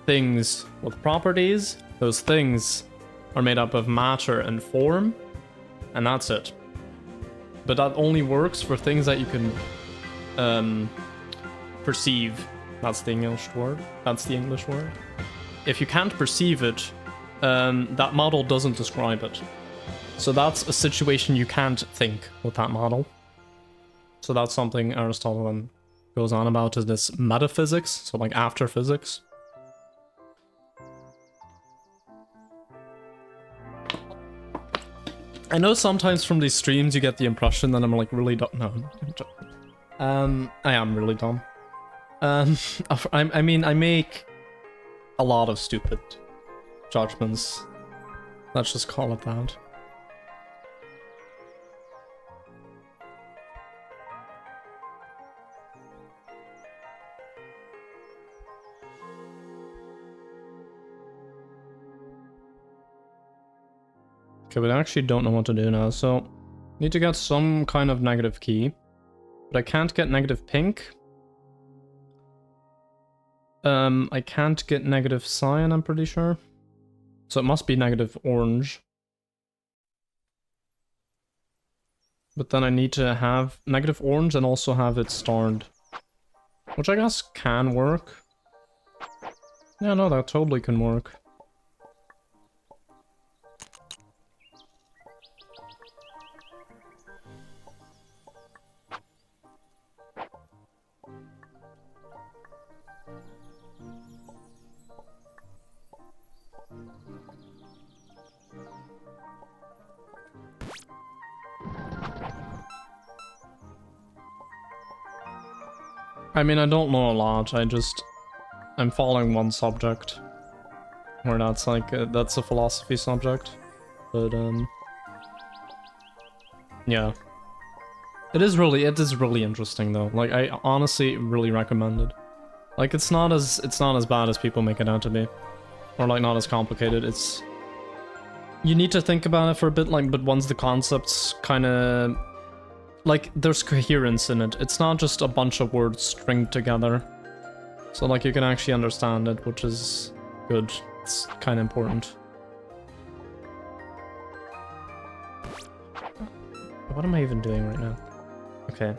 things with properties. Those things are made up of matter and form, and that's it. But that only works for things that you can perceive. That's the English word. That's the English word. If you can't perceive it, that model doesn't describe it. So that's a situation you can't think with that model. So that's something Aristotle then goes on about, is this metaphysics, so like after physics. I know sometimes from these streams you get the impression that I'm like really dumb. No, I am really dumb. I mean, I make a lot of stupid judgments. Let's just call it that. Okay, but I actually don't know what to do now, so need to get some kind of negative key, but I can't get negative pink. I can't get negative cyan, I'm pretty sure. So it must be negative orange. But then I need to have negative orange and also have it starred. Which I guess can work. Yeah, no, that totally can work. I mean, I don't know a lot, I'm following one subject. Where that's like, that's a philosophy subject. But, yeah. It is really interesting though. Like, I honestly really recommend it. Like, it's not as bad as people make it out to be. Or like, not as complicated. It's... You need to think about it for a bit, like, but once the concepts kinda... Like, there's coherence in it. It's not just a bunch of words stringed together. So, like, you can actually understand it, which is good. It's kind of important. What am I even doing right now? Okay.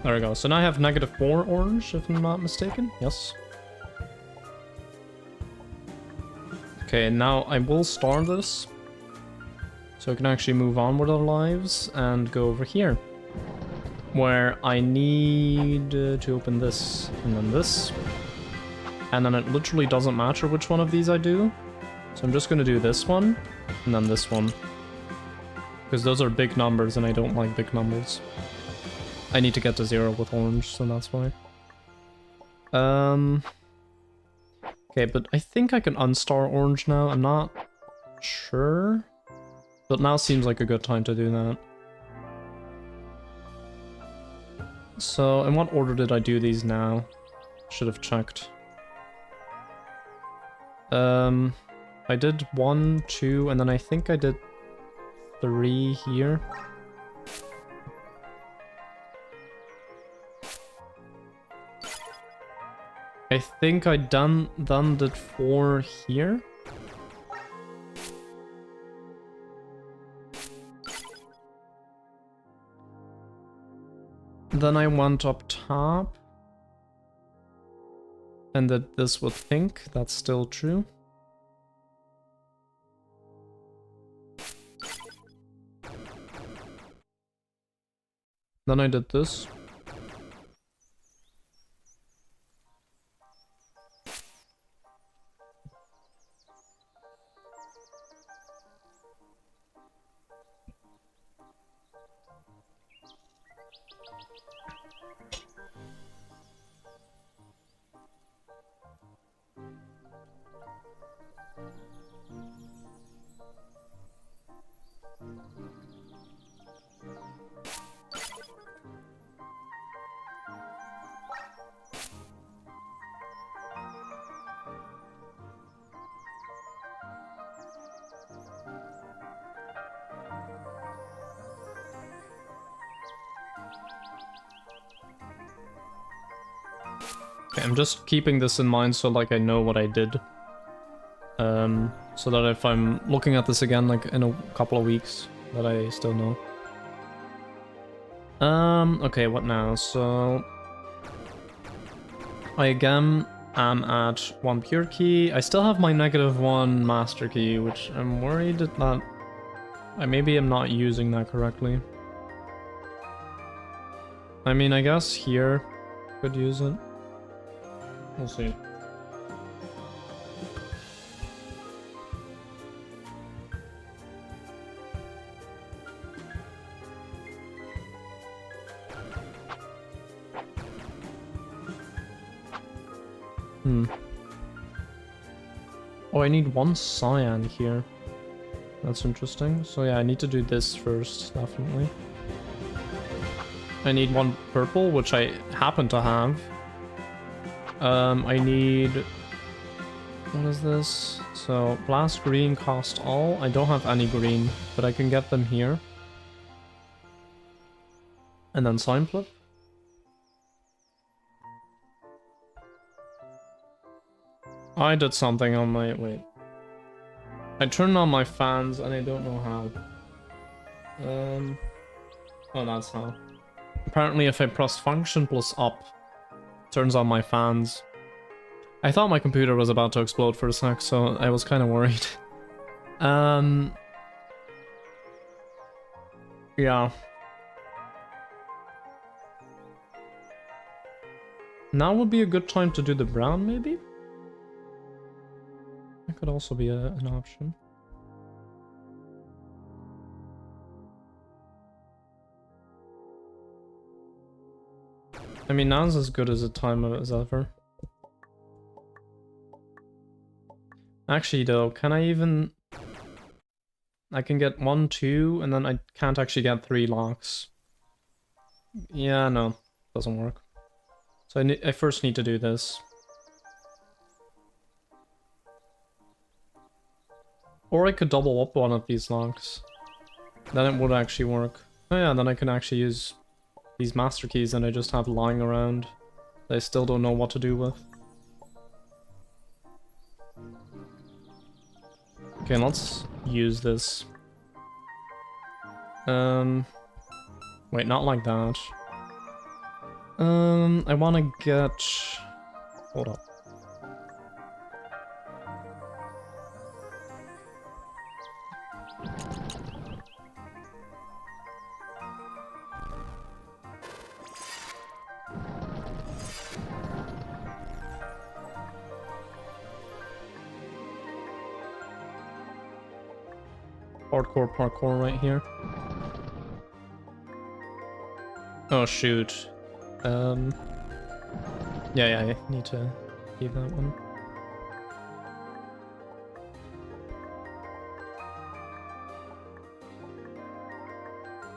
There we go. So now I have -4 orange, if I'm not mistaken. Yes. Okay, now I will star this. So I can actually move on with our lives and go over here. Where I need to open this and then this. And then it literally doesn't matter which one of these I do. So I'm just going to do this one and then this one. Because those are big numbers and I don't like big numbers. I need to get to 0 with orange, so that's why. Okay, but I think I can unstar orange now. I'm not sure. But now seems like a good time to do that. So, in what order did I do these now? Should have checked. I did 1, 2, and then I think I did 3 here. I think I done the 4 here. Then I went up top. And did this with pink, that's still true. Then I did this. Okay, I'm just keeping this in mind so like I know what I did. So that if I'm looking at this again like in a couple of weeks, that I still know. Okay, what now? So I again am at 1 pure key. I still have my -1 master key, which I'm worried that I maybe am not using that correctly. I mean, I guess here could use it. We'll see. Oh, I need 1 cyan here. That's interesting. So yeah, I need to do this first, definitely. I need 1 purple, which I happen to have. I need... What is this? So, blast green, cost all. I don't have any green, but I can get them here. And then sign flip. I did something on my... Wait. I turned on my fans and I don't know how. Oh, that's how. Apparently if I press function plus up, it turns on my fans. I thought my computer was about to explode for a sec, so I was kind of worried. Yeah. Now would be a good time to do the brown, maybe? That could also be an option. I mean, now's as good as a time as ever. Actually, though, can I even... I can get 1, 2, and then I can't actually get 3 locks. Yeah, no. Doesn't work. So I first need to do this. Or I could double up one of these locks. Then it would actually work. Oh yeah, then I can actually use these master keys that I just have lying around that I still don't know what to do with. Okay, let's use this. Wait, not like that. I want to get... Hold up. Hardcore parkour right here. Oh shoot. Yeah, I need to keep that one.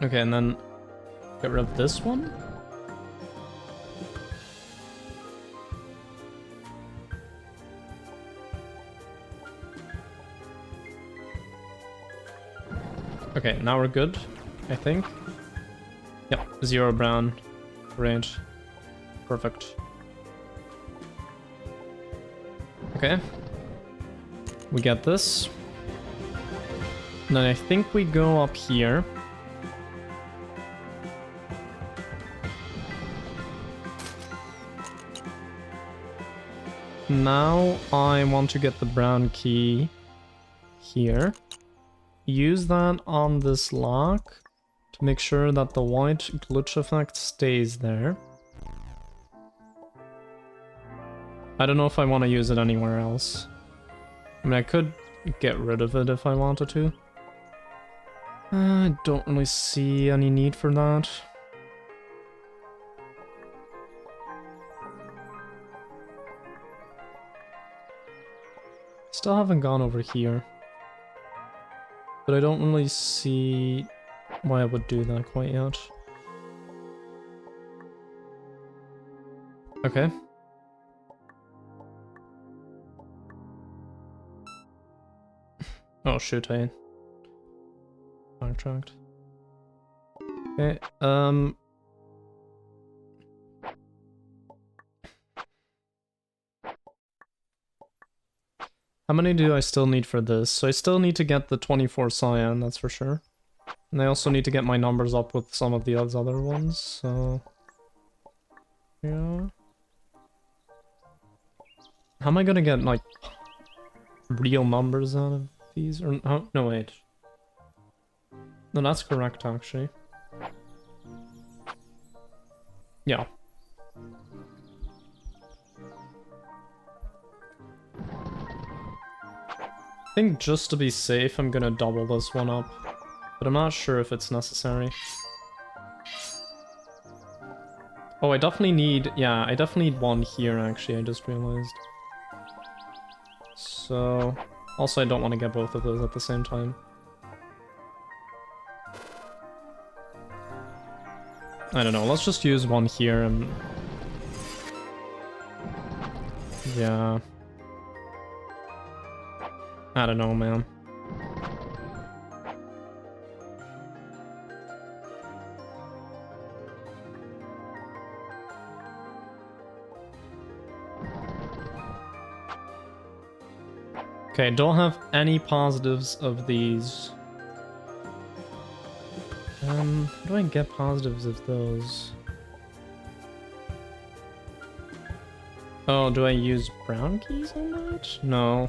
Okay, and then get rid of this one. Okay, now we're good, I think. Yep, 0 brown. Great. Perfect. Okay. We get this. And then I think we go up here. Now I want to get the brown key here. Use that on this lock to make sure that the white glitch effect stays there. I don't know if I want to use it anywhere else. I mean, I could get rid of it if I wanted to. I don't really see any need for that. Still haven't gone over here. But I don't really see why I would do that quite yet. Okay. Oh shoot, I backtracked. Okay, how many do I still need for this? So I still need to get the 24 cyan, that's for sure. And I also need to get my numbers up with some of the other ones, so... yeah... How am I gonna get, like, real numbers out of these? Or, oh, no, wait. No, that's correct, actually. Yeah. I think just to be safe, I'm gonna double this one up. But I'm not sure if it's necessary. Oh, I definitely need... yeah, I definitely need one here, actually, I just realized. So... also, I don't want to get both of those at the same time. I don't know, let's just use one here and... yeah... I don't know, man. Okay, don't have any positives of these. How do I get positives of those? Oh, do I use brown keys on that? No.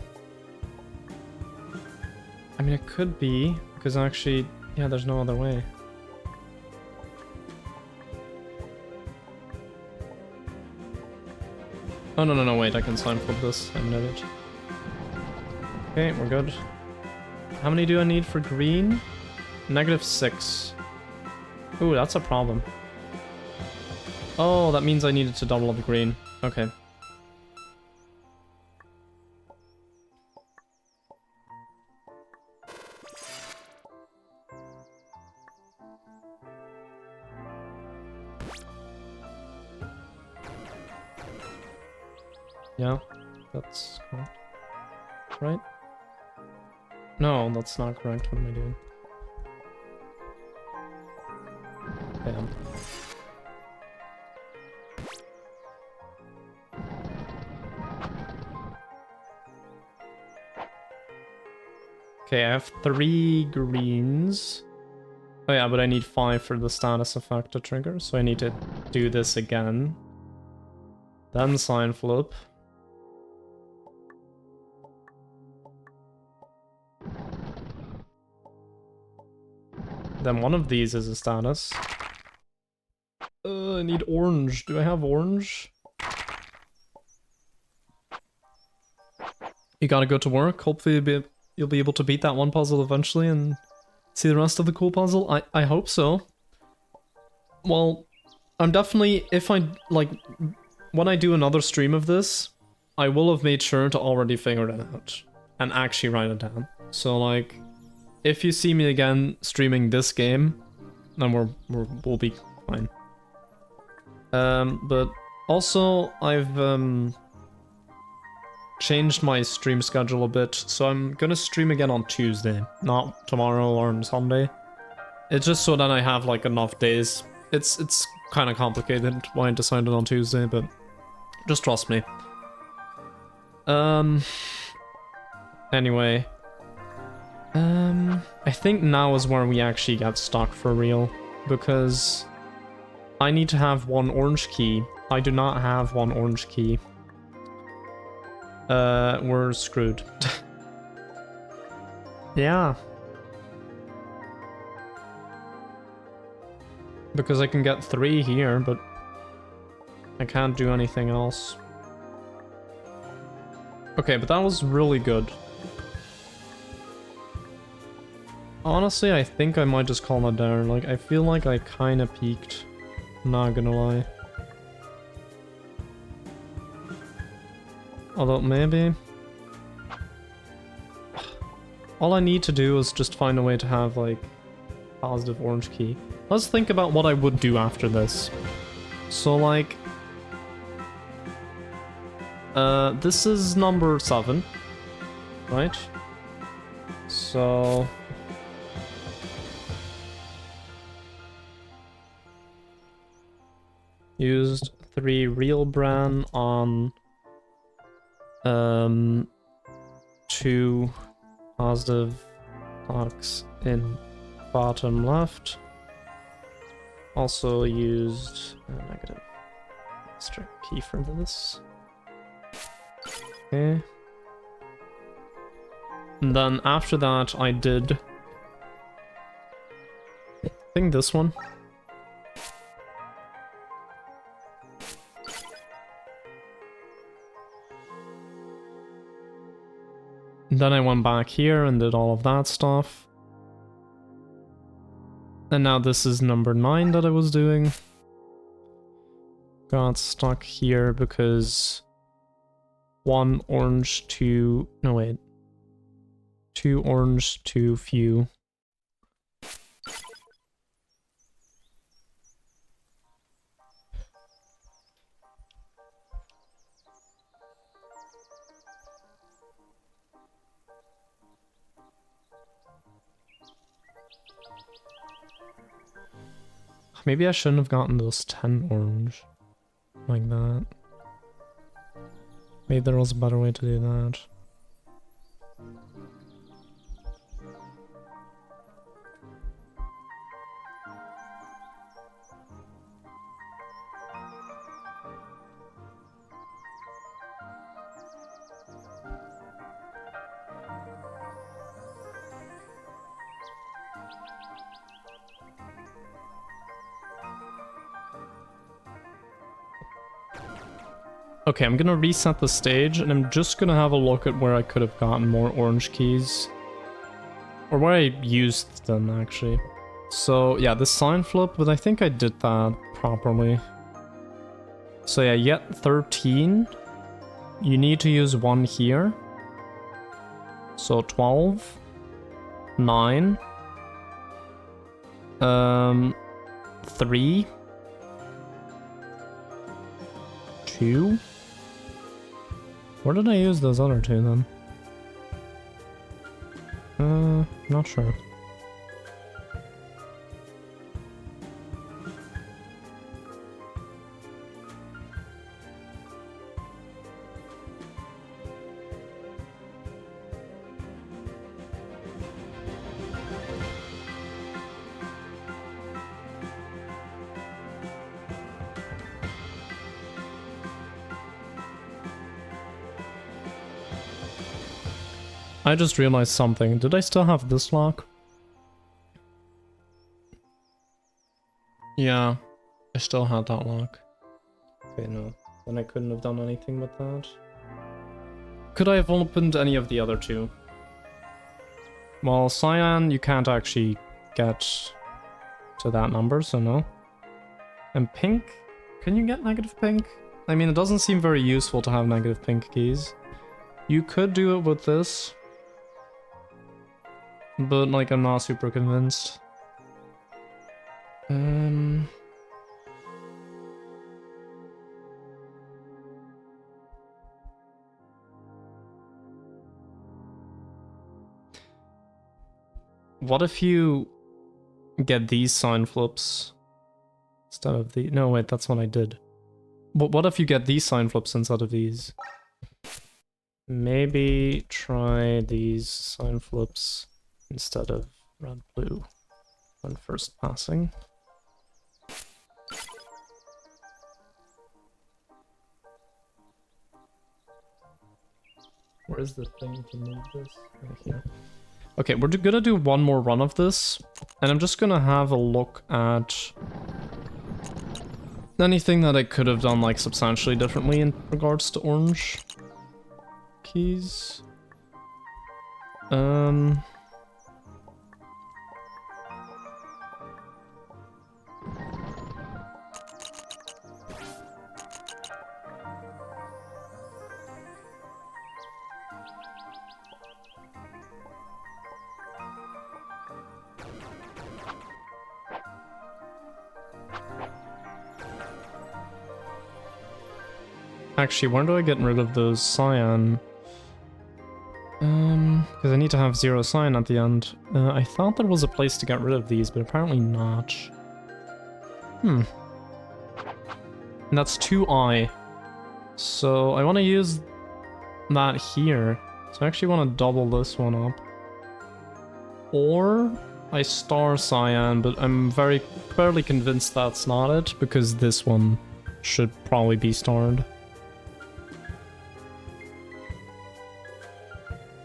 I mean, it could be, because actually, yeah, there's no other way. Oh, no, wait, I can sign flip this. I'm an idiot. Okay, we're good. How many do I need for green? -6. Ooh, that's a problem. Oh, that means I needed to double up green. Okay. Yeah, that's correct. Right? No, that's not correct. What am I doing? Bam. Okay, I have 3 greens. Oh yeah, but I need 5 for the status effect to trigger, so I need to do this again. Then sign flip. Then one of these is a status. I need orange. Do I have orange? You gotta go to work. Hopefully you'll be able to beat that one puzzle eventually and see the rest of the cool puzzle. I hope so. Well, I'm definitely, if I, like, when I do another stream of this, I will have made sure to already figure it out and actually write it down. So, like, if you see me again streaming this game, then we'll be fine. But also, I've changed my stream schedule a bit, so I'm gonna stream again on Tuesday, not tomorrow or on Sunday. It's just so that I have like enough days. It's kind of complicated why I decided on Tuesday, but just trust me. Anyway. I think now is where we actually get stuck for real. Because I need to have one orange key. I do not have one orange key. We're screwed. Yeah. Because I can get 3 here, but I can't do anything else. Okay, but that was really good. Honestly, I think I might just call it there. Like, I feel like I kinda peaked. Not gonna lie. Although, maybe... all I need to do is just find a way to have, like, positive orange key. Let's think about what I would do after this. So, like... this is number 7. Right? So... used 3 real bran on... 2 positive blocks in bottom left. Also used a negative extra key for this. Okay. And then after that I did... I think this one. Then I went back here and did all of that stuff. And now this is number 9 that I was doing. Got stuck here because 1 orange, 2... no wait. 2 orange, 2 few. Maybe I shouldn't have gotten those 10 orange. Like that. Maybe there was a better way to do that. Okay, I'm gonna reset the stage, and I'm just gonna have a look at where I could have gotten more orange keys. Or where I used them, actually. So, yeah, this sign flip, but I think I did that properly. So yeah, yet 13. You need to use 1 here. So 12. 9. 3. 2. Where did I use those other 2 then? Not sure. I just realized something. Did I still have this lock? Yeah, I still had that lock. Okay, no. Then I couldn't have done anything with that. Could I have opened any of the other 2? Well, cyan, you can't actually get to that number, so no. And pink? Can you get negative pink? I mean, it doesn't seem very useful to have negative pink keys. You could do it with this. But, like, I'm not super convinced. What if you get these sign flips instead of the... No, wait, that's what I did. But what if you get these sign flips instead of these? maybe try these sign flips instead of red blue when first passing. Where is the thing to move this? Right here. Okay, we're gonna do one more run of this, and I'm just gonna have a look at anything that I could have done like substantially differently in regards to orange keys. Actually, where do I get rid of those cyan? Because I need to have 0 cyan at the end. I thought there was a place to get rid of these, but apparently not. And that's 2i. So I want to use that here. So I actually want to double this one up. Or I star cyan, but I'm fairly convinced that's not it, because this one should probably be starred.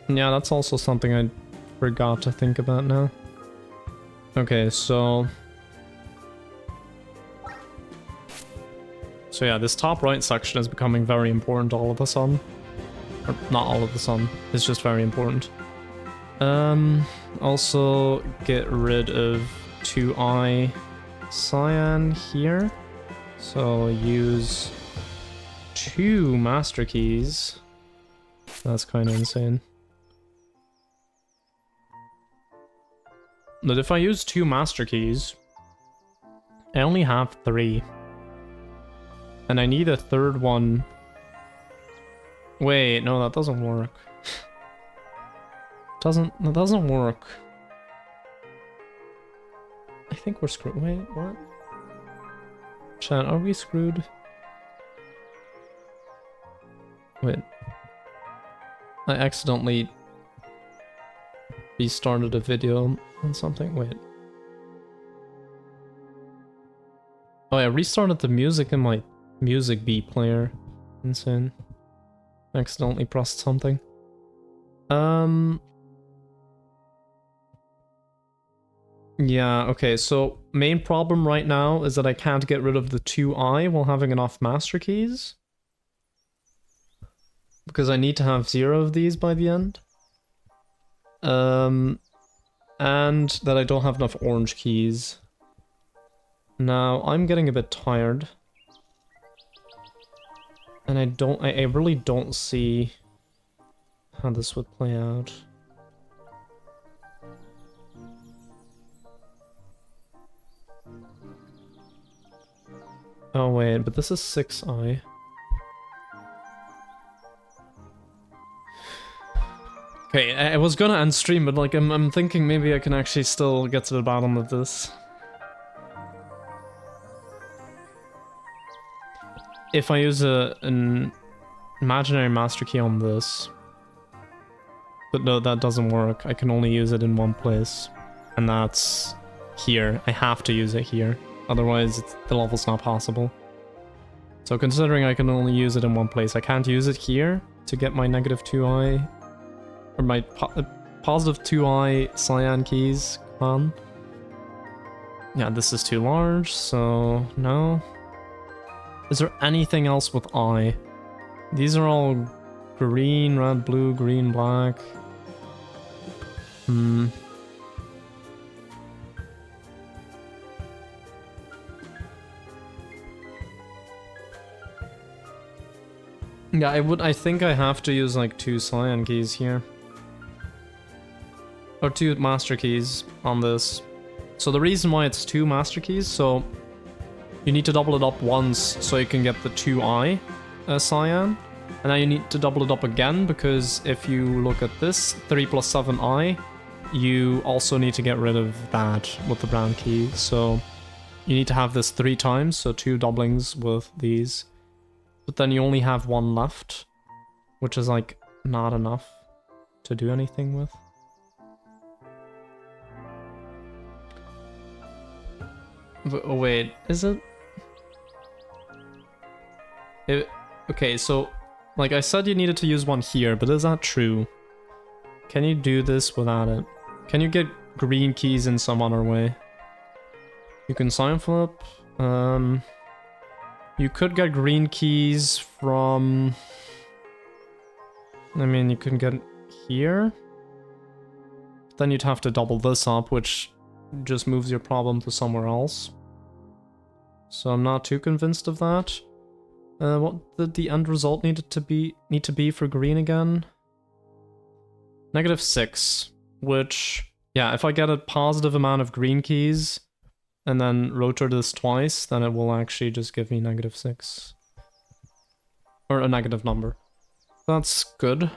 Yeah, that's also something I forgot to think about now. Okay, so yeah, this top right section is becoming very important all of a sudden. Or not all of a sudden, it's just very important. Also get rid of 2i cyan here. So use 2 master keys. That's kind of insane. But if I use 2 master keys, I only have 3. And I need a third one. Wait, no, that doesn't work. That doesn't work. I think we're screwed. Wait, what? Chat, are we screwed? Wait. I accidentally restarted a video on something. Wait. Oh, I restarted the music in my music beat player. Insane. Accidentally pressed something. Yeah, okay, so main problem right now is that I can't get rid of the 2i while having enough master keys. Because I need to have 0 of these by the end. And that I don't have enough orange keys. Now, I'm getting a bit tired. And I really don't see how this would play out. Oh wait, but this is 6i. Okay, I was gonna end stream, but like I'm thinking maybe I can actually still get to the bottom of this. If I use an imaginary master key on this. But no, that doesn't work. I can only use it in one place. And that's here. I have to use it here. Otherwise, the level's not possible. So considering I can only use it in one place, I can't use it here to get my negative 2i. Or my positive 2i cyan keys. Come on. Yeah, this is too large, so no. Is there anything else with I? These are all green, red, blue, green, black. Yeah, I think I have to use like 2 cyan keys here. Or 2 master keys on this. So the reason why it's 2 master keys, so you need to double it up once so you can get the 2i cyan. And now you need to double it up again because if you look at this, 3 plus 7i, you also need to get rid of that with the brown key. So you need to have this 3 times, so 2 doublings with these. But then you only have 1 left, which is like not enough to do anything with. Oh, wait, is it? Okay, so, like I said you needed to use one here, but is that true? Can you do this without it? Can you get green keys in some other way? You can sign flip. You could get green keys from... I mean, you can get here. Then you'd have to double this up, which just moves your problem to somewhere else. So I'm not too convinced of that. What did the end result need to be for green again? -6, which, yeah, if I get a positive amount of green keys and then rotate this twice, then it will actually just give me -6. Or a negative number. That's good.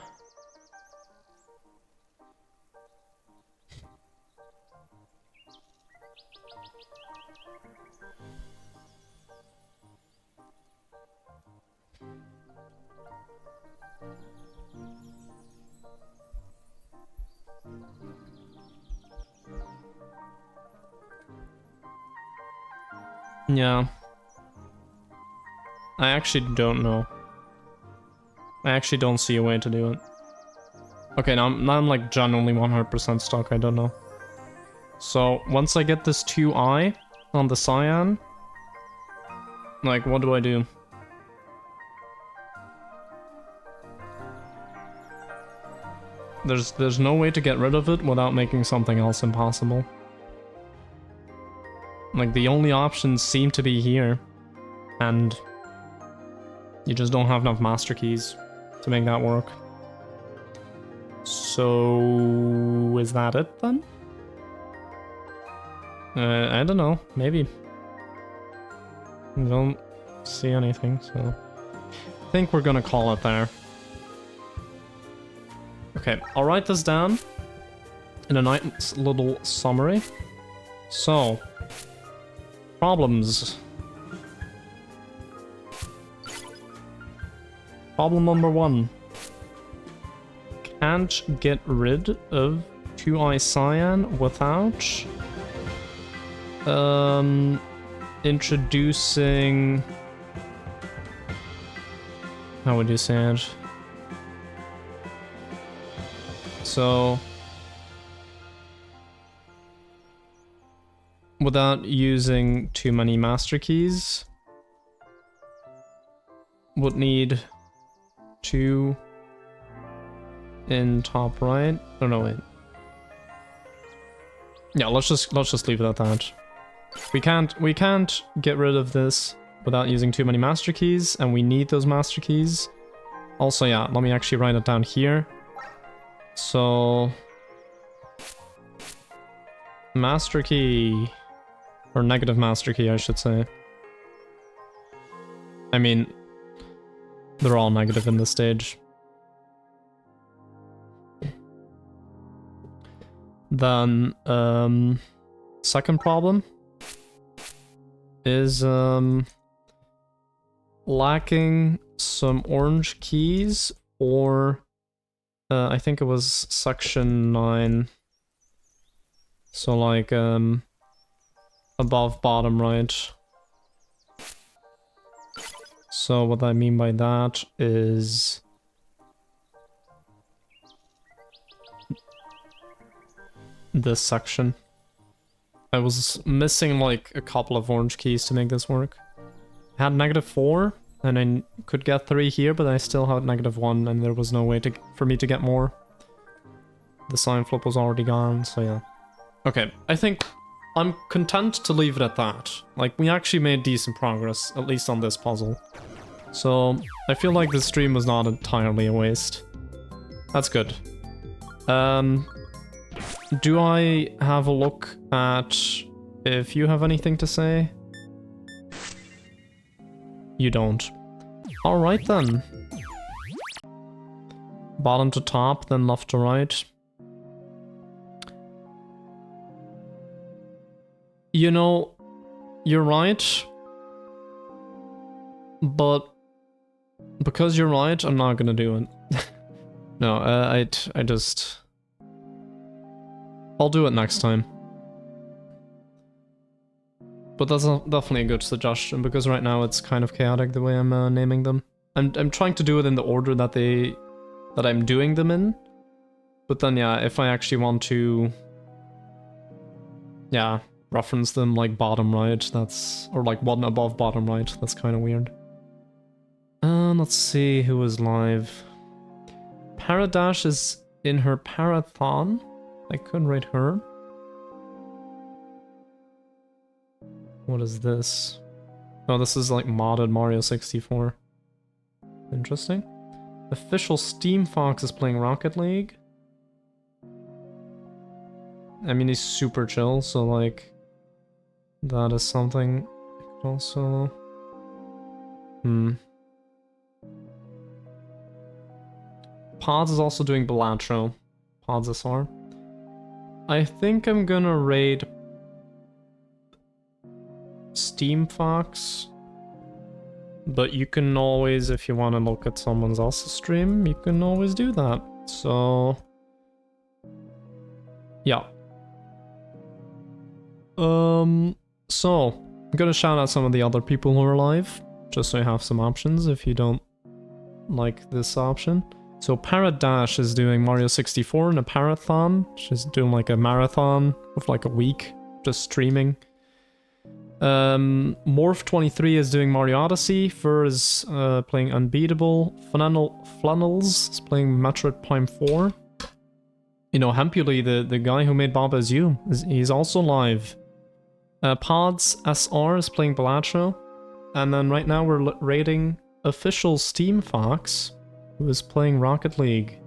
Yeah. I actually don't know. I actually don't see a way to do it. Okay, now I'm like genuinely 100% stuck, I don't know. So, once I get this 2i on the cyan, like, what do I do? There's no way to get rid of it without making something else impossible. Like, the only options seem to be here, and you just don't have enough master keys to make that work. So, is that it then? I don't know, maybe. I don't see anything, so I think we're gonna call it there. Okay, I'll write this down in a nice little summary. So, problems. Problem number 1. Can't get rid of 2i cyan without introducing, how would you say it? So, without using too many master keys, would need 2 in top right. Oh no, wait. Yeah, let's just leave it at that. We can't get rid of this without using too many master keys, and we need those master keys. Also, yeah, let me actually write it down here. So, master key, or negative master key, I should say. I mean, they're all negative in this stage. Then, second problem is lacking some orange keys, or I think it was section 9. So like above bottom right. So what I mean by that is this section. I was missing like a couple of orange keys to make this work. I had -4, and I could get 3 here, but I still had -1, and there was no way for me to get more. The sign flip was already gone, so yeah. Okay, I think I'm content to leave it at that. Like, we actually made decent progress, at least on this puzzle. So, I feel like this stream was not entirely a waste. That's good. Do I have a look at if you have anything to say? You don't. Alright then. Bottom to top, then left to right. You know, you're right. But because you're right, I'm not gonna do it. No, I just... I'll do it next time. But that's definitely a good suggestion, because right now it's kind of chaotic the way I'm naming them. I'm trying to do it in the order that I'm doing them in. But then yeah, if I actually want to... Yeah, reference them like bottom right, that's... Or like one above bottom right, that's kind of weird. Let's see who is live. Paradash is in her Parathon. I could rate her. What is this? Oh, this is like modded Mario 64. Interesting. Official Steam Fox is playing Rocket League. I mean, he's super chill, so like... That is something... Also... Pods is also doing Balatro. Pods SR. I think I'm gonna raid Steam Fox, but you can always, if you want to look at someone else's stream, you can always do that. So yeah. So I'm gonna shout out some of the other people who are live, just so you have some options if you don't like this option. So Paradash is doing Mario 64 in a Parathon. She's doing like a marathon of like a week, just streaming. Morph23 is doing Mario Odyssey. Fur is playing Unbeatable. Flannels is playing Metroid Prime 4. You know, Hempuli, the guy who made Baba Is You, he's also live. Pods SR is playing Balatro. And then right now we're rating Official Steam Fox, who is playing Rocket League.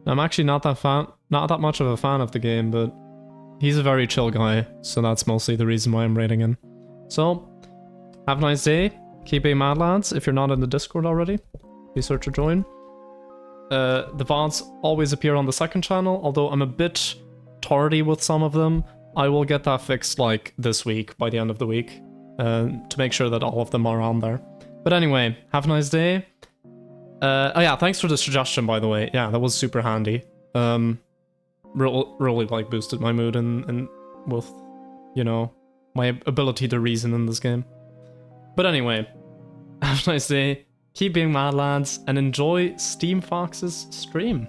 I'm actually not that much of a fan of the game, but he's a very chill guy, so that's mostly the reason why I'm rating him. So, have a nice day. Keep being mad, lads. If you're not in the Discord already, be sure to join. The VODs always appear on the second channel, although I'm a bit tardy with some of them. I will get that fixed like this week, by the end of the week, to make sure that all of them are on there. But anyway, have a nice day. Oh yeah, thanks for the suggestion, by the way. Yeah, that was super handy. Really like boosted my mood and with, you know, my ability to reason in this game. But anyway, have a nice day, keep being mad, lads, and enjoy Steam Fox's stream.